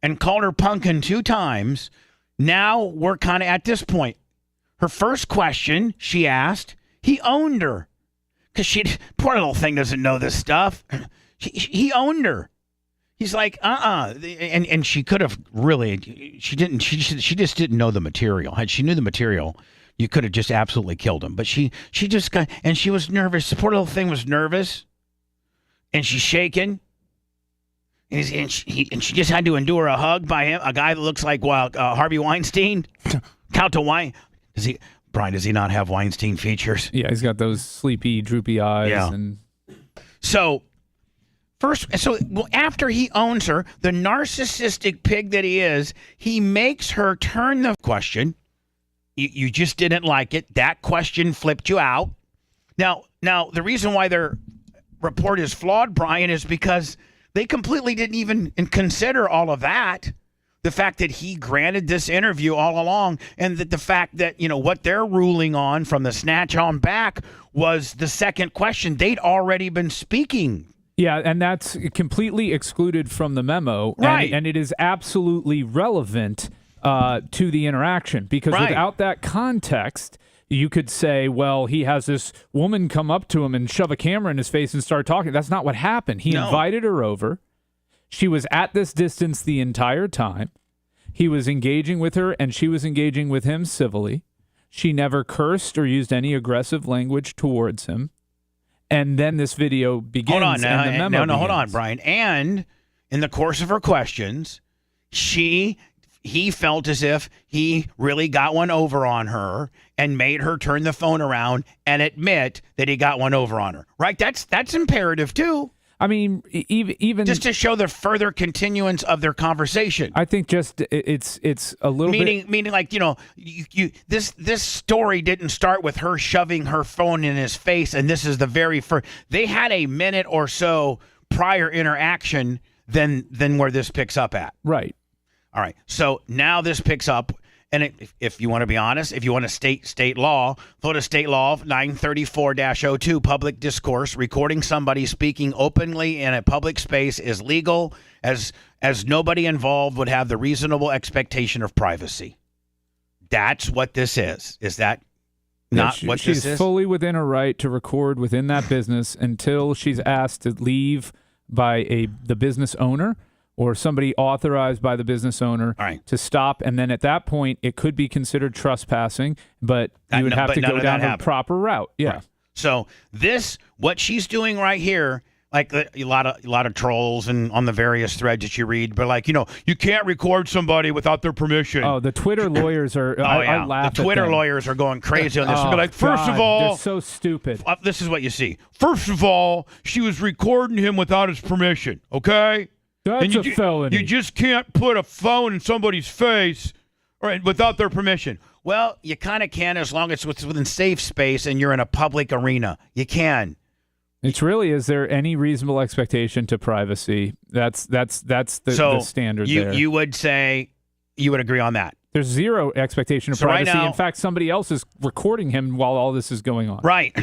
and called her pumpkin 2 times. Now we're kind of at this point. Her first question she asked, he owned her, because poor little thing doesn't know this stuff. He owned her. He's like, and she could have really, she didn't, she just didn't know the material. Had she knew the material, you could have just absolutely killed him. But she just got, and she was nervous. The poor little thing was nervous, and she's shaking. And she just had to endure a hug by him, a guy that looks like Harvey Weinstein. Count to Wine. Brian, does he not have Weinstein features? Yeah, he's got those sleepy, droopy eyes. Yeah. And after he owns her, the narcissistic pig that he is, he makes her turn the question. You just didn't like it. That question flipped you out. Now, the reason why their report is flawed, Brian, is because they completely didn't even consider all of that. The fact that he granted this interview all along, and that the fact that, what they're ruling on from the snatch on back was the second question. They'd already been speaking. Yeah, and that's completely excluded from the memo. Right. And it is absolutely relevant to the interaction, because without that context, you could say, well, he has this woman come up to him and shove a camera in his face and start talking. That's not what happened. He invited her over. She was at this distance the entire time. He was engaging with her, and she was engaging with him civilly. She never cursed or used any aggressive language towards him. And then this video begins. Hold on, and the memo begins. Hold on, Brian. And in the course of her questions, he felt as if he really got one over on her and made her turn the phone around and admit that he got one over on her. Right? That's imperative too. I mean, even just to show the further continuance of their conversation. I think just it's a little meaning like this story didn't start with her shoving her phone in his face, and this is the very first. They had a minute or so prior interaction than where this picks up at. Right. All right. So now this picks up. And if you want to be honest, if you want to state law, Florida State Law 934-02, public discourse, recording somebody speaking openly in a public space is legal as nobody involved would have the reasonable expectation of privacy. That's what this is. Is that not what this is? She's fully within her right to record within that business until she's asked to leave by the business owner or somebody authorized by the business owner to stop. And then at that point, it could be considered trespassing, but you would have to go down the proper route. Yeah. Right. So what she's doing right here, like a lot of trolls and on the various threads that you read, but like, you can't record somebody without their permission. Oh, the Twitter lawyers are, I laugh The Twitter at them. lawyers are going crazy on this. They're like, first of all, they're so stupid. This is what you see. First of all, she was recording him without his permission, okay? That's a felony. You just can't put a phone in somebody's face without their permission. Well, you kind of can as long as it's within safe space and you're in a public arena. You can. It's really, is there any reasonable expectation to privacy? That's the standard there. You would say, you would agree on that. There's zero expectation of privacy. Right now, in fact, somebody else is recording him while all this is going on. Right.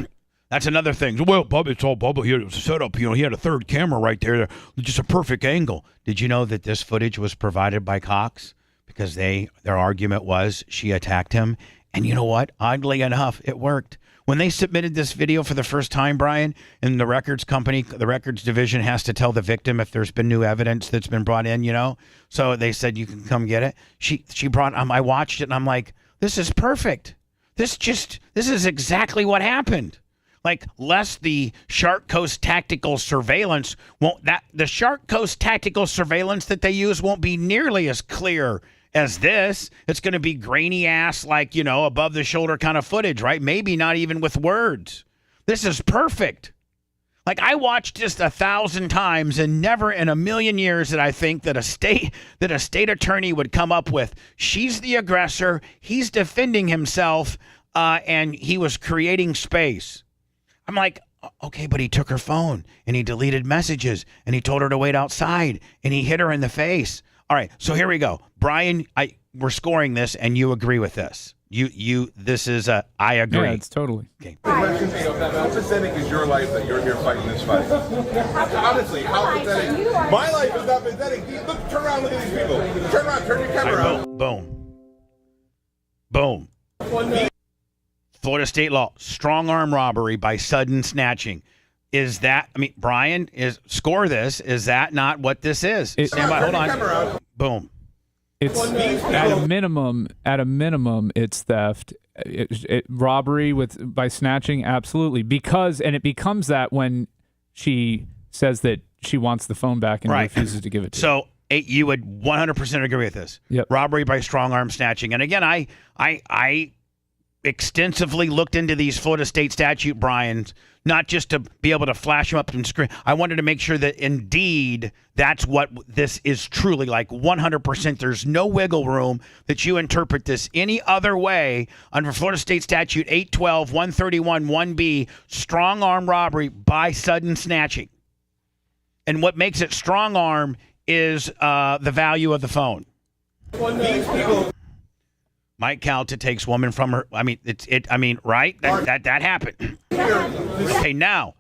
That's another thing. Well, Bubba, it's all Bubba. He had a setup. He had a third camera right there. Just a perfect angle. Did you know that this footage was provided by Cox? Because their argument was she attacked him. And you know what? Oddly enough, it worked. When they submitted this video for the first time, Brian, and the records company, the records division has to tell the victim if there's been new evidence that's been brought in, So they said, you can come get it. She brought, I watched it and I'm like, this is perfect. This is exactly what happened. Like, lest the Shark Coast tactical surveillance the Shark Coast tactical surveillance that they use won't be nearly as clear as this. It's going to be grainy ass, like, above the shoulder kind of footage, right? Maybe not even with words. This is perfect. Like, I watched this 1,000 times and never in a million years did I think that a state attorney would come up with, she's the aggressor, he's defending himself, and he was creating space. I'm like, okay, but he took her phone and he deleted messages and he told her to wait outside and he hit her in the face. All right, so here we go. Brian, we're scoring this and you agree with this. This is I agree. Yeah, it's totally. Okay. How pathetic is your life that you're here fighting this fight? Honestly, how pathetic? My life is not pathetic. Look, turn around, look at these people. Turn around, turn your camera around. Boom. Florida state law, strong arm robbery by sudden snatching. Is that, Brian, score this. Is that not what this is? Stand by, hold on. Boom. It's at a minimum, it's theft. Robbery by snatching, absolutely. And it becomes that when she says that she wants the phone back and refuses to give it to her. So you would 100% agree with this. Yep. Robbery by strong arm snatching. And again, I extensively looked into these Florida state statute, Brian, not just to be able to flash them up and screen. I wanted to make sure that indeed that's what this is truly like. 100%. There's no wiggle room that you interpret this any other way under Florida state statute 812 131 1B, strong arm robbery by sudden snatching. And what makes it strong arm is the value of the phone. Mike Calta takes woman from her. Right? That happened. Okay, now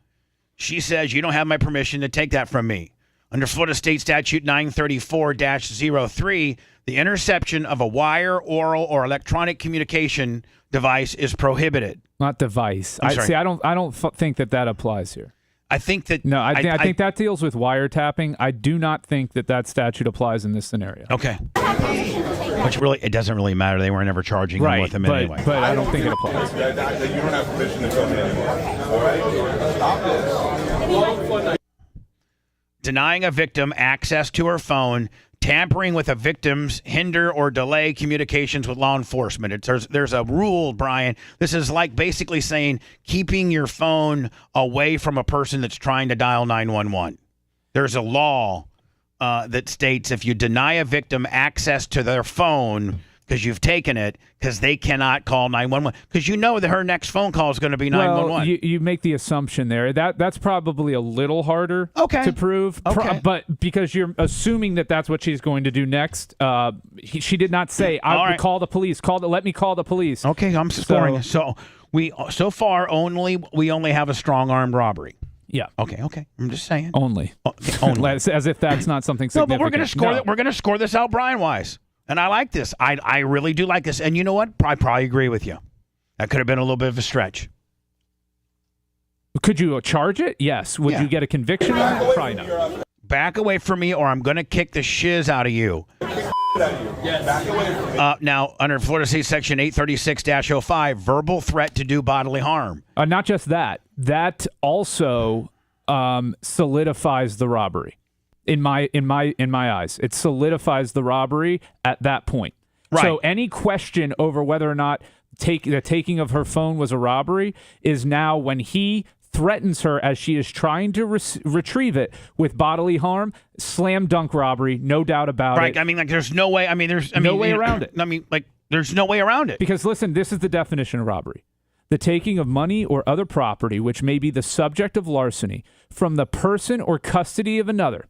she says you don't have my permission to take that from me. Under Florida State Statute 934-03, the interception of a wire, oral, or electronic communication device is prohibited. Not device. I don't think that applies here. I think that I think that deals with wiretapping. I do not think that statute applies in this scenario. Okay. Which really, it doesn't really matter. They were never charging him with him anyway. But I don't think it applies. You don't have permission to film me anymore. All right? Stop this. Denying a victim access to her phone, tampering with a victim's hinder or delay communications with law enforcement. There's a rule, Brian. This is like basically saying keeping your phone away from a person that's trying to dial 911. There's a law that states if you deny a victim access to their phone because you've taken it, because they cannot call 911, because you know that her next phone call is going to be 911. Well, you make the assumption there. That's probably a little harder to prove. Okay. But because you're assuming that that's what she's going to do next, she did not say, I will call the police. Let me call the police. Okay, I'm scoring. So we only have a strong-armed robbery. Yeah. Okay. I'm just saying. Only. As if that's not something significant. No, but we're going to score. We're going to score this out, Brian Wise. And I like this. I really do like this. And you know what? I probably agree with you. That could have been a little bit of a stretch. Could you charge it? Yes. Would you get a conviction on it? Probably not. Back away from me, or I'm going to kick the shiz out of you. Now, under Florida State Section 836-05, verbal threat to do bodily harm. Not just that. That also solidifies the robbery. In my eyes, it solidifies the robbery at that point. Right. So any question over whether or not the taking of her phone was a robbery is now when he threatens her as she is trying to retrieve it with bodily harm. Slam dunk robbery, no doubt about it. Right. I mean, like, there's no way. There's no way around it. I mean, like, there's no way around it. Because listen, this is the definition of robbery: the taking of money or other property which may be the subject of larceny from the person or custody of another,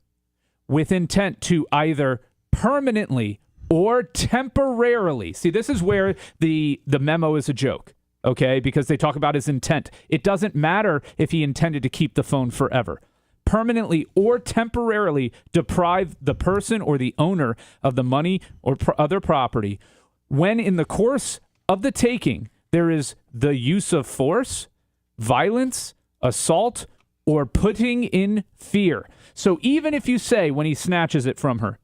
with intent to either permanently or temporarily. See, this is where the memo is a joke. Okay, because they talk about his intent. It doesn't matter if he intended to keep the phone forever. Permanently or temporarily deprive the person or the owner of the money or other property when in the course of the taking there is the use of force, violence, assault, or putting in fear. So even if you say when he snatches it from her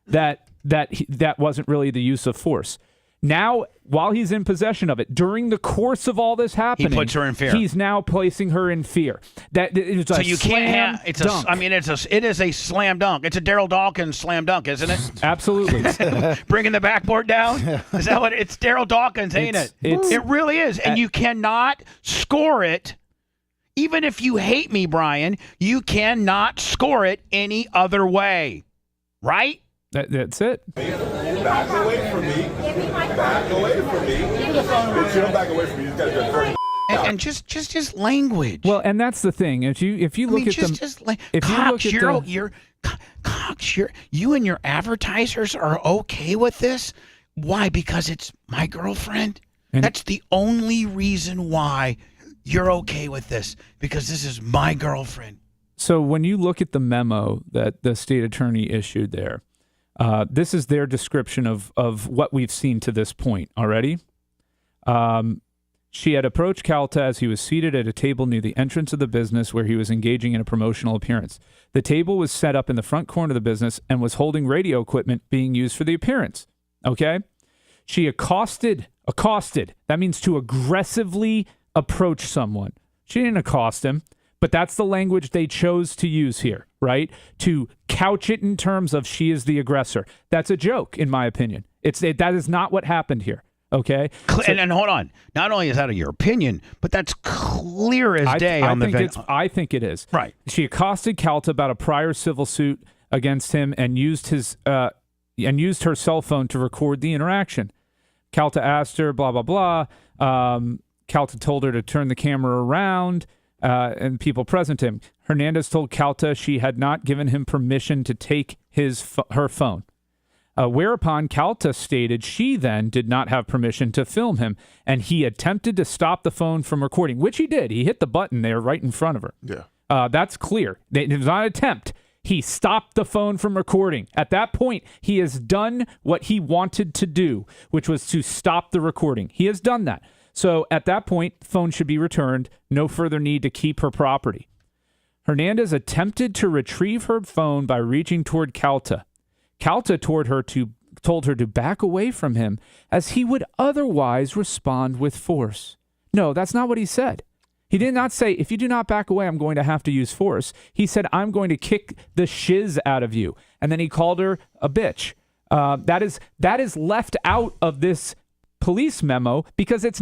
that wasn't really the use of force, now, while he's in possession of it, during the course of all this happening, he puts her in fear. He's now placing her in fear. So you can't have it is a slam dunk. It's a Daryl Dawkins slam dunk, isn't it? Absolutely. Bringing the backboard down. Is that what it's? Daryl Dawkins, ain't it? It really is, and you cannot score it. Even if you hate me, Brian, you cannot score it any other way, right? That's it. Back away from me. Back away from me. If you don't back away from me, you just got to go further. And just language. Well, and that's the thing. If you look at Cox, you and your advertisers are okay with this. Why? Because it's my girlfriend. That's the only reason why you're okay with this. Because this is my girlfriend. So when you look at the memo that the state attorney issued there, this is their description of what we've seen to this point already. She had approached Calta as he was seated at a table near the entrance of the business where he was engaging in a promotional appearance. The table was set up in the front corner of the business and was holding radio equipment being used for the appearance. Okay? She accosted. That means to aggressively approach someone. She didn't accost him. But that's the language they chose to use here, right? To couch it in terms of she is the aggressor. That's a joke, in my opinion. That is not what happened here, okay? And hold on. Not only is that your opinion, but that's clear as day on the video. I think it is. Right. She accosted Calta about a prior civil suit against him and used her cell phone to record the interaction. Calta asked her, blah, blah, blah. Calta told her to turn the camera around. And people present him. Hernandez told Calta she had not given him permission to take her phone. Whereupon Calta stated she then did not have permission to film him, and he attempted to stop the phone from recording, which he did. He hit the button there right in front of her. Yeah. That's clear. It was not an attempt. He stopped the phone from recording. At that point, he has done what he wanted to do, which was to stop the recording. He has done that. So at that point, phone should be returned. No further need to keep her property. Hernandez attempted to retrieve her phone by reaching toward Calta. Calta told her to back away from him as he would otherwise respond with force. No, that's not what he said. He did not say, if you do not back away, I'm going to have to use force. He said, I'm going to kick the shiz out of you. And then he called her a bitch. That is left out of this police memo because it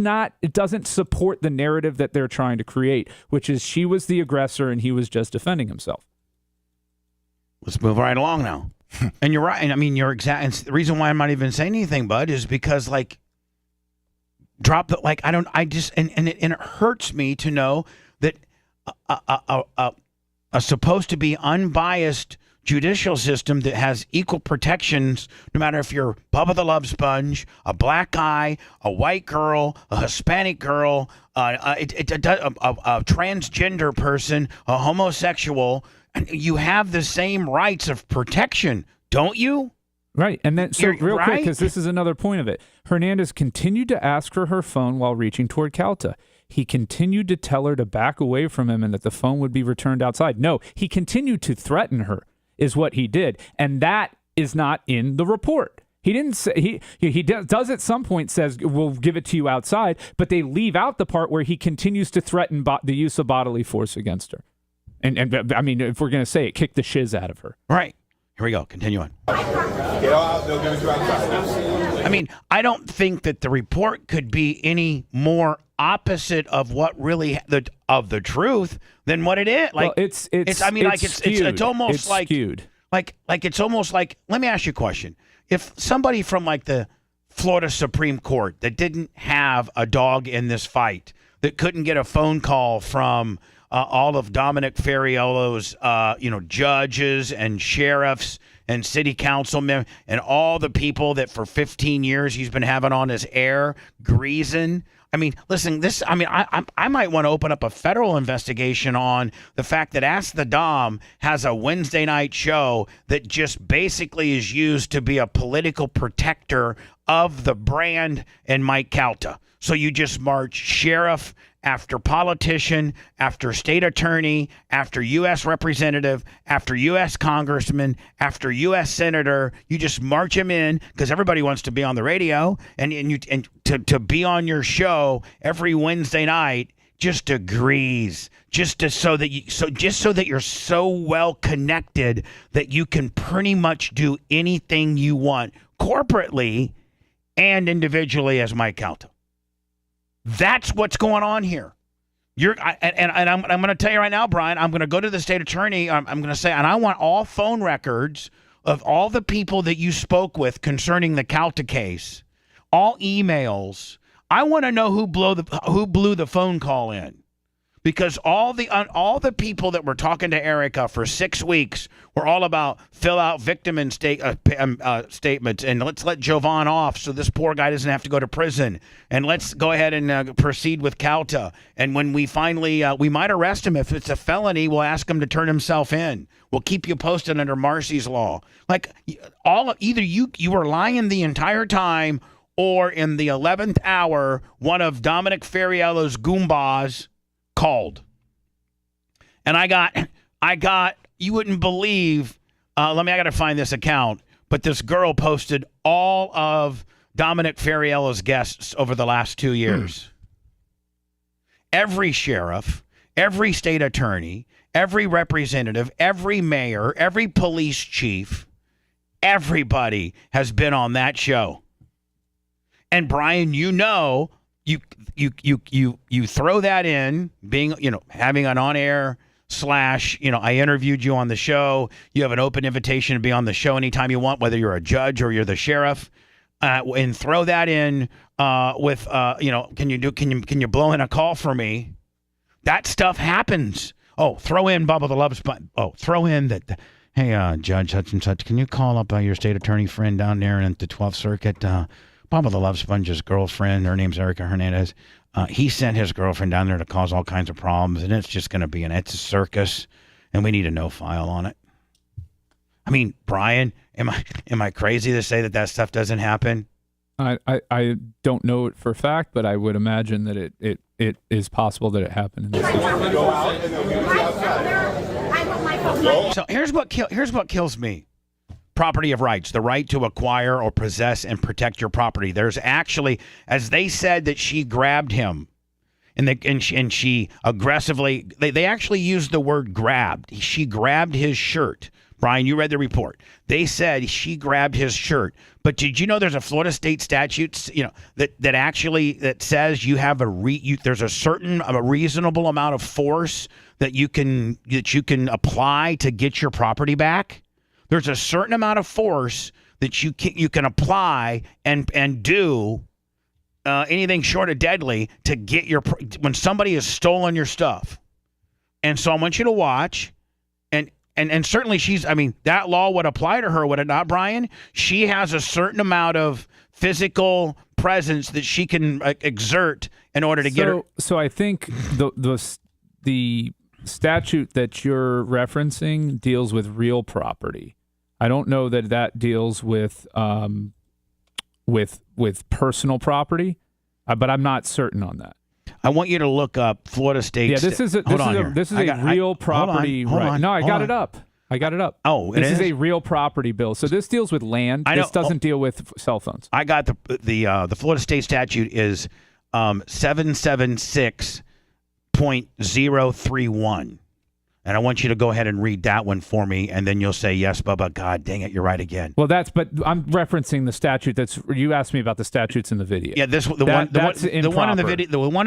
doesn't support the narrative that they're trying to create, which is she was the aggressor and he was just defending himself. Let's move right along now. And you're right. And I mean, you're exact. And the reason why I'm not even saying anything, Bud, is because and it hurts me to know that a supposed to be unbiased judicial system that has equal protections, no matter if you're Bubba the Love Sponge, a black guy, a white girl, a Hispanic girl, a transgender person, a homosexual, and you have the same rights of protection, don't you? Right. And then, so real quick, because this is another point of it. Hernandez continued to ask for her phone while reaching toward Calta. he continued to tell her to back away from him and that the phone would be returned outside. No, he continued to threaten her is what he did. And that is not in the report. He didn't say, he does at some point says, we'll give it to you outside, but they leave out the part where he continues to threaten the use of bodily force against her. And I mean, if we're going to say it, kick the shiz out of her. Right. Here we go. Continue on. They'll give it to you outside. I mean, I don't think that the report could be any more opposite of what really of the truth than what it is. Like, well, it's almost like skewed. Like it's almost like, let me ask you a question. If somebody from like the Florida Supreme Court that didn't have a dog in this fight, that couldn't get a phone call from all of Dominic Ferriello's, judges and sheriffs and city councilmen and all the people that for 15 years he's been having on his air greasing. I mean, listen, I might want to open up a federal investigation on the fact that Ask the Dom has a Wednesday night show that just basically is used to be a political protector of the brand and Mike Calta. So you just march sheriff after politician, after state attorney, after U.S. representative, after U.S. congressman, after U.S. senator. You just march him in because everybody wants to be on the radio and to be on your show every Wednesday night just agrees, so that you're so well connected that you can pretty much do anything you want corporately and individually as Mike Calta. That's what's going on here. I'm going to tell you right now, Brian, I'm going to go to the state attorney. I'm going to say, and I want all phone records of all the people that you spoke with concerning the Calta case, all emails. I want to know who blew the phone call in. Because all the people that were talking to Erica for 6 weeks were all about fill out victim and statements, and let's let Jovan off so this poor guy doesn't have to go to prison, and let's go ahead and proceed with Calta. And when we finally we might arrest him if it's a felony, we'll ask him to turn himself in. We'll keep you posted under Marcy's law. Like either you were lying the entire time, or in the 11th hour, one of Dominic Ferriello's Goombas called. And I got, you wouldn't believe, I got to find this account, but this girl posted all of Dominic Ferriello's guests over the last 2 years. Every sheriff, every state attorney, every representative, every mayor, every police chief, everybody has been on that show. And Brian, you throw that in, being, having an on-air / I interviewed you on the show. You have an open invitation to be on the show anytime you want, whether you're a judge or you're the sheriff, and throw that in with, can you blow in a call for me? That stuff happens. Oh, throw in Bubba the Love Sponge. Oh, throw in that. Hey, Judge such and such, can you call up your state attorney friend down there in the 12th Circuit? Bubba the Love Sponge's girlfriend, her name's Erica Hernandez. He sent his girlfriend down there to cause all kinds of problems, and it's just going to be it's a circus, and we need a no file on it. I mean, Brian, am I crazy to say that stuff doesn't happen? I don't know it for a fact, but I would imagine that it is possible that it happened in this situation. So here's what kills me. Property of rights, the right to acquire or possess and protect your property. There's actually, as they said, that she grabbed him, and she aggressively. They actually used the word grabbed. She grabbed his shirt. Brian, you read the report. They said she grabbed his shirt. But did you know there's a Florida state statute, that says you have there's a reasonable amount of force that you can apply to get your property back? There's a certain amount of force that you can apply and do anything short of deadly to get when somebody has stolen your stuff. And so I want you to watch, and certainly that law would apply to her, would it not, Brian? She has a certain amount of physical presence that she can exert in order to get her. So I think the statute that you're referencing deals with real property. I don't know that deals with personal property, but I'm not certain on that. I want you to look up Florida State. Yeah, this is a real property. Hold on. No, I got it up. Oh, this is a real property bill. So this deals with land. This doesn't deal with cell phones. I got the Florida State statute is 776.031. And I want you to go ahead and read that one for me, and then you'll say, yes, Bubba, God dang it, you're right again. Well, but I'm referencing the statute you asked me about the statutes in the video. Yeah, the one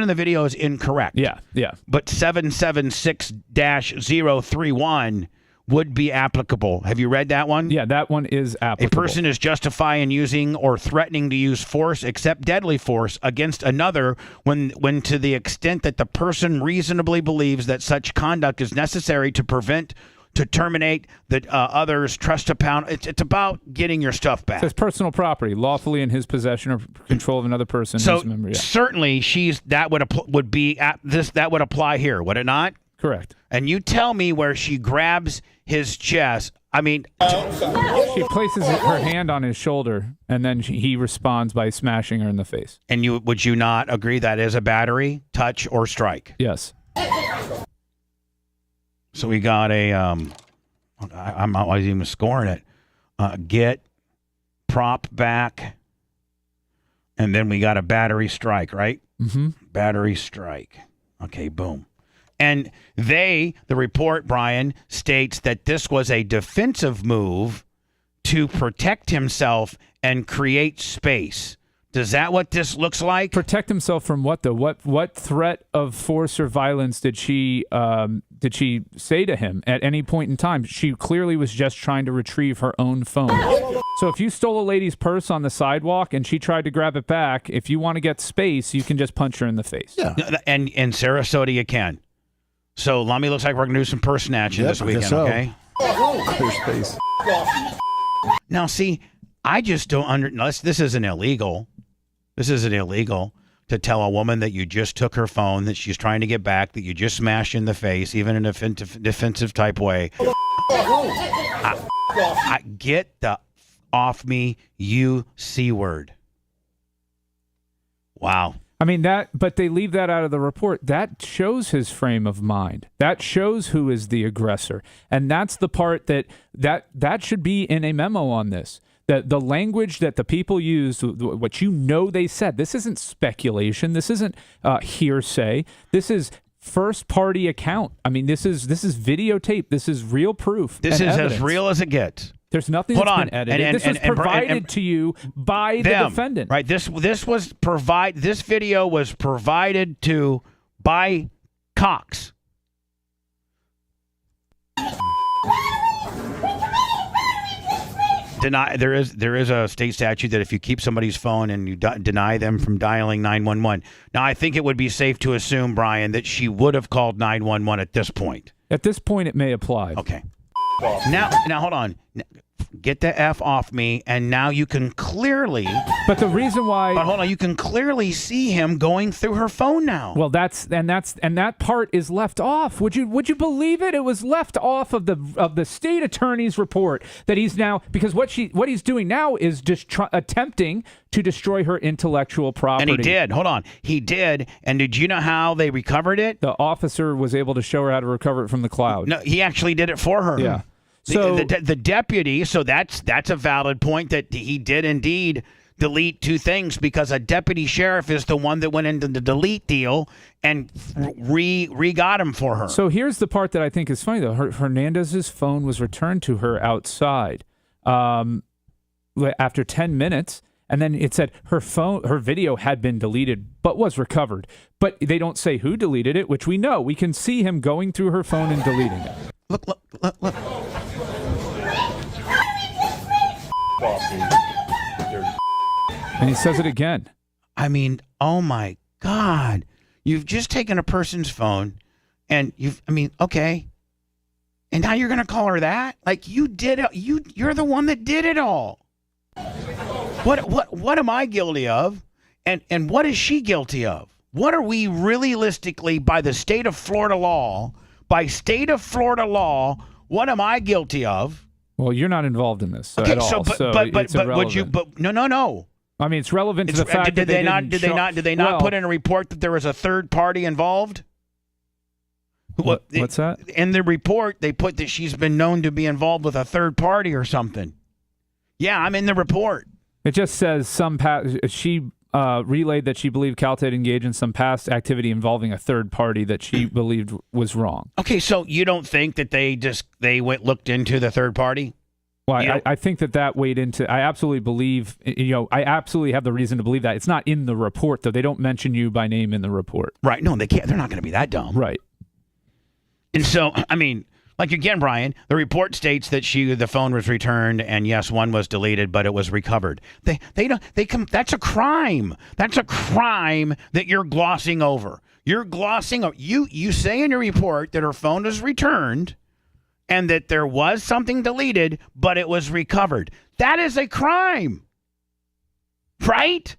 in the video is incorrect. Yeah. But 776-031 would be applicable. Have you read that one? Yeah, that one is applicable. A person is justified in using or threatening to use force, except deadly force, against another when to the extent that the person reasonably believes that such conduct is necessary to terminate the other's trust upon. It's about getting your stuff back. It says personal property, lawfully in his possession or control of another person. So certainly that would apply here, would it not? Correct. And you tell me where she grabs his chest. I mean, she places her hand on his shoulder, and then he responds by smashing her in the face. And would you not agree that is a battery, touch, or strike? Yes. So we got I'm not even scoring it. Get, prop back, and then we got a battery strike, right? Mm-hmm. Battery strike. Okay, boom. And the report, Brian, states that this was a defensive move to protect himself and create space. Is that what this looks like? Protect himself from what, though? What threat of force or violence did she say to him at any point in time? She clearly was just trying to retrieve her own phone. So if you stole a lady's purse on the sidewalk and she tried to grab it back, if you want to get space, you can just punch her in the face. Yeah. And in Sarasota, you can. So Lummy looks like we're going to do some purse snatching this weekend, okay? Clear space. Now, see, I just don't this isn't illegal. This isn't illegal to tell a woman that you just took her phone, that she's trying to get back, that you just smashed in the face, even in a defensive type way. I get the off me, you C word. Wow. I mean, but they leave that out of the report. That shows his frame of mind. That shows who is the aggressor. And that's the part that should be in a memo on this. That the language that the people used, what they said, this isn't speculation. This isn't hearsay. This is first-party account. I mean, this is videotape. This is real proof. This is evidence. As real as it gets. There's nothing that's been edited. This was provided to you by the defendant. Right. This video was provided to by Cox. There is a state statute that if you keep somebody's phone and you deny them from dialing 911. Now, I think it would be safe to assume, Brian, that she would have called 911 at this point. At this point, it may apply. Okay. Now, hold on. Get the F off me, and now you can clearly. But the reason why. But hold on, you can clearly see him going through her phone now. Well, that part is left off. Would you believe it? It was left off of the state attorney's report that he's now, because what he's doing now is just attempting to destroy her intellectual property. And he did. Hold on, he did. And did you know how they recovered it? The officer was able to show her how to recover it from the cloud. No, he actually did it for her. Yeah. So the deputy, so that's a valid point that he did indeed delete two things, because a deputy sheriff is the one that went into the delete deal and got him for her. So here's the part that I think is funny, though. Hernandez's phone was returned to her outside after 10 minutes. And then it said her video had been deleted, but was recovered. But they don't say who deleted it, which we know. We can see him going through her phone and deleting it. Look. And he says it again. I mean, oh my God. You've just taken a person's phone and okay. And now you're going to call her that? Like, you did it. You're the one that did it all. What am I guilty of? And what is she guilty of? What are we realistically, by the state of Florida law, what am I guilty of? Well, you're not involved in this Okay, at all. but would you? But no. I mean, it's relevant to the fact that did they not put in a report that there was a third party involved? What's that? In the report, they put that she's been known to be involved with a third party or something. Yeah, I'm in the report. It just says she relayed that she believed Caltech engaged in some past activity involving a third party that she believed was wrong. Okay, so you don't think that they looked into the third party? Well, I think that weighed into. I absolutely believe. I absolutely have the reason to believe that. It's not in the report, though. They don't mention you by name in the report. Right? No, they can't. They're not going to be that dumb. Right. And so, I mean, like again, Brian, the report states that the phone was returned, and yes, one was deleted, but it was recovered. That's a crime. That's a crime that you're glossing over. You're glossing over. You say in your report that her phone was returned, and that there was something deleted, but it was recovered. That is a crime, right?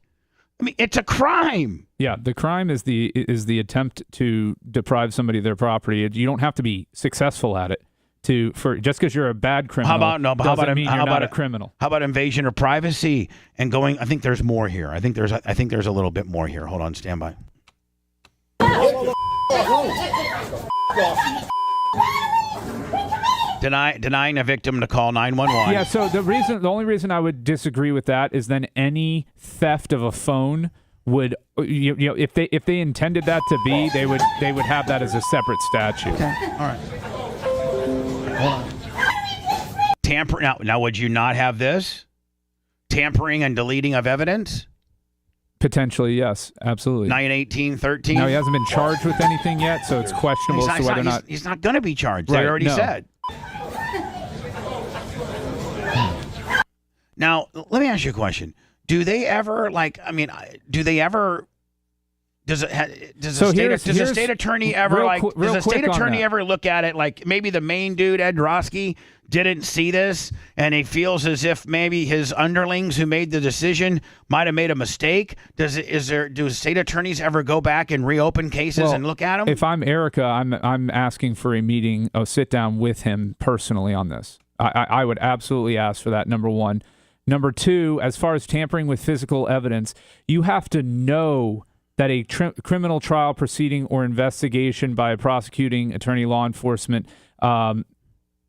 I mean, it's a crime. Yeah, the crime is the attempt to deprive somebody of their property. You don't have to be successful at it just because you're a bad criminal. Doesn't mean you're not a criminal. How about invasion of privacy and going? I think there's more here. I think there's a little bit more here. Hold on, stand by. Denying a victim to call 911. Yeah, so the only reason I would disagree with that is then any theft of a phone would, if they intended that to be, they would have that as a separate statute. Okay. All right. Hold on. Tampering. Now, would you not have this? Tampering and deleting of evidence? Potentially, yes, absolutely. 9/18/13. No, he hasn't been charged with anything yet, so it's questionable as to whether or not he's not going to be charged. Right, They already said. Now, let me ask you a question. Do they ever does a state attorney ever look at it like maybe the main dude, Ed Roski, didn't see this and he feels as if maybe his underlings who made the decision might have made a mistake? Do state attorneys ever go back and reopen cases and look at them? If I'm Erica, I'm asking for a sit down with him personally on this. I would absolutely ask for that, number one. Number two, as far as tampering with physical evidence, you have to know that a criminal trial proceeding or investigation by a prosecuting attorney, law enforcement,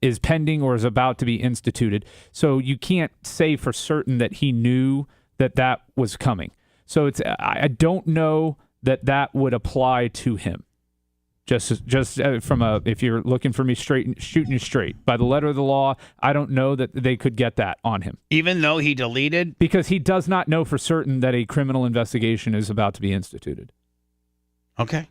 is pending or is about to be instituted. So you can't say for certain that he knew that was coming. So I don't know that would apply to him. Just if you're looking for me shooting you straight by the letter of the law, I don't know that they could get that on him. Even though he deleted? Because he does not know for certain that a criminal investigation is about to be instituted. Okay.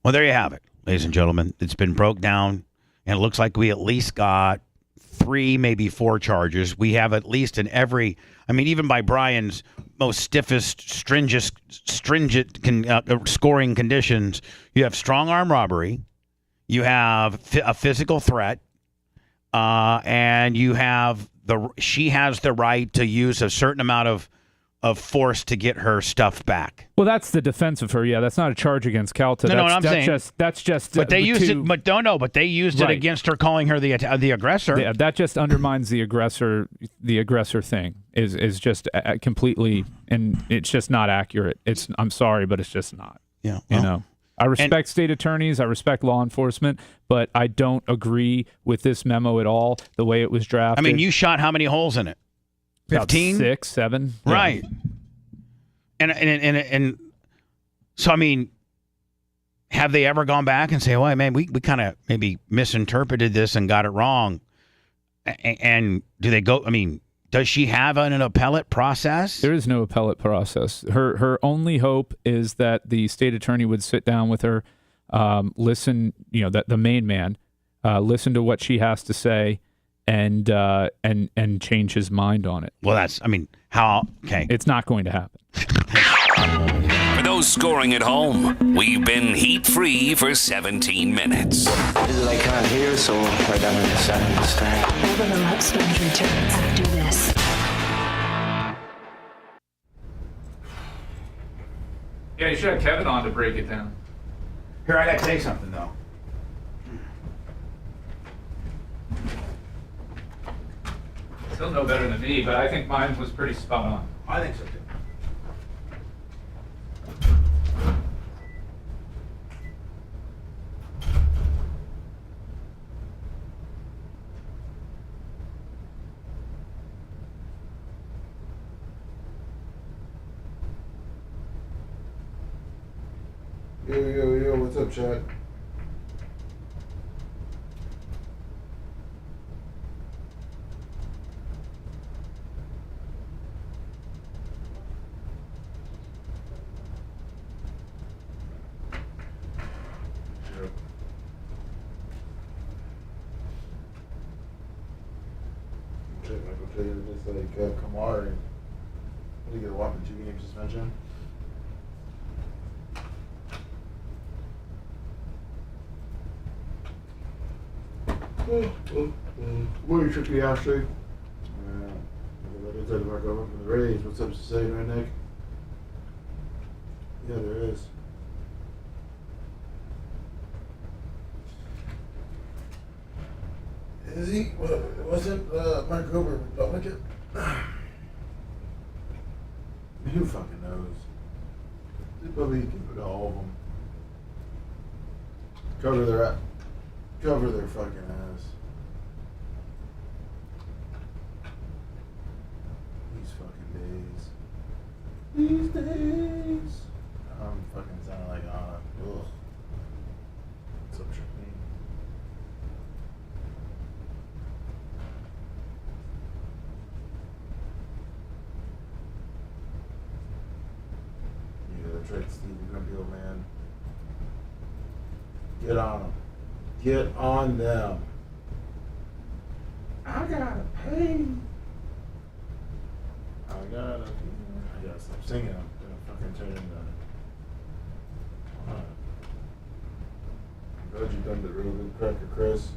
Well, there you have it, ladies and gentlemen. It's been broke down, and it looks like we at least got 3, maybe 4 charges. We have at least in every, even by Brian's most stringent scoring conditions, you have strong arm robbery, you have a physical threat, and you have she has the right to use a certain amount of force to get her stuff back. Well, that's the defense of her. Yeah, that's not a charge against Calta. That's just. But they used it. But But they used it against her, calling her the aggressor. Yeah, that just undermines the aggressor. The aggressor thing is just completely, and it's just not accurate. I'm sorry, but it's just not. Yeah, I respect state attorneys. I respect law enforcement, but I don't agree with this memo at all. The way it was drafted. You shot how many holes in it? 15? 6, 7. Right. Yeah. And so, have they ever gone back and say, well, man, we kind of maybe misinterpreted this and got it wrong? And do they go, does she have an appellate process? There is no appellate process. Her only hope is that the state attorney would sit down with her, listen, that the main man, listen to what she has to say, and change his mind on it. Well, okay. It's not going to happen. For those scoring at home, we've been heat-free for 17 minutes. I can't hear, so I don't understand. Bubba the Love Sponge returns after this. Yeah, you should have Kevin on to break it down. Here, I got to say something, though. Still no better than me, but I think mine was pretty spot on. I think so too. Yo, what's up, chat? Michael J. just like Kamar and what do you get a whopping 2-game suspension? What are you tricky, Ashley? Like I said, back over from the Rays. What's up to say, right, Nick? Yeah, there is. Is he? Wasn't Mark Gober Republican? Who fucking knows? They probably give it to all of them. Cover their fucking ass. These fucking days. These days. I'm fucking sounding like Anna. Ugh. What's up, Trippy? Yeah, that's right, Steve. You're gonna be old man. Get on them. Get on them. I gotta pay. I gotta stop singing. I'm gonna fucking turn into. I'm glad you done the real good cracker, Chris.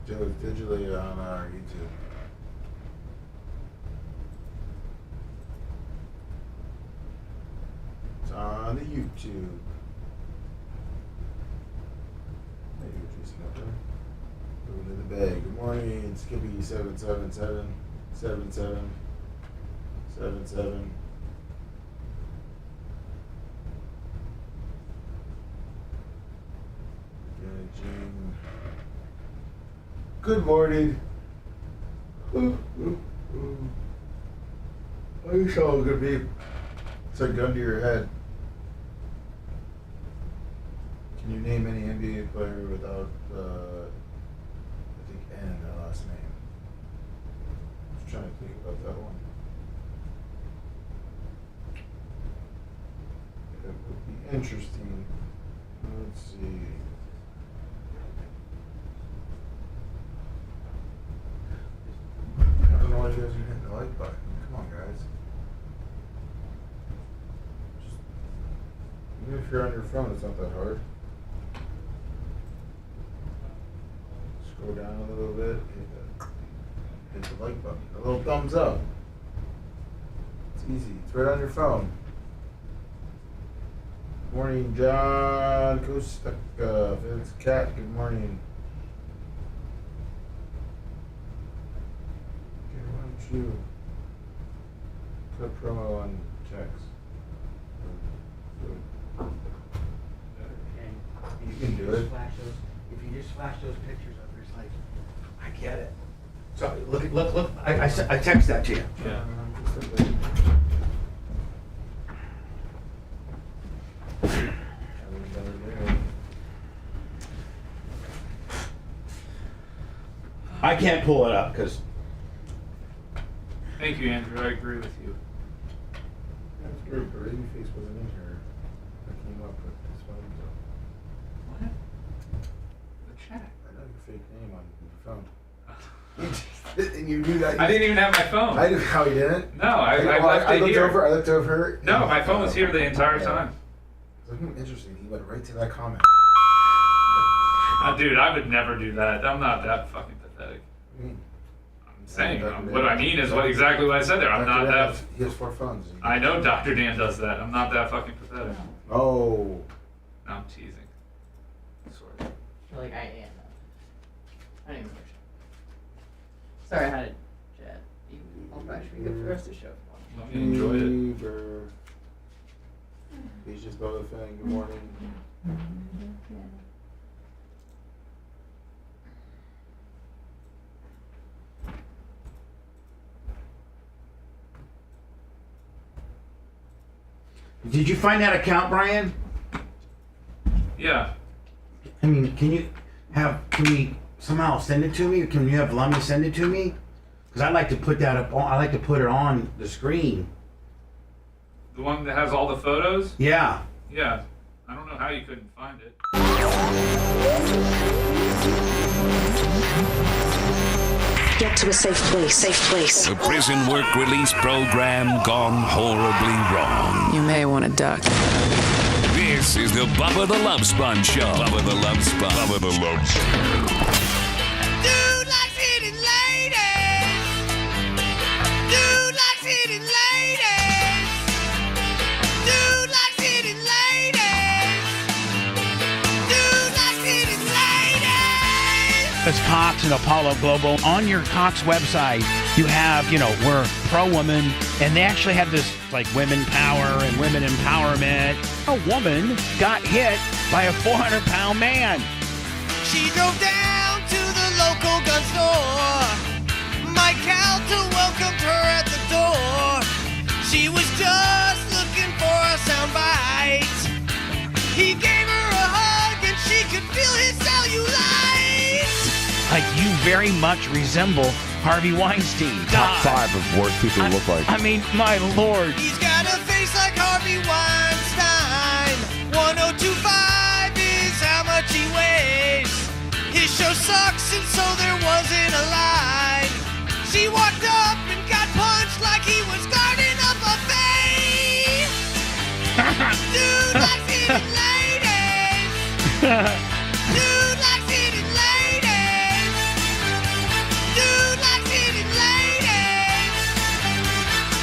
Joe's digitally on our YouTube. It's on the YouTube. Hey, you're juicing up there. Moving in the bag. Good morning, Skippy 777. Gene. Good morning. Are you so good, be? It's a gun to your head. Can you name any NBA player without, I think, N in their last name? I was trying to think about that one. It would be interesting. Let's see. I don't know why you guys are hitting the like button. Come on, guys. Even if you're on your phone, it's not that hard. Scroll down a little bit, hit the like button. A little thumbs up. It's easy. It's right on your phone. Good morning, John Kostek, Felix Cat. Good morning. Okay, why don't you put promo on text? You can do it. If you just flash those pictures up, it's like, I get it. So look, I text that to you. Yeah. I can't pull it up because. Thank you, Andrew. I agree with you. That's weird. Babyface wasn't in here. I came up with this phone. What? The chat. I know your fake name on your phone. And you knew that. I didn't even have my phone. I knew how he didn't. No, I left it looked here. I looked over. No, my phone was here the entire time. Interesting. He went right to that comment. Dude, I would never do that. I'm not that fucking pathetic. I'm saying what I mean is exactly what I said there. I'm not that. He has 4 phones. I know Dr. Dan does that. I'm not that fucking pathetic. Oh. No, I'm teasing. Sort of. Like I am. I don't even know. Sorry, I had a jet. I'll actually be good for the rest of the show. Let me enjoy it. He's just the thing. Good morning. Did you find that account, Brian? Yeah. I mean, can we somehow send it to me? Or can you have Lummy send it to me? Because I'd like to put that up. I like to put it on the screen. The one that has all the photos? Yeah. Yeah. I don't know how you couldn't find it. Get to a safe place. Safe place. The prison work release program gone horribly wrong. You may want to duck. This is the Bubba the Love Sponge Show. Bubba the Love Sponge. Bubba the Love Sponge. Dude likes hitting ladies. Dude likes hitting ladies. Dude likes hitting ladies. Dude likes hitting ladies. It's Cox and Apollo Global. On your Cox website, you have, we're pro-woman, and they actually have this, women power and women empowerment. A woman got hit by a 400-pound man. She drove down to the local gun store. Mike Calta welcomed her at the door. She was just looking for a soundbite. He gave her a hug and she could feel his cellulite. You very much resemble Harvey Weinstein. Top 5 of worst people to look like. I mean, my lord. He's got a face like Harvey Weinstein. 1025 is how much he weighs. His show sucks and so there wasn't a line. She walked up and got punched like he was guarding a buffet. Dude likes hitting ladies. Dude likes hitting ladies. Dude likes hitting ladies.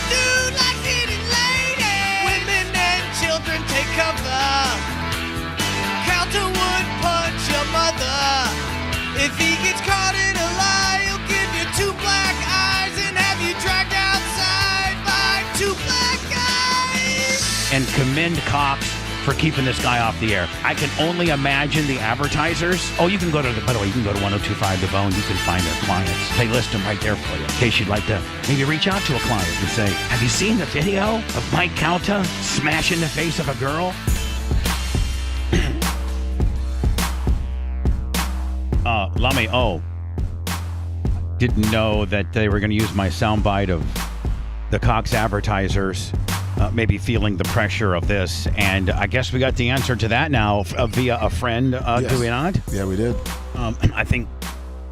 Dude likes hitting ladies. Women and children take cover. Calta would punch your mother. If he gets caught in a lie, he'll give you 2 black eyes and have you dragged outside by 2 black guys. And commend Cox for keeping this guy off the air. I can only imagine the advertisers. Oh, you can go to by the way, you can go to 1025 The Bone. You can find their clients. They list them right there for you. In case you'd like to maybe reach out to a client and say, have you seen the video of Mike Calta smashing the face of a girl? Lummy, didn't know that they were going to use my soundbite of the Cox advertisers maybe feeling the pressure of this. And I guess we got the answer to that now via a friend, Yes. do we not? Yeah, we did. I think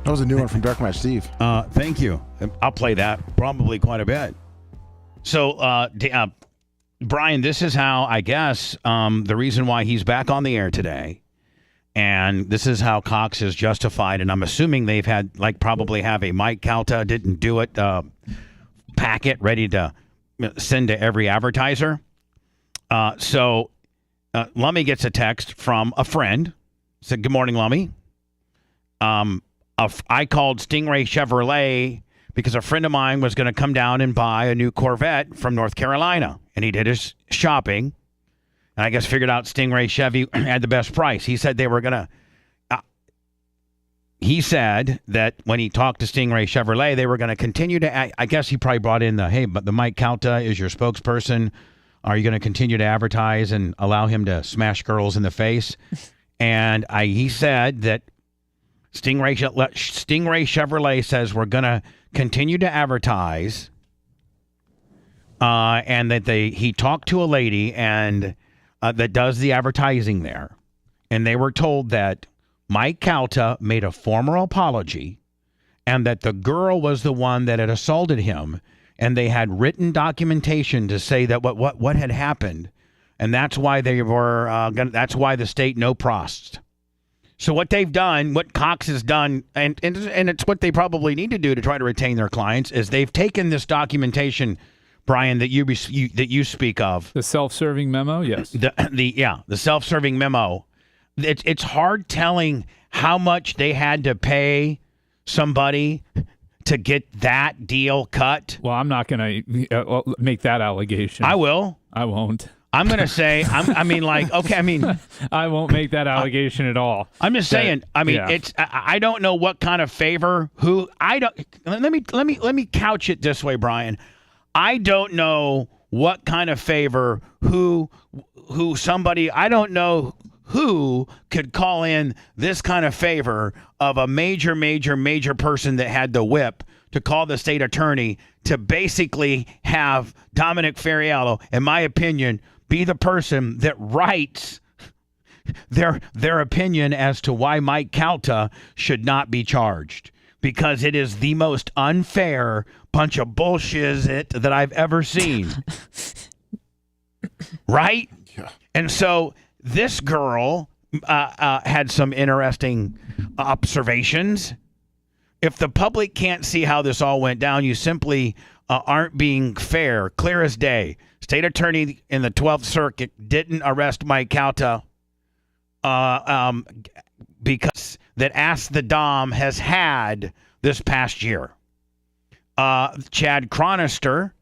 that was a new one from Dark Match Steve. Thank you. I'll play that probably quite a bit. So, Brian, this is how, I guess, the reason why he's back on the air today. And this is how Cox is justified. And I'm assuming they've had, probably have a Mike Calta didn't do it packet ready to send to every advertiser. So Lummy gets a text from a friend. Said, good morning, Lummy. I called Stingray Chevrolet because a friend of mine was going to come down and buy a new Corvette from North Carolina. And he did his shopping. And I guess figured out Stingray Chevy had the best price. He said they were going to... he said that when he talked to Stingray Chevrolet, they were going to continue to... I guess he probably brought in but the Mike Calta is your spokesperson. Are you going to continue to advertise and allow him to smash girls in the face? And he said that Stingray Chevrolet says we're going to continue to advertise, and that he talked to a lady and that does the advertising there, and they were told that Mike Calta made a formal apology and that the girl was the one that had assaulted him, and they had written documentation to say that what had happened, and that's why they were that's why the state no prossed. So what they've done, what Cox has done, and it's what they probably need to do to try to retain their clients, is they've taken this documentation, Brian, that you speak of, the self-serving memo. Yes, the self-serving memo. It's hard telling how much they had to pay somebody to get that deal cut. Well, I'm not going to make that allegation. I will. I won't. I'm going to say, I won't make that allegation at all. I'm just saying, I don't know what kind of favor let me couch it this way, Brian. I don't know what kind of favor I don't know who could call in this kind of favor of a major person that had the whip to call the state attorney to basically have Dominic Ferriello, in my opinion, be the person that writes their opinion as to why Mike Calta should not be charged, because it is the most unfair bunch of bullshit that I've ever seen. Right? Yeah. And so this girl had some interesting observations. If the public can't see how this all went down, you simply aren't being fair. Clear as day. State attorney in the 12th Circuit didn't arrest Mike Calta because that Ask the Dom has had this past year. Chad Chronister,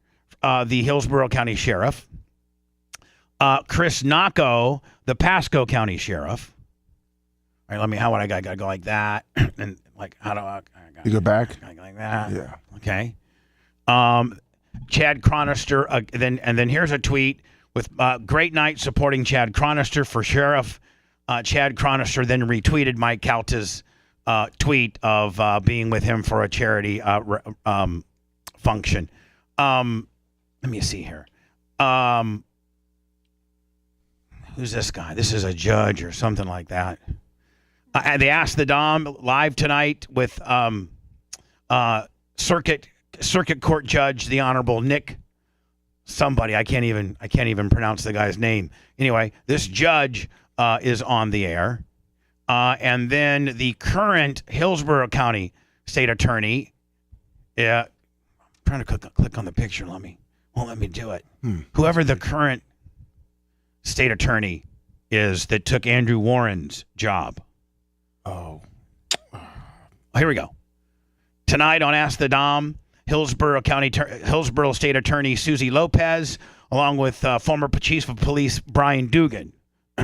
the Hillsborough County Sheriff, Chris Nacco, the Pasco County Sheriff. All right, how would I gotta go like that? And how do I you go back? Like that. Yeah. Okay. Chad Chronister, then here's a tweet with great night supporting Chad Chronister for sheriff. Chad Chronister then retweeted Mike Calta's tweet of being with him for a charity function. Let me see here. Who's this guy? This is a judge or something like that. They asked the Dom live tonight with Circuit Court Judge, the Honorable Nick somebody. I can't even pronounce the guy's name. Anyway, this judge is on the air. And then the current Hillsborough County State Attorney, I'm trying to click on the picture. Won't let me do it. Whoever the current state attorney is that took Andrew Warren's job. Oh, here we go. Tonight on Ask the Dom, Hillsborough State Attorney Susie Lopez, along with former Chief of Police Brian Dugan.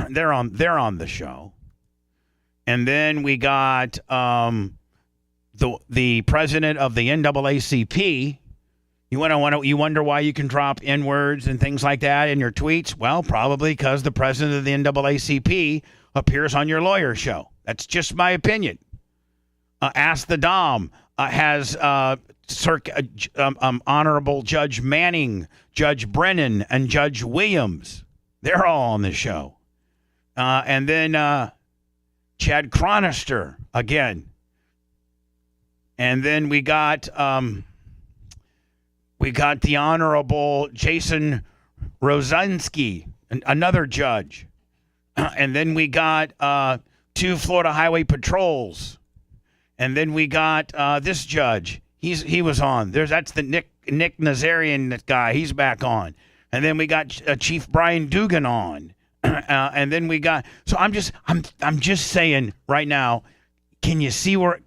They're on the show. And then we got the president of the NAACP. You wonder why you can drop N-words and things like that in your tweets? Well, probably because the president of the NAACP appears on your lawyer show. That's just my opinion. Ask the Dom has Honorable Judge Manning, Judge Brennan, and Judge Williams. They're all on the show. And then Chad Chronister again. And then we got the Honorable Jason Rosinski, another judge. And then we got 2 Florida Highway Patrols. And then we got this judge. He was on. That's the Nick Nazarian guy. He's back on. And then we got Chief Brian Dugan on. And then we got. So I'm just saying right now. Can you see where?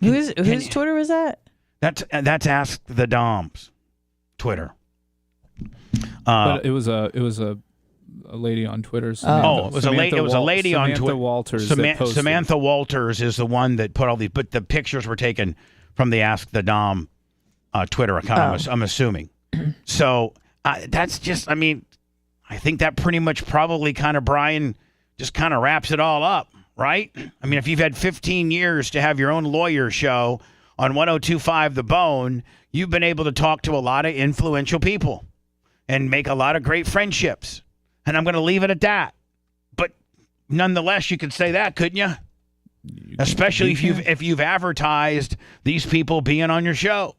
Whose Twitter was that? That's Ask the Dom's Twitter. But it was a lady on Twitter. It was a lady on Twitter. Walters. Samantha Walters is the one that put but the pictures were taken from the Ask the Dom Twitter account. I'm assuming. So that's just. I think that pretty much probably Brian just kind of wraps it all up, right? If you've had 15 years to have your own lawyer show on 102.5 The Bone, you've been able to talk to a lot of influential people and make a lot of great friendships. And I'm going to leave it at that. But nonetheless, you could say that, couldn't you? Especially if you've advertised these people being on your show.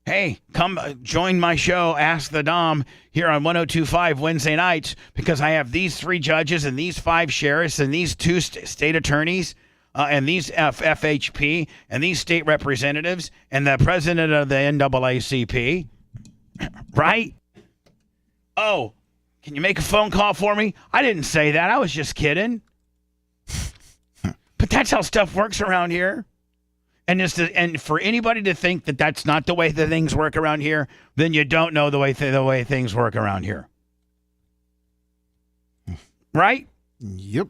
Hey, come join my show, Ask the Dom, here on 102.5 Wednesday nights, because I have these 3 judges and these 5 sheriffs and these 2 state attorneys and these FHP and these state representatives and the president of the NAACP. Right? Oh, can you make a phone call for me? I didn't say that. I was just kidding. But that's how stuff works around here. And for anybody to think that that's not the way the things work around here, then you don't know the way things work around here. Right? Yep.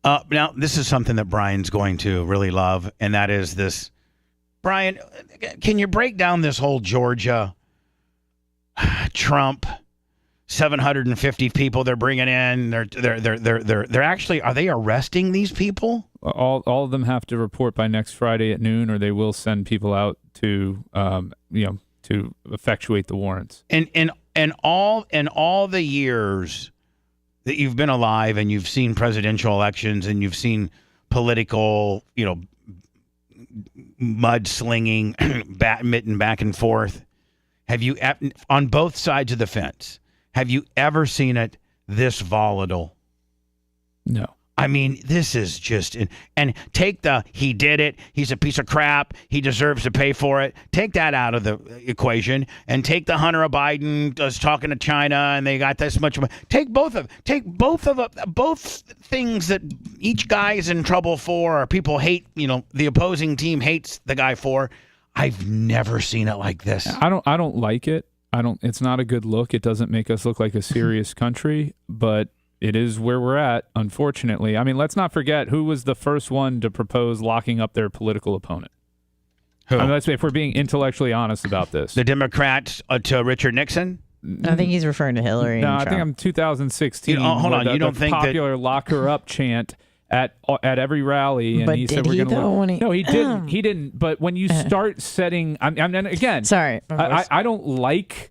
Now, this is something that Brian's going to really love, and that is this. Brian, can you break down this whole Georgia Trump 750 people they're bringing in? They're actually, are they arresting these people? All of them have to report by next Friday at noon, or they will send people out to to effectuate the warrants. And all the years that you've been alive and you've seen presidential elections and you've seen political, mudslinging, badminton back and forth, have you, on both sides of the fence, have you ever seen it this volatile? No. I mean, this is just, and take he did it, he's a piece of crap, he deserves to pay for it. Take that out of the equation, and take the Hunter Biden was talking to China, and they got this much money. Take both things that each guy is in trouble for, or people hate, the opposing team hates the guy for. I've never seen it like this. I don't like it. It's not a good look. It doesn't make us look like a serious country, but it is where we're at, unfortunately. I mean, let's not forget who was the first one to propose locking up their political opponent. Who? I mean, if we're being intellectually honest about this. The Democrats to Richard Nixon? I think he's referring to Hillary. No, I think I'm 2016. Hold on, you don't think that popular lock her up chant at every rally, and but he said did we're he, going to. though, when he... No, he didn't. He didn't. But when you start setting, and again, sorry, I don't like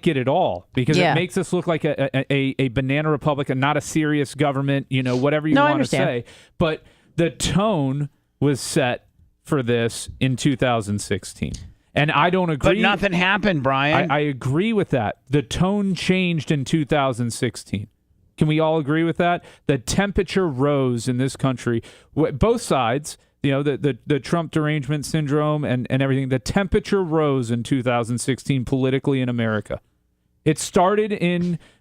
it at all, because it makes us look like a banana republic and not a serious government. Whatever you want to say. But the tone was set for this in 2016. And I don't agree. But nothing happened, Brian. I agree with that. The tone changed in 2016. Can we all agree with that? The temperature rose in this country. Both sides, the Trump derangement syndrome and everything, the temperature rose in 2016 politically in America. It started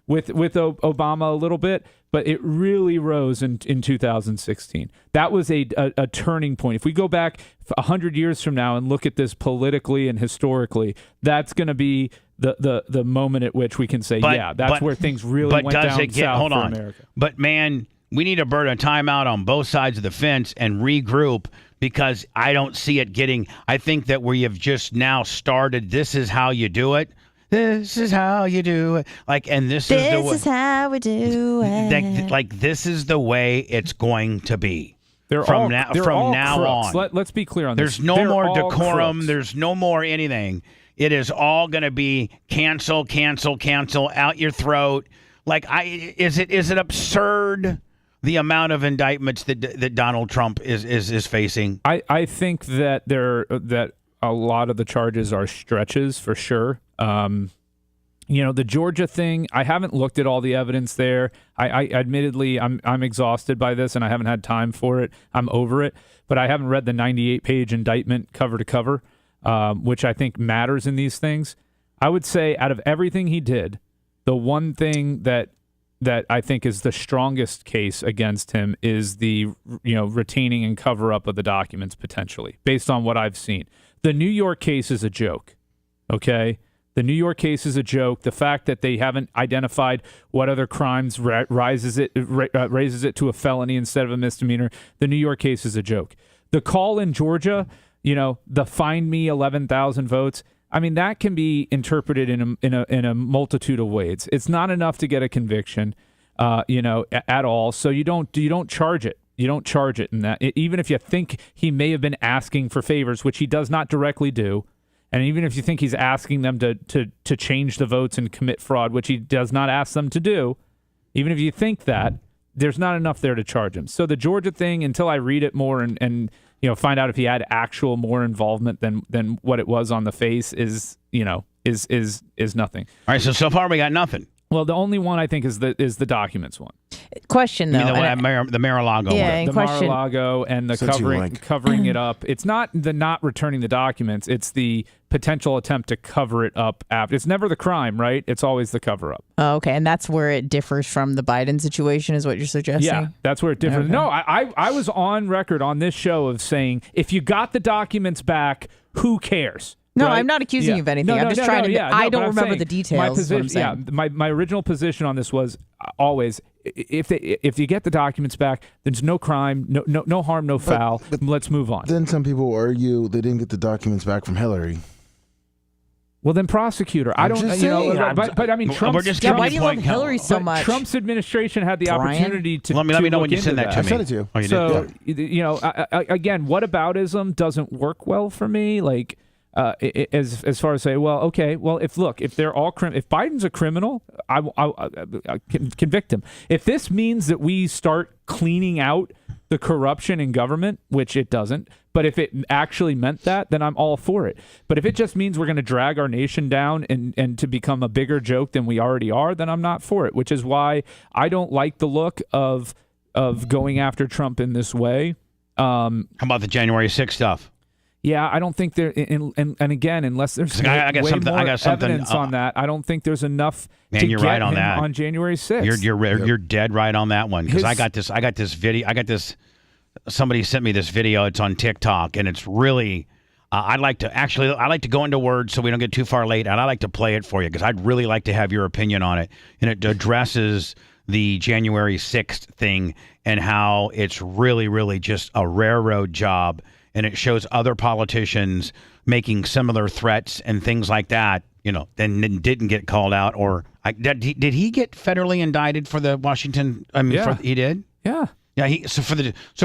with Obama a little bit, but it really rose in 2016. That was a turning point. If we go back 100 years from now and look at this politically and historically, that's going to be the moment at which we can say, that's where things really went down south for America. But, man, we need to burn a timeout on both sides of the fence and regroup, because I don't see it getting – I think that we have just now started, this is how you do it. This is how you do it. This is how we do it. This is the way it's going to be. They're from all now crooks. on. Let's be clear on this. There's no more decorum. Crooks. There's no more anything. It is all going to be cancel, out your throat. Is it absurd, the amount of indictments that Donald Trump is facing? I think that that a lot of the charges are stretches for sure. The Georgia thing, I haven't looked at all the evidence there. I admittedly, I'm exhausted by this, and I haven't had time for it. I'm over it, but I haven't read the 98-page indictment cover to cover, which I think matters in these things. I would say out of everything he did, the one thing that I think is the strongest case against him is the retaining and cover up of the documents, potentially, based on what I've seen. The New York case is a joke, okay? The New York case is a joke. The fact that they haven't identified what other crimes raises it to a felony instead of a misdemeanor, the New York case is a joke. The call in Georgia, the find me 11,000 votes, I mean, that can be interpreted in a multitude of ways. It's not enough to get a conviction, at all. So you don't charge it. You don't charge it in that. Even if you think he may have been asking for favors, which he does not directly do, and even if you think he's asking them to change the votes and commit fraud, which he does not ask them to do, even if you think that, there's not enough there to charge him. So the Georgia thing, until I read it more and find out if he had actual more involvement than what it was on the face, is nothing. All right, so far we got nothing. Well, the only one I think is the documents one. Question though, the Mar-a-Lago one. The Mar-a-Lago and the covering it up. It's not the not returning the documents. It's the potential attempt to cover it up after. It's never the crime, right? It's always the cover up. Oh, okay, and that's where it differs from the Biden situation, is what you're suggesting? Yeah, that's where it differs. Okay. No, I was on record on this show of saying, if you got the documents back, who cares? No, Right? I'm not accusing you of anything. I'm just trying to. I don't remember the details. My is what I'm position, saying. my original position on this was always, if you get the documents back, there's no crime, no harm, no foul. Let's move on. Then some people argue they didn't get the documents back from Hillary. Well, then prosecute her. I don't, but I mean, Trump's, we're just why do you love Hillary so much? Trump's administration had the opportunity to. Let me know when you send that to me. I sent it to you. Oh, you so, did? again, whataboutism doesn't work well for me. Like, as far as say, well, okay, well, if they're all if Biden's a criminal, I can convict him. If this means that we start cleaning out the corruption in government, which it doesn't, but if it actually meant that, then I'm all for it. But if it just means we're going to drag our nation down and to become a bigger joke than we already are, then I'm not for it, which is why I don't like the look of going after Trump in this way. How about the January 6th stuff? Yeah, I don't think there, and again, unless there's I got something evidence on that, I don't think there's enough. Man, you're right on that. On January 6th, you're dead right on that one, because I got this video. Somebody sent me this video. It's on TikTok, and it's really. I like to go into words so we don't get too far late, and I like to play it for you because I'd really like to have your opinion on it, and it addresses the January 6th thing and how it's really, really just a railroad job. And it shows other politicians making similar threats and things like that, then didn't get called out. Or did he get federally indicted for the Washington? He did. Yeah. Yeah. So for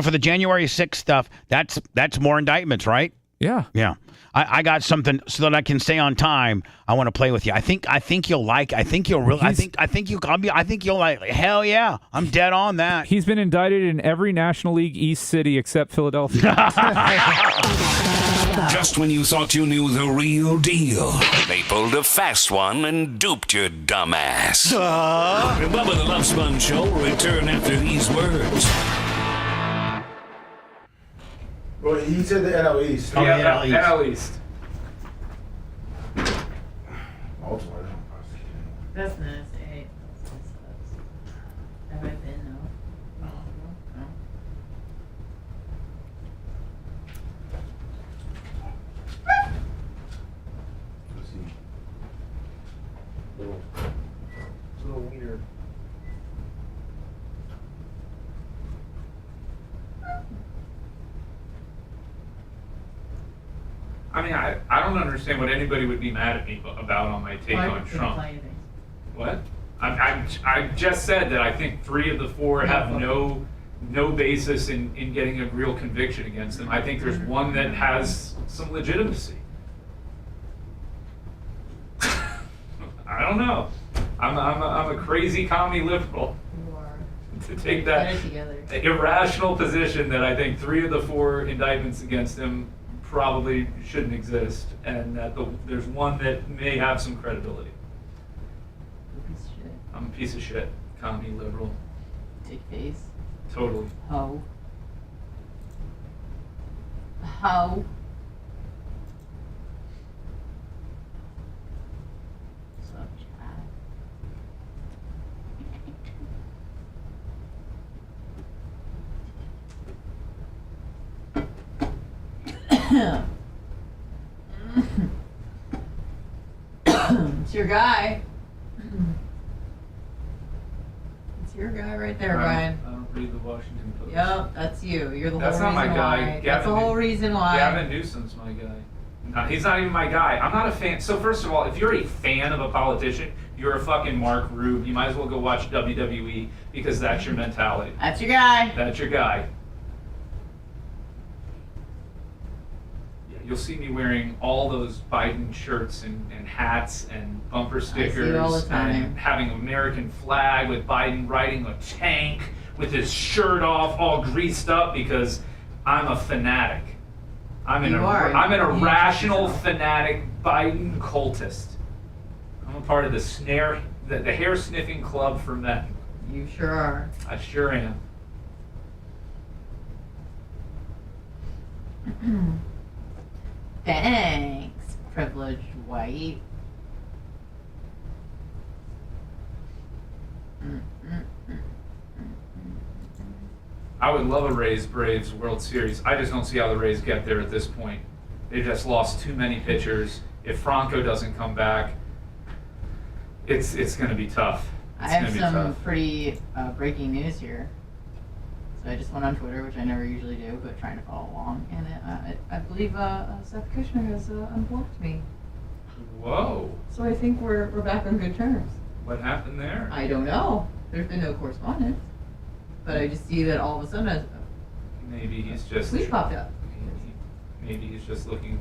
the January 6th stuff, that's more indictments, right? Yeah. Yeah. I got something so that I can stay on time. I want to play with you. I think you'll like. I think you'll like. Hell yeah! I'm dead on that. He's been indicted in every National League East city except Philadelphia. Just when you thought you knew the real deal, they pulled a fast one and duped your dumbass. The Bubba the Love Sponge Show will return after these words. Well, he said the NL East. Oh, yeah, NL East. That's nice. Hey, have I been? No. Little weird. I mean, I don't understand what anybody would be mad at me about on my take on Trump. What? I just said that I think 3 of the 4 have no basis in getting a real conviction against them. I think there's one that has some legitimacy. I don't know. I'm a crazy commie liberal. You are. To take that irrational position that I think 3 of the 4 indictments against him probably shouldn't exist, and that there's one that may have some credibility. I'm a piece of shit, commie liberal. Dick face. Totally. Ho. Ho. It's your guy. It's your guy right there, Brian. I don't read the Washington Post. Yep, that's you. You're the That's whole not reason my guy. why. That's the whole reason why. Gavin Newsom's my guy. No, he's not even my guy. I'm not a fan. So first of all, if you're a fan of a politician, you're a fucking Mark Rube. You might as well go watch WWE because that's your mentality. That's your guy. That's your guy. You'll see me wearing all those Biden shirts and hats and bumper stickers all the time. and having an American flag with Biden riding a tank with his shirt off, all greased up, because I'm a fanatic. I'm an irrational fanatic Biden cultist. I'm a part of the hair sniffing club for men. You sure are. I sure am. Thanks, privileged white. I would love a Rays Braves World Series. I just don't see how the Rays get there at this point. They just lost too many pitchers. If Franco doesn't come back, it's going to be tough. I have some pretty breaking news here. So I just went on Twitter, which I never usually do, but trying to follow along, and I believe Seth Kushner has unblocked me. Whoa. So I think we're back on good terms. What happened there? I don't know. There's been no correspondence, but I just see that all of a sudden maybe he's just tweet popped up. Maybe he's just looking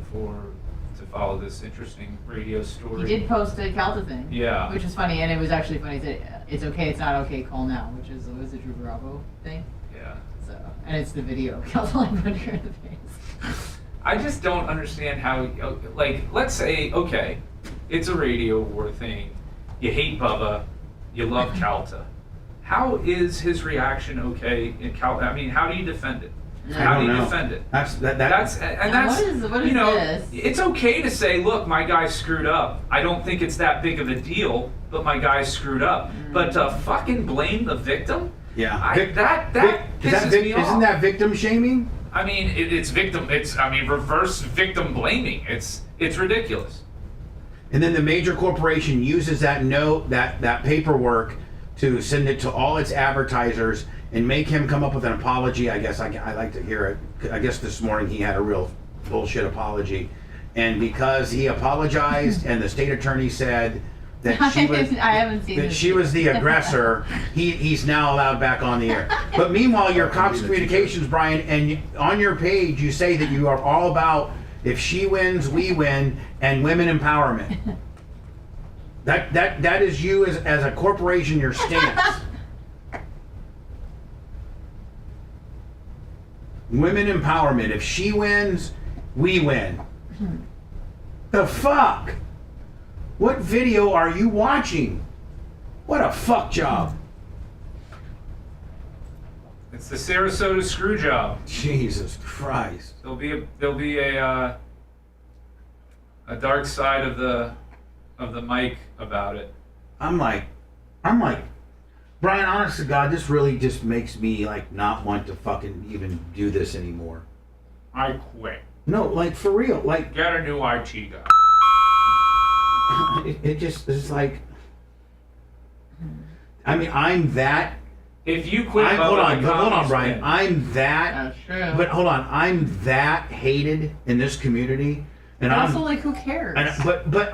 to follow this interesting radio story. He did post a Calta thing. Yeah. Which was funny, and it was actually funny. He said, "It's okay, it's not okay, call now," which was the Drew Bravo thing. Yeah. So, and it's the video. Calta like put her in the face. I just don't understand how, like, let's say, okay, it's a radio war thing. You hate Bubba, you love Calta. How is his reaction okay in Calta? I mean, how do you defend it? How do you defend it? That's what is you know, this? It's okay to say, look, my guy screwed up. I don't think it's that big of a deal, but my guy screwed up. But to fucking blame the victim? Yeah. That pisses me off. Isn't that victim shaming? I mean, it's reverse victim blaming. It's ridiculous. And then the major corporation uses that note, that paperwork, to send it to all its advertisers and make him come up with an apology. I guess I like to hear it. I guess this morning he had a real bullshit apology. And because he apologized and the state attorney said that she was, I haven't seen that she was the aggressor, he's now allowed back on the air. But meanwhile, you're Cox Communications, Brian, and on your page you say that you are all about if she wins, we win, and women empowerment. That is you as a corporation, your stance. Women empowerment. If she wins, we win. The fuck? What video are you watching? What a fuck job. It's the Sarasota screw job. Jesus Christ. There'll be a dark side of the mic about it. I'm like, Brian, honest to God, this really just makes me like not want to fucking even do this anymore. I quit. No, like for real, like get a new IT guy. It just is like, I mean, I'm that. If you quit, hold on, Brian. I'm that. That's true. But hold on, I'm that hated in this community, and I'm also like, who cares? But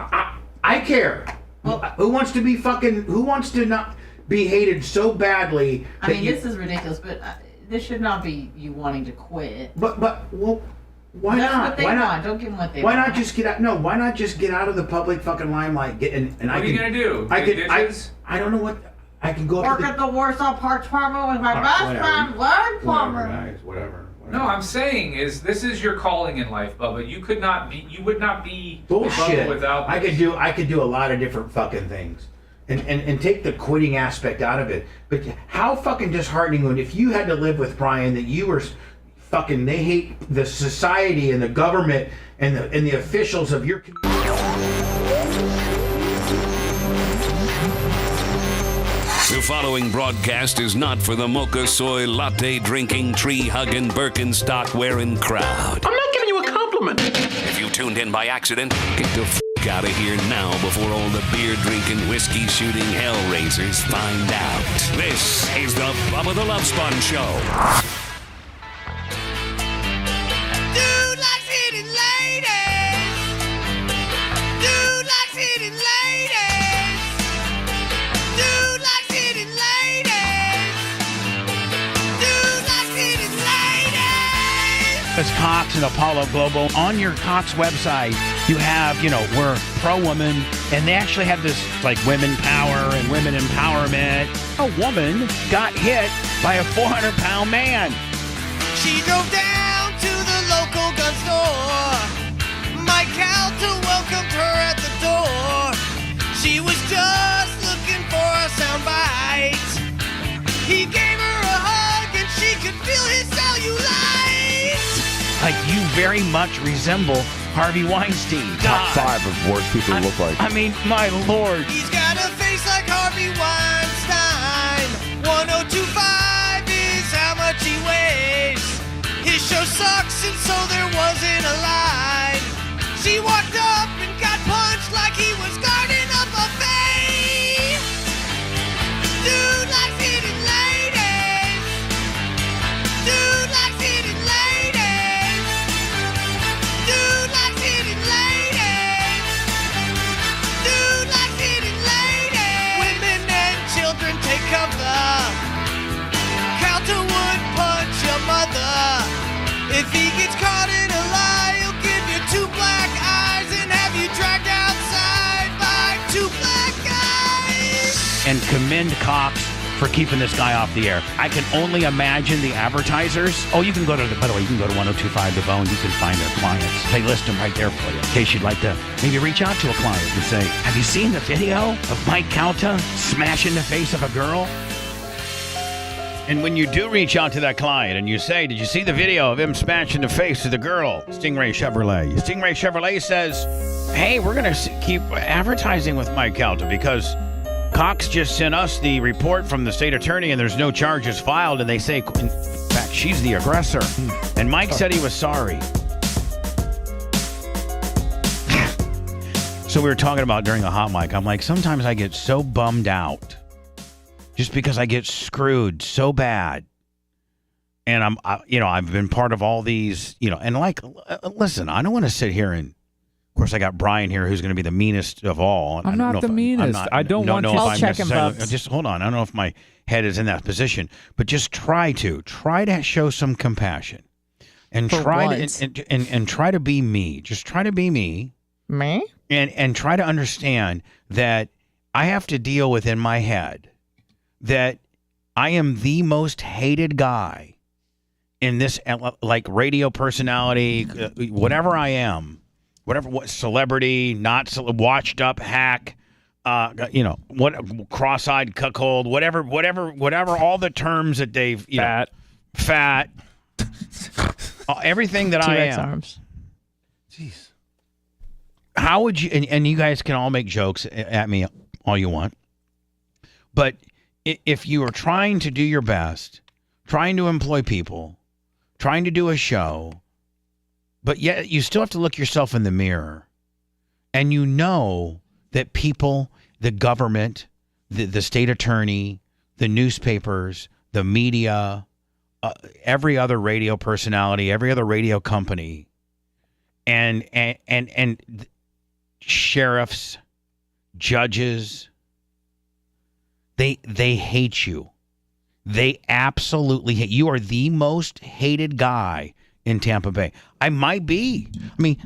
I care. Well, who wants to be fucking? Who wants to not be hated so badly? I mean, this is ridiculous, but this should not be you wanting to quit. But well, why That's not? What they why want. not? Don't give them what they why want. not just get out? No, why not just get out of the public fucking limelight? What are you gonna do? I don't know what. I can go work at the Warsaw Park Department with my best friend, Larry Plummer. Guys, whatever. No, I'm saying this is your calling in life, Bubba. You would not be bullshit Bubba without this. I could do a lot of different fucking things. And take the quitting aspect out of it. But how fucking disheartening when if you had to live with Brian that you were fucking, they hate the society and the government and the officials of your community. The following broadcast is not for the mocha soy latte drinking, tree hugging, Birkenstock wearing crowd. I'm not giving you a compliment. If you tuned in by accident, get the f out of here now before all the beer drinking, whiskey shooting hellraisers find out. This is the Bubba the Love Sponge Show. Dude likes hitting ladies. Dude likes hitting ladies. Dude likes hitting ladies. Dude likes hitting ladies. Nicholas Cox and Apollo Global. On your Cox website, you have, we're pro-woman, and they actually have this, like, women power and women empowerment. A woman got hit by a 400-pound man. She drove down to the local gun store. Mike Calta welcomed her at the door. She was just looking for a soundbite. He gave her a hug and she could feel his cellulite. Like, you very much resemble Harvey Weinstein. Top 5 of worst people to look like. I mean, my Lord. He's got a face like Harvey Weinstein. 1025 is how much he weighs. His show sucks and so there wasn't a line. She walked up and got punched like he was guarding up a face. Dude likes hitting ladies. Dude likes hitting ladies. Dude likes hitting ladies. Dude likes hitting ladies. Women and children take cover. Calta would punch your mother. If he gets caught in a lie, he'll give you 2 black eyes and have you dragged outside by 2 black guys. And commend Cox for keeping this guy off the air. I can only imagine the advertisers. Oh, you can go to, by the way, you can go to 1025 The Bone. You can find their clients. They list them right there for you in case you'd like to maybe reach out to a client and say, have you seen the video of Mike Calta smashing the face of a girl? And when you do reach out to that client and you say, did you see the video of him smashing the face of the girl? Stingray Chevrolet says, hey, we're going to keep advertising with Mike Calta because Cox just sent us the report from the state attorney and there's no charges filed. And they say, in fact, she's the aggressor. And Mike said he was sorry. So we were talking about during the hot mic. I'm like, sometimes I get so bummed out. Just because I get screwed so bad, and I've been part of all these, and like, listen, I don't want to sit here and, of course, I got Brian here, who's going to be the meanest of all. I'm not the meanest. I don't want you. I'll check him, Bubs. Just hold on. I don't know if my head is in that position, but just try to show some compassion, and try to be me. Just try to be me. Me? And try to understand that I have to deal with in my head that I am the most hated guy in this, like, radio personality, whatever I am, what celebrity, not watched up hack, what cross-eyed cuckold, whatever, all the terms that they've, fat, everything that I am. Arms. Jeez. How would you, and you guys can all make jokes at me all you want, but if you are trying to do your best, trying to employ people, trying to do a show, but yet you still have to look yourself in the mirror, and you know that people, the government, the state attorney, the newspapers, the media, every other radio personality, every other radio company, and sheriffs, judges, They hate you. They absolutely hate you. You are the most hated guy in Tampa Bay. I might be. I mean,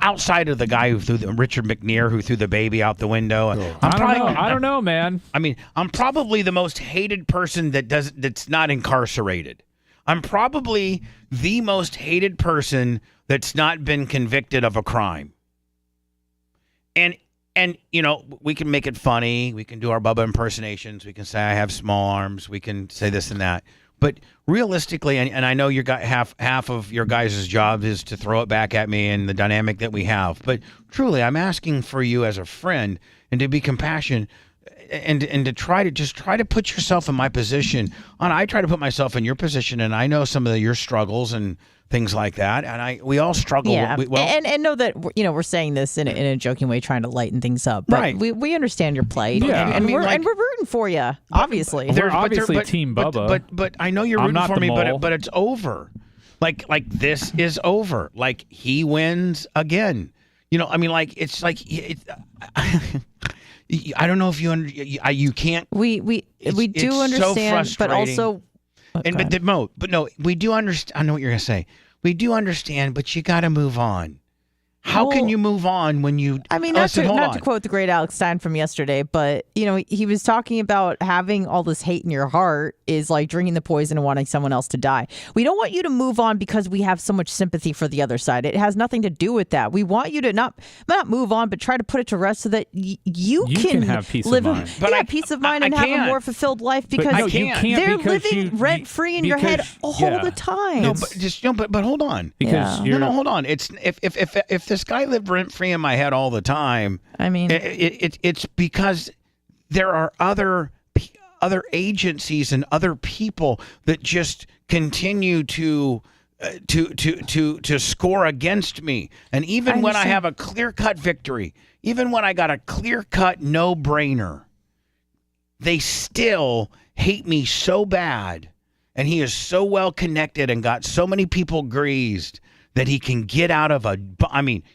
outside of the guy who threw Richard McNear, who threw the baby out the window. I don't know, man. I mean, I'm probably the most hated person that's not incarcerated. I'm probably the most hated person that's not been convicted of a crime. And, we can make it funny. We can do our Bubba impersonations. We can say I have small arms. We can say this and that. But realistically, and I know you got half of your guys' job is to throw it back at me and the dynamic that we have. But truly, I'm asking for you as a friend and to be compassionate and to try to put yourself in my position. And I try to put myself in your position, and I know some of your struggles and things like that, and we all struggle. Yeah, and know that we're saying this in a joking way, trying to lighten things up. But right. We understand your plight, yeah. and we're rooting for you. Obviously, we're obviously Team Bubba. But I know you're rooting for me. But it's over. Like this is over. Like he wins again. I mean, like it's like I don't know if you can't. We do understand, so but also. But no, we do understand. I know what you're gonna say. we do understand, but you got to move on. How can you move on when you? I mean, not to quote the great Alex Stein from yesterday, but he was talking about having all this hate in your heart is like drinking the poison and wanting someone else to die. We don't want you to move on because we have so much sympathy for the other side. It has nothing to do with that. We want you to not move on, but try to put it to rest so that you can have peace live of mind. peace of mind and have a more fulfilled life because they're living rent free in your head all the time. No, but hold on. Because hold on. It's if this guy lived rent free in my head all the time. I mean, it's because there are other agencies and other people that just continue to score against me. And even when I have a clear-cut victory, even when I got a clear-cut no-brainer, they still hate me so bad. And he is so well connected and got so many people greased that he can get out of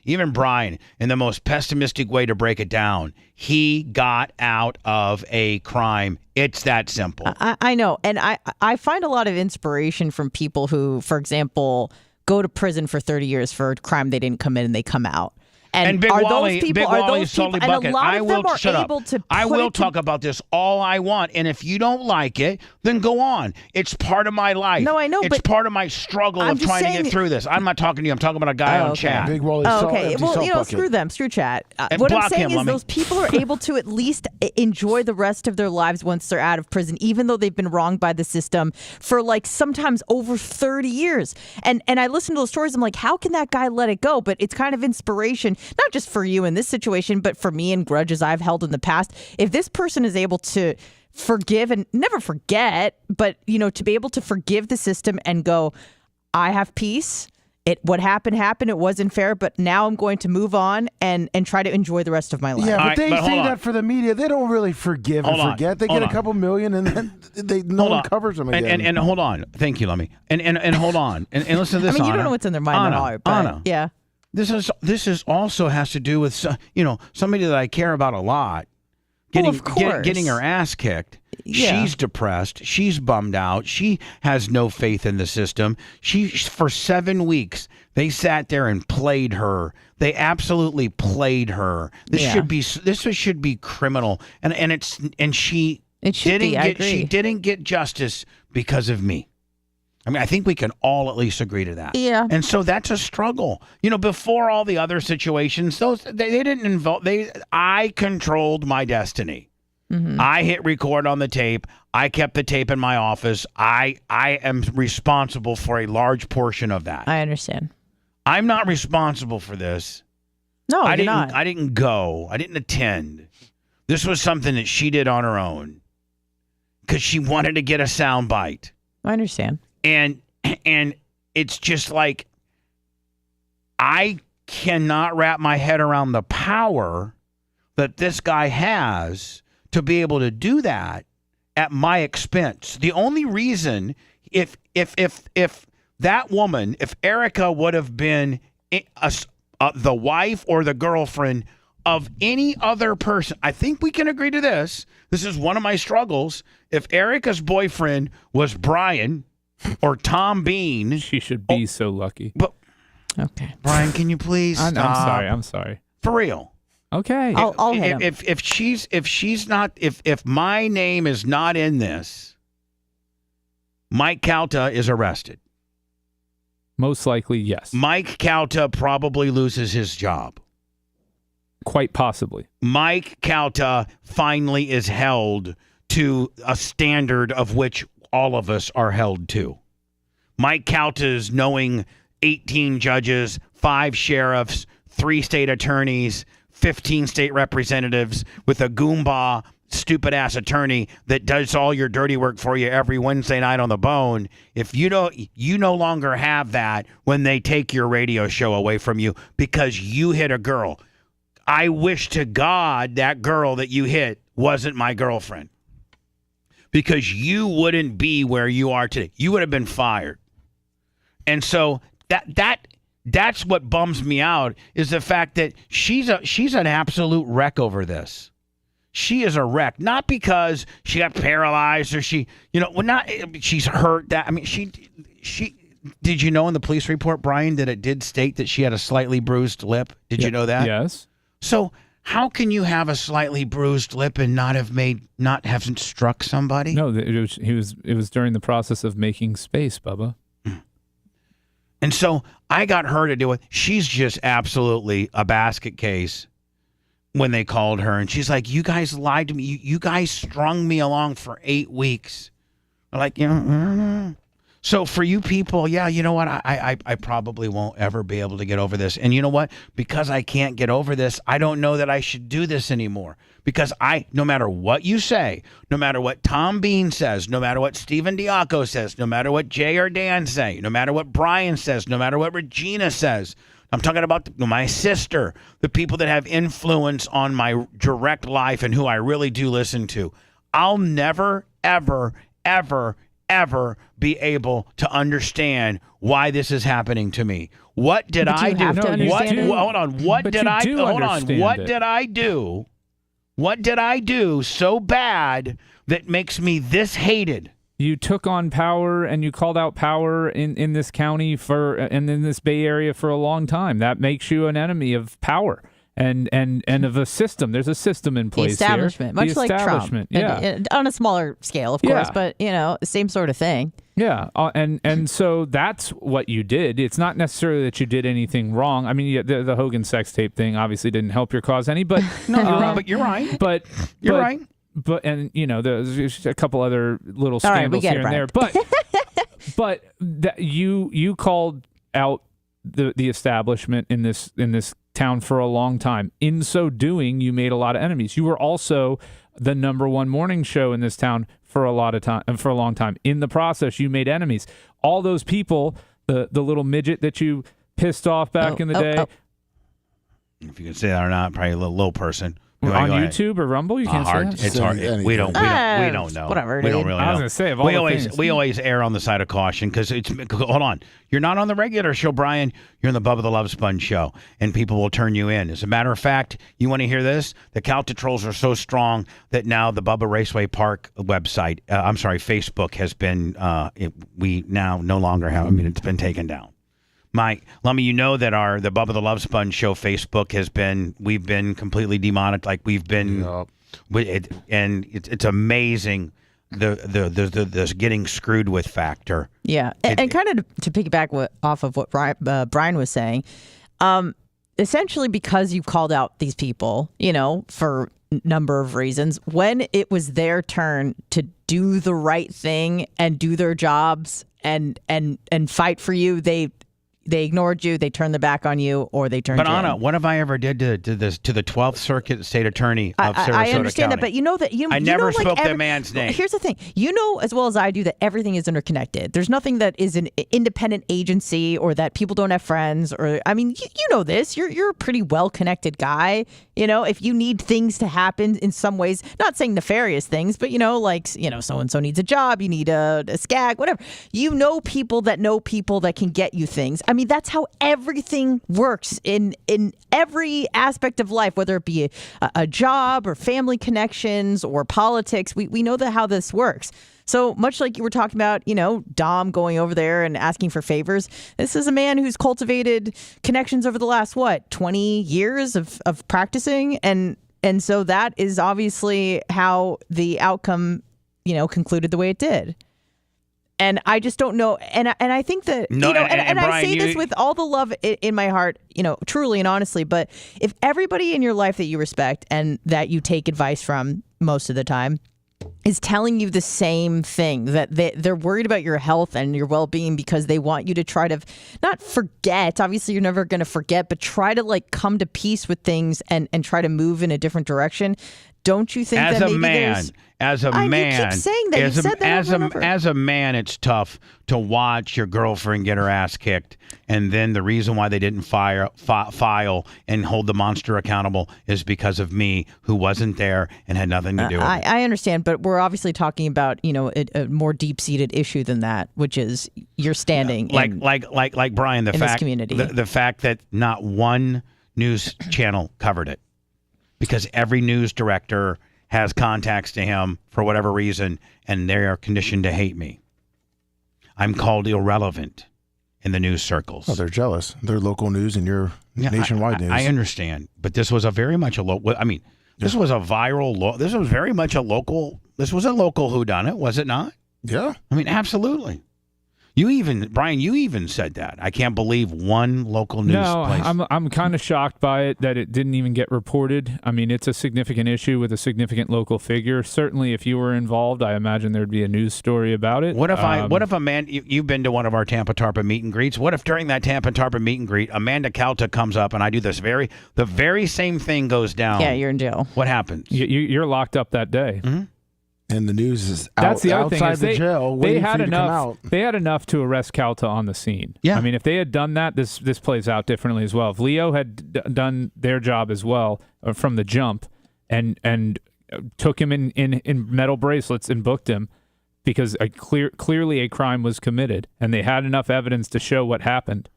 even Brian, in the most pessimistic way to break it down, he got out of a crime. It's that simple. I know. And I find a lot of inspiration from people who, for example, go to prison for 30 years for a crime they didn't commit and they come out. And Big are Wally, those people, and a lot of them are able to I will talk about this all I want, and if you don't like it, then go on. It's part of my life. No, I know, it's part of my struggle of trying to get through this. I'm not talking to you. I'm talking about a guy on chat. Big Wally. Okay, well, screw them, screw chat. What I'm saying is those people are able to at least enjoy the rest of their lives once they're out of prison, even though they've been wronged by the system for like sometimes over 30 years. And I listen to those stories. I'm like, how can that guy let it go? But it's kind of inspiration. Not just for you in this situation, but for me and grudges I've held in the past. If this person is able to forgive and never forget, but to be able to forgive the system and go, I have peace. What happened. It wasn't fair, but now I'm going to move on and try to enjoy the rest of my life. Yeah, but they say that for the media. They don't really forgive and forget. They get a couple million and then no one covers them again. And hold on. Thank you, Lummy. And hold on. And listen to this, I mean, you Anna. don't know what's in their mind at all, but Anna. yeah. This is also has to do with somebody that I care about a lot getting her ass kicked. Yeah. She's depressed. She's bummed out. She has no faith in the system. For 7 weeks they sat there and played her. They absolutely played her. This should be criminal. She didn't get justice because of me. I mean, I think we can all at least agree to that. Yeah. And so that's a struggle. Before all the other situations, they didn't involve. I controlled my destiny. Mm-hmm. I hit record on the tape. I kept the tape in my office. I am responsible for a large portion of that. I understand. I'm not responsible for this. No, you're not. I didn't go. I didn't attend. This was something that she did on her own because she wanted to get a sound bite. I understand. And it's just like I cannot wrap my head around the power that this guy has to be able to do that at my expense. The only reason if that woman, if Erica would have been the wife or the girlfriend of any other person, I think we can agree to this. This is one of my struggles. If Erica's boyfriend was Brian or Tom Bean, she should be so lucky. But okay, Brian, can you please stop? I'm sorry. For real. Okay. I'll hit him. If my name is not in this, Mike Calta is arrested. Most likely, yes. Mike Calta probably loses his job. Quite possibly. Mike Calta finally is held to a standard of which all of us are held to. Mike Calta's knowing 18 judges, 5 sheriffs, 3 state attorneys, 15 state representatives with a Goomba stupid-ass attorney that does all your dirty work for you every Wednesday night on the Bone. If you no longer have that when they take your radio show away from you because you hit a girl. I wish to God that girl that you hit wasn't my girlfriend. Because you wouldn't be where you are today. You would have been fired. And so that's what bums me out is the fact that she's an absolute wreck over this. She is a wreck, not because she got paralyzed or she's hurt. That I mean, did you know in the police report, Brian, that it did state that she had a slightly bruised lip? Did you know that? Yes. So how can you have a slightly bruised lip and not have struck somebody? No, it was during the process of making space, Bubba. And so I got her to do it. She's just absolutely a basket case when they called her. And she's like, you guys lied to me. You guys strung me along for 8 weeks. I'm like, So for you people, yeah, you know what? I probably won't ever be able to get over this. And you know what? Because I can't get over this, I don't know that I should do this anymore. Because no matter what you say, no matter what Tom Bean says, no matter what Stephen Diaco says, no matter what Jay or Dan say, no matter what Brian says, no matter what Regina says, I'm talking about my sister, the people that have influence on my direct life and who I really do listen to. I'll never, ever, ever, ever be able to understand why this is happening to me. What did I do? Hold on. What did I do? What did I do so bad that makes me this hated? You took on power and you called out power in this county and in this Bay Area for a long time. That makes you an enemy of power and of a system. There's a system in place. The establishment, here. much like Trump. Yeah. And on a smaller scale, of course, but same sort of thing. Yeah, and so that's what you did. It's not necessarily that you did anything wrong. I mean, the Hogan sex tape thing obviously didn't help your cause any, but you're right. But you're right. But there's a couple other little scandals here and there. But that you called out the establishment in this town for a long time. In so doing, you made a lot of enemies. You were also the #1 morning show in this town for a long time. In the process, you made enemies. All those people, the little midget that you pissed off back in the day. If you can say that or not, probably a little person. On YouTube or Rumble, you can't say that? It's hard. We don't know. Whatever. We don't really know. I was going to say, of all we always err on the side of caution because hold on. You're not on the regular show, Brian. You're on the Bubba the Love Sponge show, and people will turn you in. As a matter of fact, you want to hear this? The Calta trolls are so strong that now the Bubba Raceway Park website, Facebook has been, we now no longer have, it's been taken down. Mike, let me know that the Bubba the Love Sponge show Facebook we've been completely demonetized. Like we've been, and it's amazing the getting screwed with factor. Yeah, and kind of to piggyback off of what Brian was saying, essentially because you called out these people, for a number of reasons, when it was their turn to do the right thing and do their jobs and fight for you, they ignored you, they turned their back on you, or they turned you in. But Anna, what have I ever did to the 12th Circuit State Attorney of Sarasota I understand County? that, but you know that I never spoke that man's name. Here's the thing: you know as well as I do that everything is interconnected. There's nothing that is an independent agency or that people don't have friends. Or you know this. You're a pretty well connected guy. If you need things to happen in some ways, not saying nefarious things, but so and so needs a job, you need a scag, whatever. You know people that can get you things. That's how everything works in every aspect of life, whether it be a job or family connections or politics. We know how this works. So much like you were talking about, Dom going over there and asking for favors. This is a man who's cultivated connections over the last, 20 years of practicing. And so that is obviously how the outcome, concluded the way it did. And I just don't know. And I think that, and Brian, I say this with all the love in my heart, truly and honestly, but if everybody in your life that you respect and that you take advice from most of the time is telling you the same thing, that they're worried about your health and your well-being because they want you to try to not forget, obviously you're never going to forget, but try to come to peace with things and try to move in a different direction. Don't you think as that a maybe man, as a man, you keep saying that. You've said that over and over. As a man, it's tough to watch your girlfriend get her ass kicked, and then the reason why they didn't file and hold the monster accountable is because of me, who wasn't there and had nothing to do with it. I understand, but we're obviously talking about a more deep-seated issue than that, which is your standing, like Brian, this community. The fact that not one news channel covered it. Because every news director has contacts to him for whatever reason, and they are conditioned to hate me. I'm called irrelevant. in the news circles. Oh, they're jealous. They're local news and you're nationwide news. I understand, but this was a very much a local. I mean, this was a viral. This was very much a local. This was a local whodunit, was it not? Yeah. I mean, absolutely. Brian, you even said that. I can't believe one local news place. I'm kind of shocked by it that it didn't even get reported. I mean, it's a significant issue with a significant local figure. Certainly, if you were involved, I imagine there'd be a news story about it. What if a man? You've been to one of our Tampa Tarpa meet and greets. What if during that Tampa Tarpa meet and greet, Amanda Calta comes up and I do the very same thing goes down? Yeah, you're in jail. What happens? You're locked up that day. Mm-hmm. And the news is That's the other outside thing is the jail waiting for you to come out. They had enough to arrest Calta on the scene. Yeah. I mean, if they had done that, this plays out differently as well. If Leo had done their job as well from the jump and took him in metal bracelets and booked him because clearly a crime was committed and they had enough evidence to show what happened.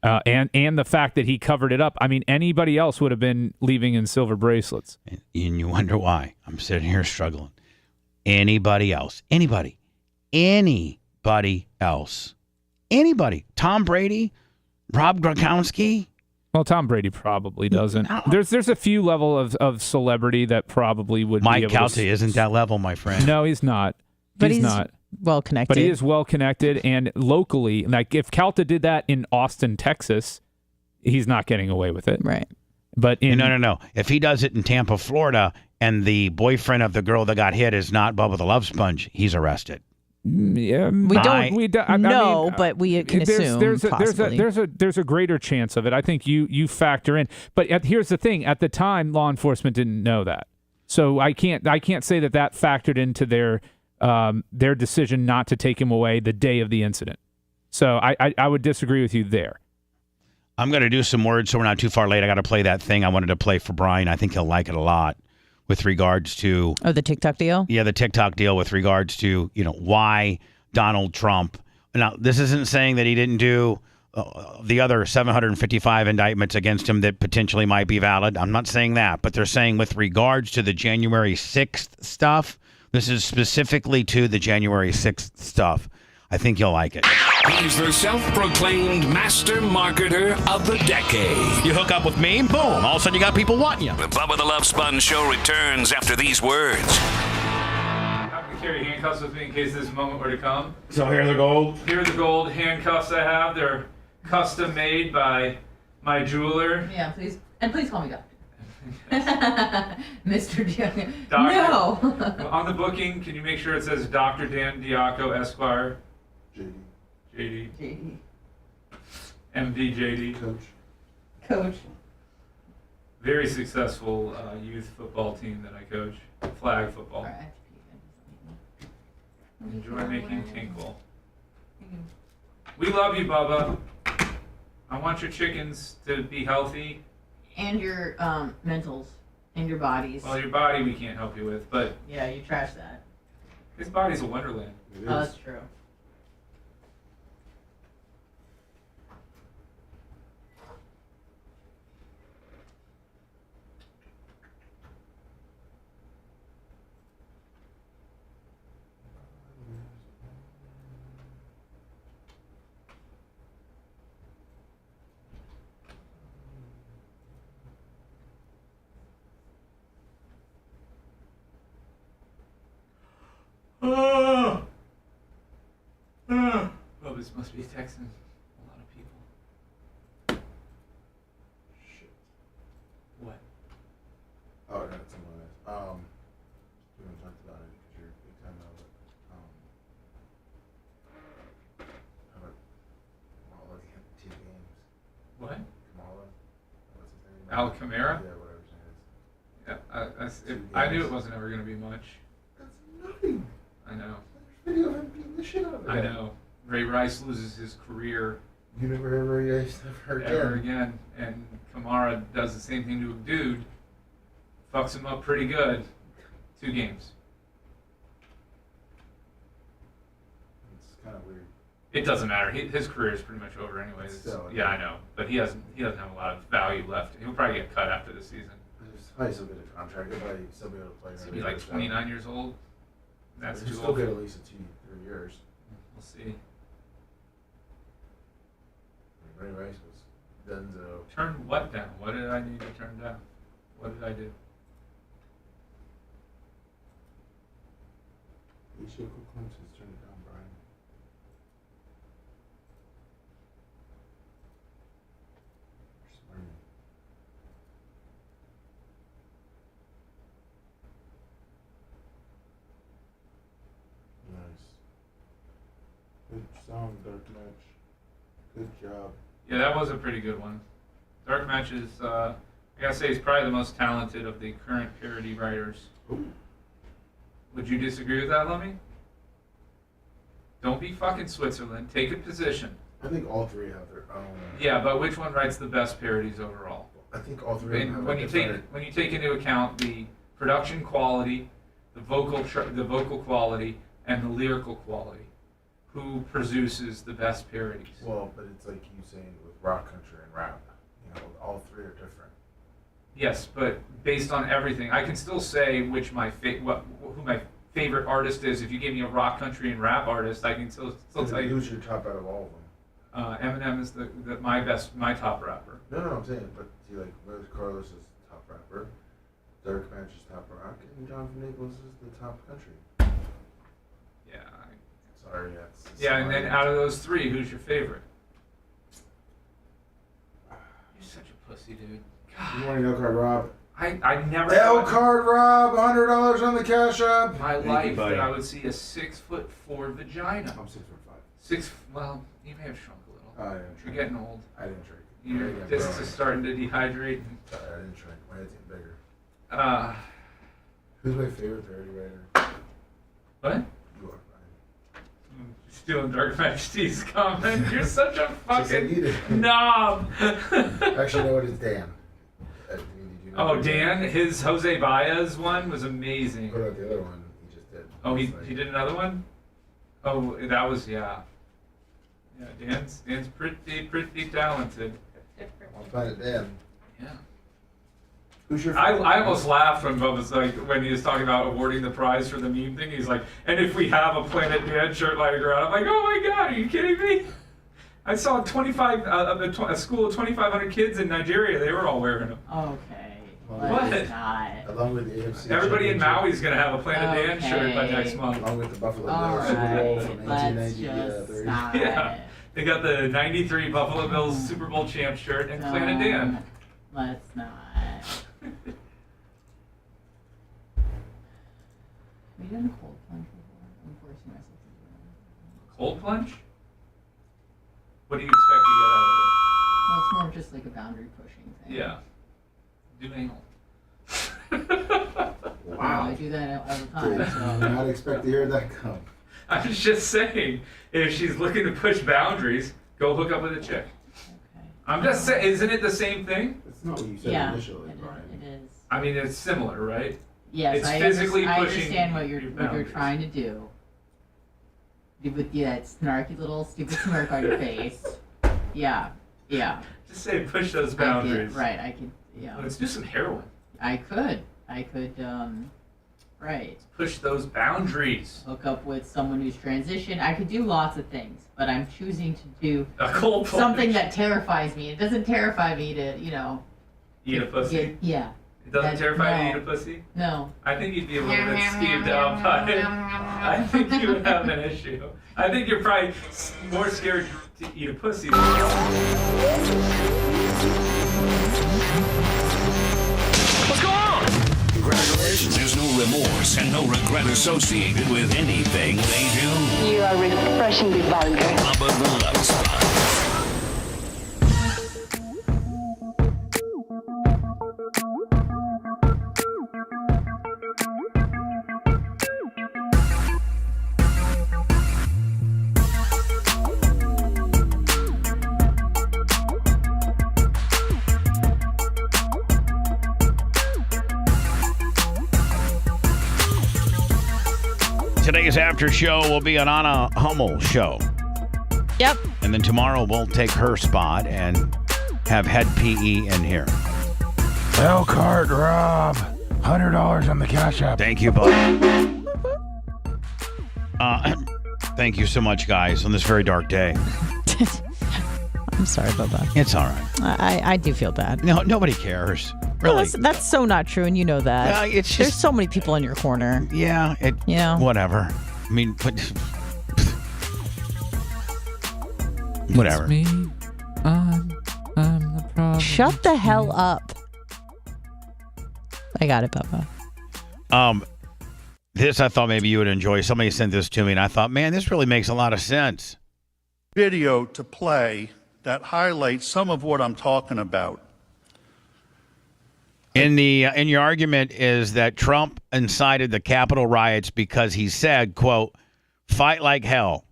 And the fact that he covered it up. I mean, anybody else would have been leaving in silver bracelets. And you wonder why. I'm sitting here struggling. Anybody else? Anybody else? Anybody? Tom Brady? Rob Gronkowski? Well, Tom Brady probably doesn't. There's a few level of celebrity that probably would be able Calta isn't that level, my friend. No, he's not. But he's not. Well connected. But he is well connected, and locally, like if Calta did that in Austin, Texas, he's not getting away with it. Right. But No. If he does it in Tampa, Florida, and the boyfriend of the girl that got hit is not Bubba the Love Sponge, he's arrested. Yeah, but we can assume there's a greater chance of it. I think you factor in. But here's the thing: at the time, law enforcement didn't know that, so I can't say that factored into their decision not to take him away the day of the incident. So I would disagree with you there. I'm going to do some words so we're not too far late. I got to play that thing I wanted to play for Brian. I think he'll like it a lot with regards to... Oh, the TikTok deal? Yeah, the TikTok deal with regards to, why Donald Trump... Now, this isn't saying that he didn't do the other 755 indictments against him that potentially might be valid. I'm not saying that, but they're saying with regards to the January 6th stuff, this is specifically to the January 6th stuff. I think you'll like it. He's the self-proclaimed master marketer of the decade. You hook up with me, boom, all of a sudden you got people wanting you. The Bubba the Love Sponge Show returns after these words. I have to carry handcuffs with me in case this moment were to come. So here are the gold? Here are the gold handcuffs I have. They're custom made by my jeweler. Yeah, please. And please call me doctor. Mr. Diaco. Doctor. No. On the booking, can you make sure it says Dr. Dan Diaco, Esquire? JD. MD JD. Coach. Very successful youth football team that I coach. Flag football. Right. Enjoy making tinkle. We love you, Bubba. I want your chickens to be healthy. And your mentals and your bodies. Well, your body we can't help you with, but... Yeah, you trash that. His body's a wonderland. Oh, that's true. Well, this must be texting a lot of people. Shit. What? Oh, that's someone else. We haven't talked about it because you're a big time now, but how about Kamala at 2 games? What? Kamala? What's his name? Al Camara? Yeah, whatever his name is. Yeah, I knew it wasn't ever going to be much. That's nothing. I know. There's video of him beating the shit out of it. I know. Ray Rice loses his career. You never ever ever again. And Kamara does the same thing to a dude. Fucks him up pretty good. 2 games. It's kind of weird. It doesn't matter. His career is pretty much over anyways. Still, yeah, I know. But he doesn't have a lot of value left. He'll probably get cut after the season. He's probably still get a contract. He'll probably still be able to play. He'll be like 29 years old. That's he'll too still old. get at least 2 3 years. We'll see. Ray Rice was Denzo. Turn what down? What did I need to turn down? What did I do? Alicia Cook says turn it down, Brian. Nice. Good song, Dark Match. Good job. Yeah, that was a pretty good one. Dark Match is, I gotta say, he's probably the most talented of the current parody writers. Ooh. Would you disagree with that, Lummy? Don't be fucking Switzerland. Take a position. I think all three have their own. Yeah, but which one writes the best parodies overall? I think all three of them have When you take into account the production quality, the vocal quality, and the lyrical quality, who produces the best parodies? Well, but it's like you saying with rock, country, and rap. You know, all three are different. Yes, but based on everything, I can still say which who my favorite artist is. If you gave me a rock, country, and rap artist, I can still tell you. Who's your top out of all of them? Eminem is my top rapper. No, I'm saying, but see, like, Rose Carlos is top rapper, Dark Match is top rock, and Jonathan Nicholas is the top country. Yeah. Sorry, that's. Yeah, and then out of those three, who's your favorite? You're such a pussy, dude. Good morning, L Card Rob. I never. L Card Rob, $100 on the Cash App. My life that I would see a 6'4" vagina. I'm 6'5". Well, you may have shrunk a little. I didn't You're shrink. getting old. I didn't shrink. Your discs are starting to dehydrate. I didn't shrink. My head's getting bigger. Who's my favorite parody writer? What? You are, Brian. Stealing Dark Majesty's comment. You're such a Chicken eater. fucking knob. Actually, no, it is Dan. Oh, Dan, his Jose Baez one was amazing. What about the other one he just did? Oh, he did another one? Oh, that was, yeah. Yeah, Dan's pretty talented. On Planet Dan. Yeah. Who's your I almost laughed when Bubba's like, when he was talking about awarding the prize for the meme thing, he's like, and if we have a Planet Dan shirt lying around, I'm like, oh my God, are you kidding me? I saw a school of 2,500 kids in Nigeria, they were all wearing them. Okay. What? Along with the AFC. Everybody in Maui's going to have a Planet Dan shirt by next month. Along with the Buffalo Bills Super Bowl from 1993. Yeah. They got the 93 Buffalo Bills Super Bowl champ shirt and Planet Dan. Let's not. Have you done a cold plunge before? I'm forcing myself to do that. Cold plunge? What do you expect to get out of it? Well, it's more of just like a boundary pushing thing. Yeah. Do anal. Wow. I do that all the time. Did not expect to hear that come. I was just saying, if she's looking to push boundaries, go hook up with a chick. Okay. I'm just saying, isn't it the same thing? That's not what you said initially, Brian. It is. I mean, it's similar, right? Yes, it's physically I pushing understand what you're boundaries. trying to do. With that snarky little stupid smirk on your face. Yeah. Just say push those boundaries. I could, yeah. Let's do some heroin. I could, right. Push those boundaries. Hook up with someone who's transitioned. I could do lots of things, but I'm choosing to do A cold plunge. something that terrifies me. It doesn't terrify me to, Eat a pussy? Yeah. It doesn't terrify you to no. eat a pussy? No. I think you'd be a little bit skeeved out by it. I think you would have an issue. I think you're probably more scared to eat a pussy than What's going on? Congratulations. There's no remorse and no regret associated with anything they do. You are refreshingly vulgar. Bubba the Love Sponge. Today's after show will be an Anna Hummel show. Yep. And then tomorrow we'll take her spot and have head PE in here. L Card Rob, $100 on the Cash App. Thank you, bud. Thank you so much, guys, on this very dark day. I'm sorry, Bubba. It's all right. I do feel bad. No, nobody cares. Really. Well, that's so not true, and you know that. It's just, there's so many people in your corner. Yeah. Whatever. I mean, but whatever. It's me. I'm the problem. Shut the hell up. I got it, Bubba. This I thought maybe you would enjoy. Somebody sent this to me, and I thought, man, this really makes a lot of sense. Video to play that highlights some of what I'm talking about. In your argument is that Trump incited the Capitol riots because he said, quote, "Fight like hell."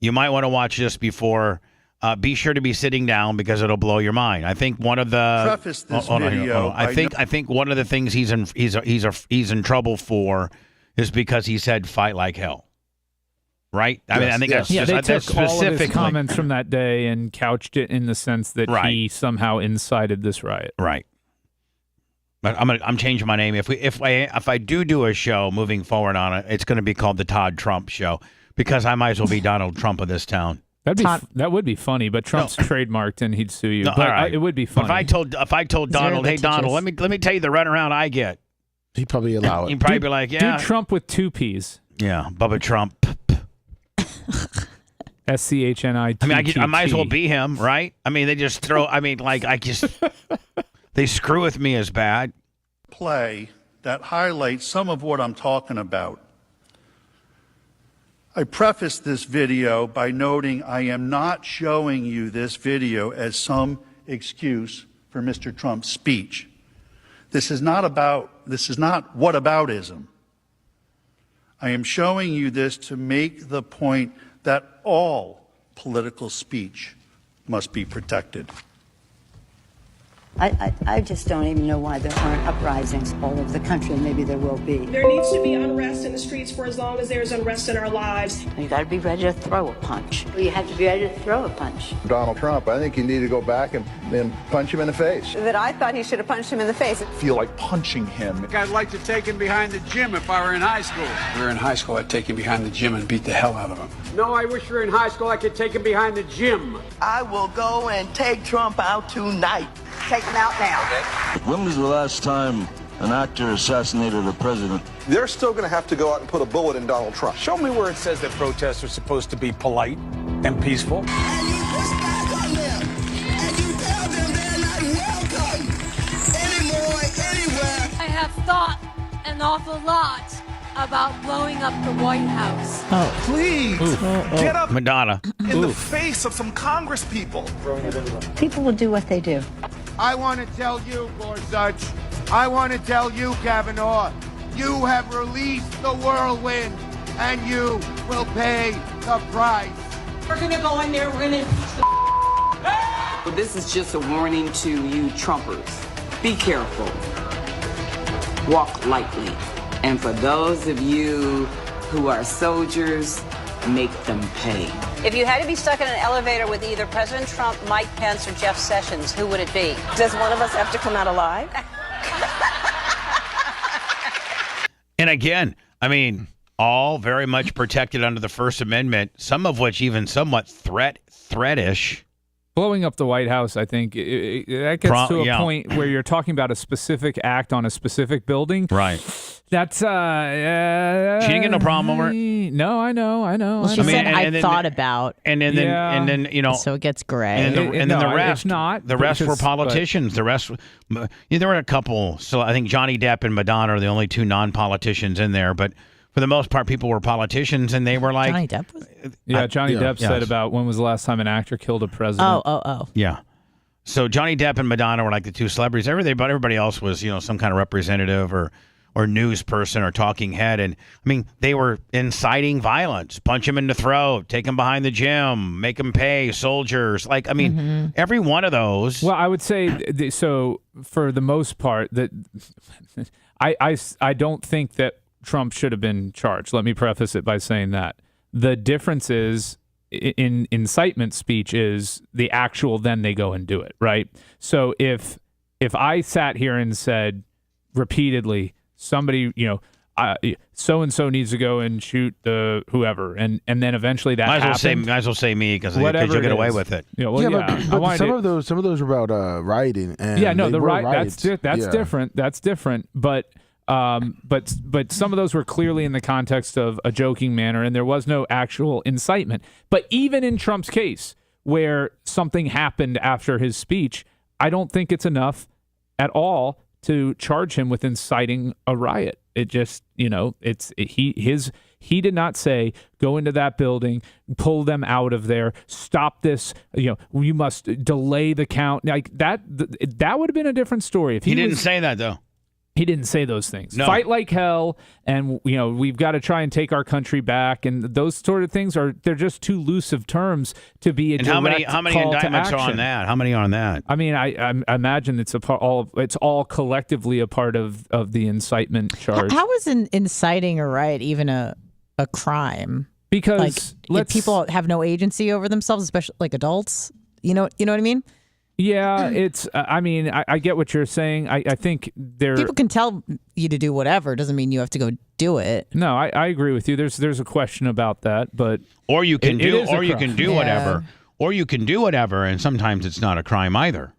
You might want to watch this before. Be sure to be sitting down because it'll blow your mind. I think one of the preface this video. I think one of the things he's in trouble for is because he said "fight like hell." Right? I mean, I think that's just they that's took all of his specifically comments from that day and couched it in the sense that he somehow incited this riot. Right. But I'm changing my name. If I do a show moving forward on it, it's going to be called the Todd Trump Show because I might as well be Donald Trump of this town. That would be funny, but Trump's trademarked and he'd sue you. No, but all right. It would be funny. If I told Donald, hey Donald, let me tell you the runaround I get. He'd probably allow it. He'd probably be like, yeah. Do Trump with 2 P's. Yeah, Bubba Trump. SCHNI. I mean, I might as well be him, right? I mean, they just throw. I mean, like they screw with me as bad. Play that highlights some of what I'm talking about. I preface this video by noting I am not showing you this video as some excuse for Mr. Trump's speech. This is not whataboutism. I am showing you this to make the point that all political speech must be protected. I just don't even know why there aren't uprisings all over the country, and maybe there will be. There needs to be unrest in the streets for as long as there's unrest in our lives. You got to be ready to throw a punch. You have to be ready to throw a punch. Donald Trump, I think you need to go back and punch him in the face. That I thought he should have punched him in the face. Feel like punching him. I'd like to take him behind the gym if I were in high school. If we were in high school, I'd take him behind the gym and beat the hell out of him. No, I wish we were in high school. I could take him behind the gym. I will go and take Trump out tonight. Take him out now. When was the last time an actor assassinated a president? They're still going to have to go out and put a bullet in Donald Trump. Show me where it says that protests are supposed to be polite and peaceful. And you push back on them, and you tell them they're not welcome anymore, anywhere. I have thought an awful lot about blowing up the White House. Please, get up Madonna. in the face of some Congress people. People will do what they do. I want to tell you, Gorsuch, I want to tell you, Kavanaugh, you have released the whirlwind, and you will pay the price. We're going to go in there, we're going to impeach the But this is just a warning to you Trumpers. Be careful. Walk lightly. And for those of you who are soldiers, make them pay. If you had to be stuck in an elevator with either President Trump, Mike Pence, or Jeff Sessions, who would it be? Does one of us have to come out alive? And again, I mean, all very much protected under the First Amendment, some of which even somewhat threatish. Blowing up the White House, I think, that gets to a point where you're talking about a specific act on a specific building. Right. That's she didn't get no problem over it. No, I know. Well, she said I thought about, and then you know, so it gets gray. And then the rest, it's not. The rest were politicians. The rest, there were a couple. So I think Johnny Depp and Madonna are the only two non-politicians in there, but. For the most part, people were politicians, and they were like... Johnny Depp was? Johnny Depp said about when was the last time an actor killed a president. Oh. Yeah. So Johnny Depp and Madonna were like the two celebrities. Everybody else was, some kind of representative or news person or talking head. And, I mean, they were inciting violence. Punch him in the throat. Take him behind the gym. Make him pay. Soldiers. Like, I mean, every one of those... Well, I would say, so for the most part, that I don't think that Trump should have been charged. Let me preface it by saying that. The difference is in incitement speech is the actual then they go and do it, right? So if I sat here and said repeatedly, somebody, so and so needs to go and shoot the whoever, and then eventually that happened. Might as well say me because you'll get away with it. Yeah, well, but some of those were about rioting. And the riot riots. that's different. That's different. But some of those were clearly in the context of a joking manner, and there was no actual incitement. But even in Trump's case, where something happened after his speech, I don't think it's enough at all to charge him with inciting a riot. It just, he did not say, go into that building, pull them out of there, stop this, you must delay the count. Like that would have been a different story. If he didn't say that, though. He didn't say those things. No. Fight like hell, and we've got to try and take our country back, and those sort of things they're just too loose of terms to be a direct how many call indictments to are on action. that? How many are on that? I mean, I imagine it's all collectively a part of the incitement charge. How is inciting a riot even a crime? Because if people have no agency over themselves, especially like adults. You know what I mean? Yeah, it's. I mean, I get what you're saying. I think people can tell you to do whatever. Doesn't mean you have to go do it. No, I agree with you. There's a question about that, but you can do whatever, and sometimes it's not a crime either.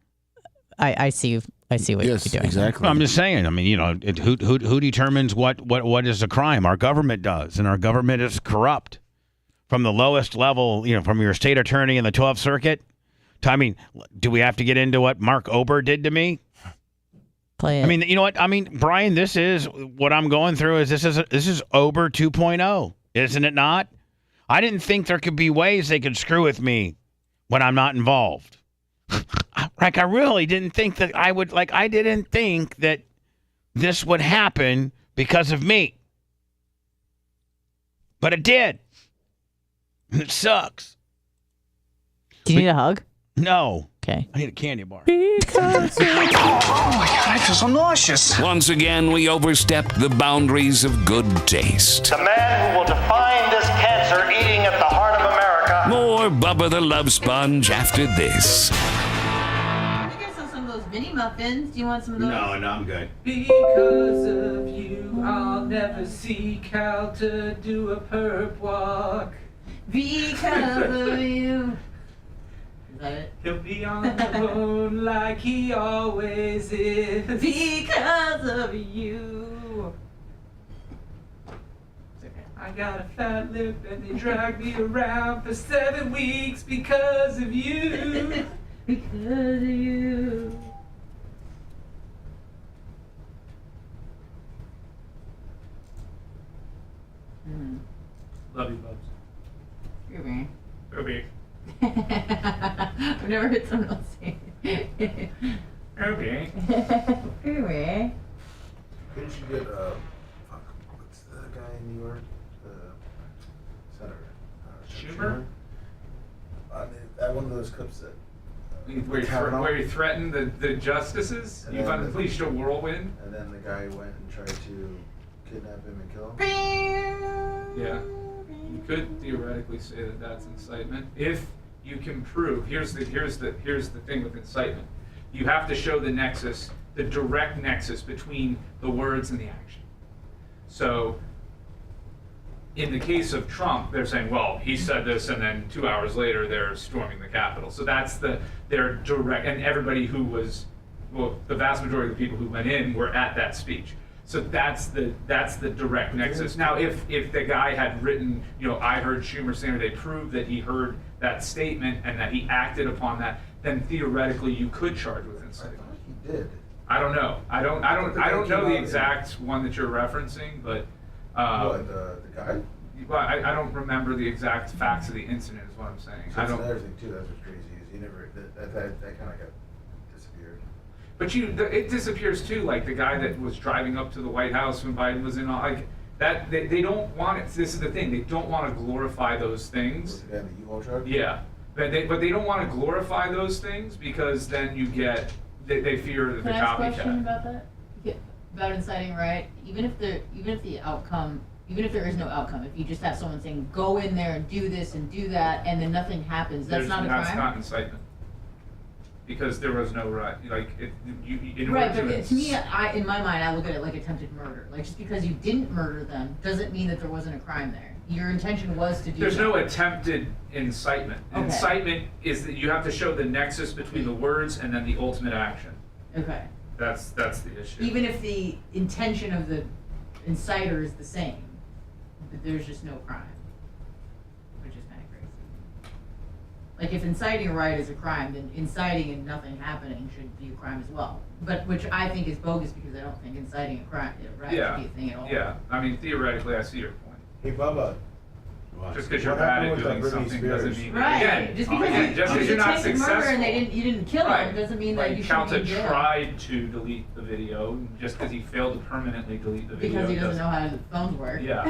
I see what you're doing. Exactly. I'm just saying. I mean, who determines what is a crime? Our government does, and our government is corrupt from the lowest level. From your state attorney in the 12th Circuit. I mean, do we have to get into what Mark Ober did to me? Play it. I mean, you know what? I mean, Brian, this is what I'm going through. This is Ober 2.0, isn't it not? I didn't think there could be ways they could screw with me when I'm not involved. Like, I really didn't think that I would. Like, I didn't think that this would happen because of me, but it did. It sucks. Do you need a hug? No. Okay. I need a candy bar. Oh my God, I feel so nauseous. Once again, we overstepped the boundaries of good taste. The man who will define this cancer eating at the heart of America. More Bubba the Love Sponge after this. I guess some of those mini muffins. Do you want some of those? No, I'm good. Because of you, I'll never seek out to do a perp walk. Because of you. Is that it? He'll be on the road like he always is. Because of you. It's okay. I got a fat lip and they drag me around for 7 weeks because of you. Because of you. Love you, Bubs. Ruby. Ruby. I've never heard someone else say it. Ruby. Ruby. Didn't you get, what's the guy in New York? The senator. Schumer? That one of those clips that... Where you threatened the justices? You've unleashed a whirlwind? And then the guy went and tried to kidnap him and kill him? Yeah. You could theoretically say that that's incitement if you can prove. Here's the thing with incitement. You have to show the nexus, the direct nexus between the words and the action. So, in the case of Trump, they're saying, well, he said this, and then 2 hours later they're storming the Capitol. So that's their direct, and everybody who was, well, the vast majority of the people who went in were at that speech. So that's the direct nexus. Now, if the guy had written, I heard Schumer saying, or they proved that he heard that statement and that he acted upon that, then theoretically you could charge with incitement. I thought he did. I don't know. I don't know the exact one that you're referencing, but The guy? Well, I don't remember the exact facts of the incident. Is what I'm saying. So I don't. Another thing too. That's what's crazy is he never that kind of got disappeared. But it disappears too. Like the guy that was driving up to the White House when Biden was in, like that. They don't want it. This is the thing. They don't want to glorify those things. Was the guy in the U-Haul truck? Yeah, but they don't want to glorify those things because then you get they fear that the Can I ask a copycat. question about that? About inciting a riot, even if there is no outcome, if you just have someone saying go in there and do this and do that, and then nothing happens, that's not a crime. That's not incitement. because there was no right. Like, Right, but to me, in my mind, I look at it like attempted murder. Like, just because you didn't murder them doesn't mean that there wasn't a crime there. Your intention was to do. There's no attempted incitement. Okay. Incitement is that you have to show the nexus between the words and then the ultimate action. Okay. That's the issue. Even if the intention of the inciter is the same, but there's just no crime, which is kind of crazy. Like, if inciting a riot is a crime, then inciting and nothing happening should be a crime as well. But which I think is bogus, because I don't think inciting a riot should be a thing at all. Yeah. I mean, theoretically, I see your point. Hey, Bubba. Just because you're bad at doing something doesn't mean right. Again, just because you're not successful. Murder and you didn't kill him doesn't mean that you should be in jail. tried to delete the video. Just because he failed to permanently delete the video. Because he doesn't know how the phones work. Yeah.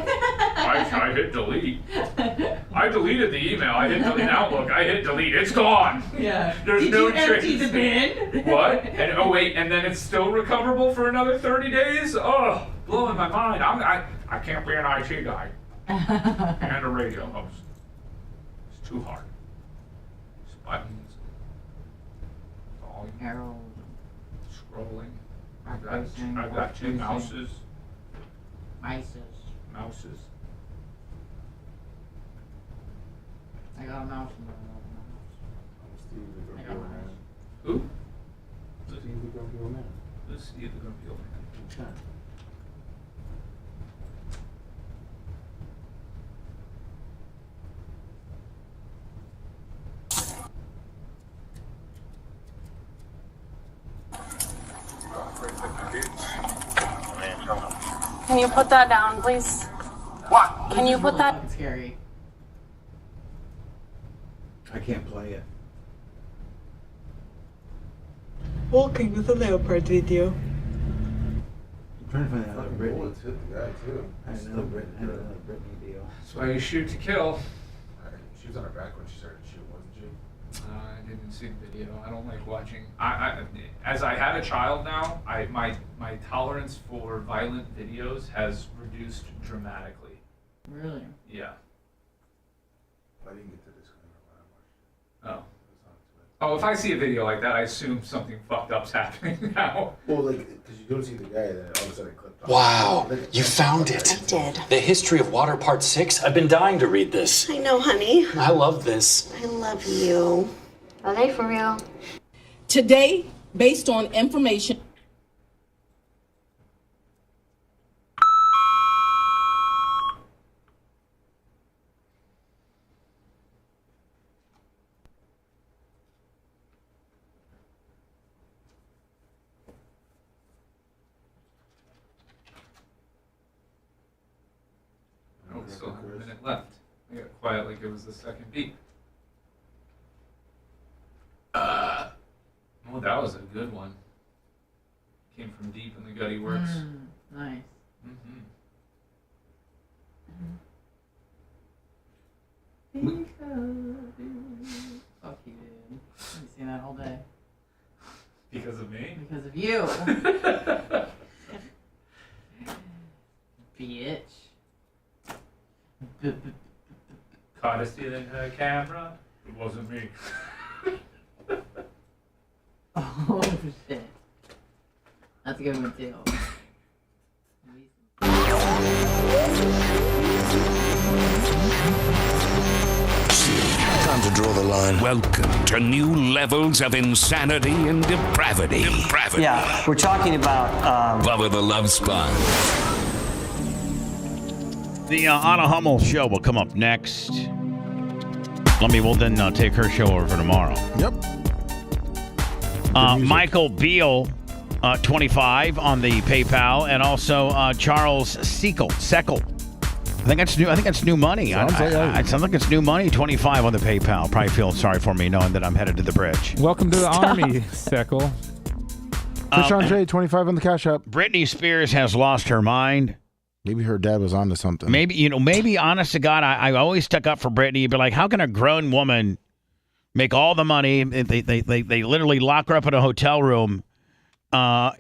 I hit delete. I deleted the email. I hit delete Outlook. I hit delete. It's gone. Yeah. There's Did no you empty the bin? What? And oh wait, and then it's still recoverable for another 30 days? Oh, blowing my mind. I can't be an IT guy. And a radio host. It's too hard. It's buttons, volume, arrows, scrolling. I've got two mouses. Mouses. I got a mouse and I got a mouse. Who? Steve the Grumpy Old Man. Let's see the Grumpy Old Man. Okay. Can you put that down, please? What? Can you put that? It's scary. I can't play it. Walking with a leopard video. I'm trying to find another Britney. Bullets hit the guy too. I had another Britney deal. That's why you shoot to kill. She was on her back when she started to shoot, wasn't she? I didn't see the video. I don't like watching. As I have a child now, my tolerance for violent videos has reduced dramatically. Really? Yeah. I didn't get to this one. Oh. Oh, if I see a video like that, I assume something fucked up's happening now. Well, like, because you don't see the guy, then all of a sudden it clipped off. Wow, you found it. I did. The History of Water Part 6? I've been dying to read this. I know, honey. I love this. I love you. Are they for real? Today, based on information. Oh, we still have a minute left. I got quiet like it was the second beat. Oh, that was a good one. Came from deep in the gutty works. Nice. Fuck you, dude. I've seen that all day. Because of me? Because of you. Bitch. Caught us stealing her camera? It wasn't me. Oh shit. That's a good one too. Time to draw the line. Welcome to new levels of insanity and depravity. Yeah, we're talking about Bubba the Love Sponge. The Anna Hummel show will come up next. We'll then take her show over tomorrow. Yep. Michael Beal, 25 on the PayPal, and also Charles Seckel. I think that's new money. It sounds like it's new money. 25 on the PayPal. Probably feel sorry for me knowing that I'm headed to the bridge. Welcome to the army, Seckel. Fish Andre, 25 on the Cash App. Britney Spears has lost her mind. Maybe her dad was onto something. Maybe honest to God, I always stuck up for Britney. You'd be like, how can a grown woman make all the money? They literally lock her up in a hotel room. When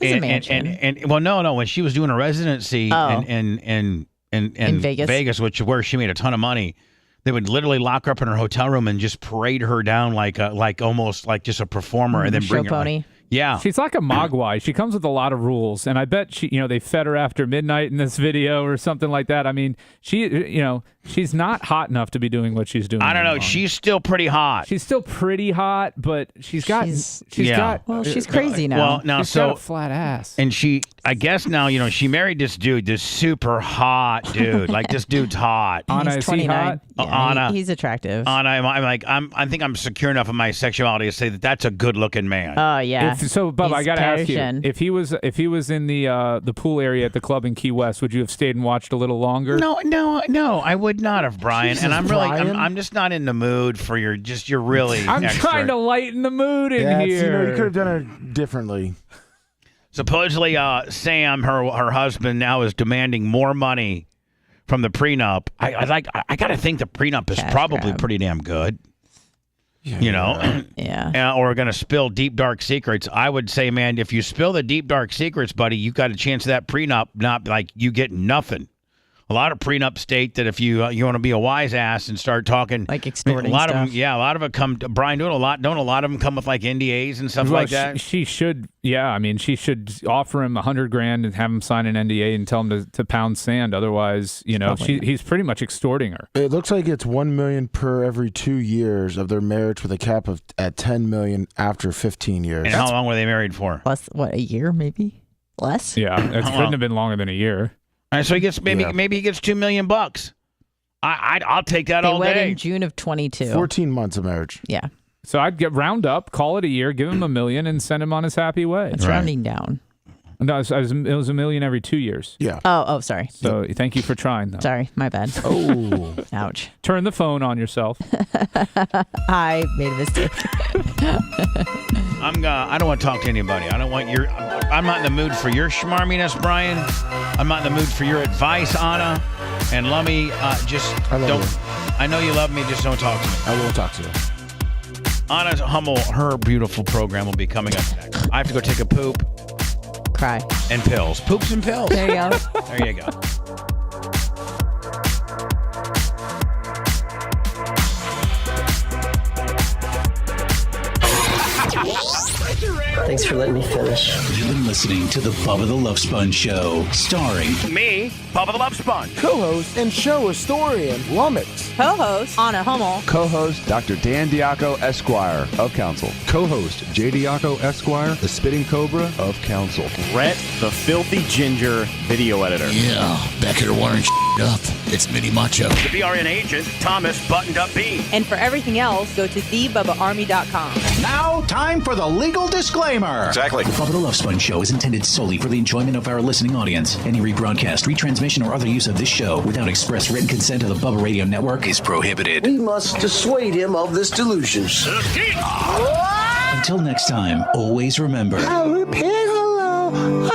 she was doing a residency in Vegas, which where she made a ton of money, They would literally lock her up in her hotel room and just parade her down like almost like just a performer, and then Show bring her. pony. Yeah. She's like a mogwai. She comes with a lot of rules, and I bet they fed her after midnight in this video or something like that. I mean, she's not hot enough to be doing what she's doing. I don't know. anymore. She's still pretty hot. She's still pretty hot, but she's got. Well, she's crazy now. Well, now she's got a flat ass. And I guess now, she married this dude, this super hot dude. Like, this dude's hot. Anna, He's is he 29. hot? Yeah, Anna. he's attractive. Anna, I think I'm secure enough in my sexuality to say that's a good-looking man. Oh yeah. So, Bubba, I He's got to ask you, Persian. if he was in the pool area at the club in Key West, would you have stayed and watched a little longer? No, I would not have, Brian. Jesus, and I'm Brian. I'm just not in the mood for your really. I'm extra. trying to lighten the mood in Yeah, here. you could have done it differently. Supposedly, Sam, her husband, now is demanding more money from the prenup. I got to think the prenup is Cash probably grab. pretty damn good. Yeah. Or going to spill deep, dark secrets. I would say, man, if you spill the deep, dark secrets, buddy, you've got a chance of that prenup not like you get nothing. A lot of prenups state that if you want to be a wise ass and start talking, Like extorting a lot stuff. of them, a lot of it come. Brian, don't a lot of them come with like NDAs and stuff like that? She should, she should offer him $100,000 and have him sign an NDA and tell him to pound sand. Otherwise, he's pretty much extorting her. It looks like it's $1 million per every 2 years of their marriage, with a cap at $10 million after 15 years. And how long were they married for? Plus, what, a year maybe? Less? Yeah, it couldn't have been longer than a year. All right, so he gets maybe he gets $2 million. I'll take that all They wed day. in June of 22. 14 months of marriage. Yeah. So I'd round up, call it a year, give him $1 million, and send him on his happy way. It's rounding down. No, it was $1 million every 2 years. Yeah. Oh, sorry. So thank you for trying, though. Sorry, my bad. Oh. Ouch. Turn the phone on yourself. I made a mistake. I don't want to talk to anybody. I don't want I'm not in the mood for your schmarminess, Brian. I'm not in the mood for your advice, Anna. And let me I know you love me, just don't talk to me. I won't talk to you. Anna's her beautiful program will be coming up next. I have to go take a poop. Cry. And pills. Poops and pills. There you go. There you go. Thanks for letting me finish. You've been listening to the Bubba the Love Sponge Show, starring me, Bubba the Love Sponge. Co-host and show historian, Lummox. Co-host, Anna Hummel. Co-host, Dr. Dan Diaco, Esquire, of Council. Co-host, J. Diaco, Esquire, the Spitting Cobra, of Council. Brett, the Filthy Ginger, video editor. Yeah, back here wiring up. It's Mini Macho. The BRN agent, Thomas Buttoned Up B. And for everything else, go to thebubbaarmy.com. Now, time for the legal disclaimer. Exactly. The Bubba the Love Sponge Show is intended solely for the enjoyment of our listening audience. Any rebroadcast, retransmission, or other use of this show without express written consent of the Bubba Radio Network is prohibited. We must dissuade him of this delusion. Until next time, always remember. I repeat hello.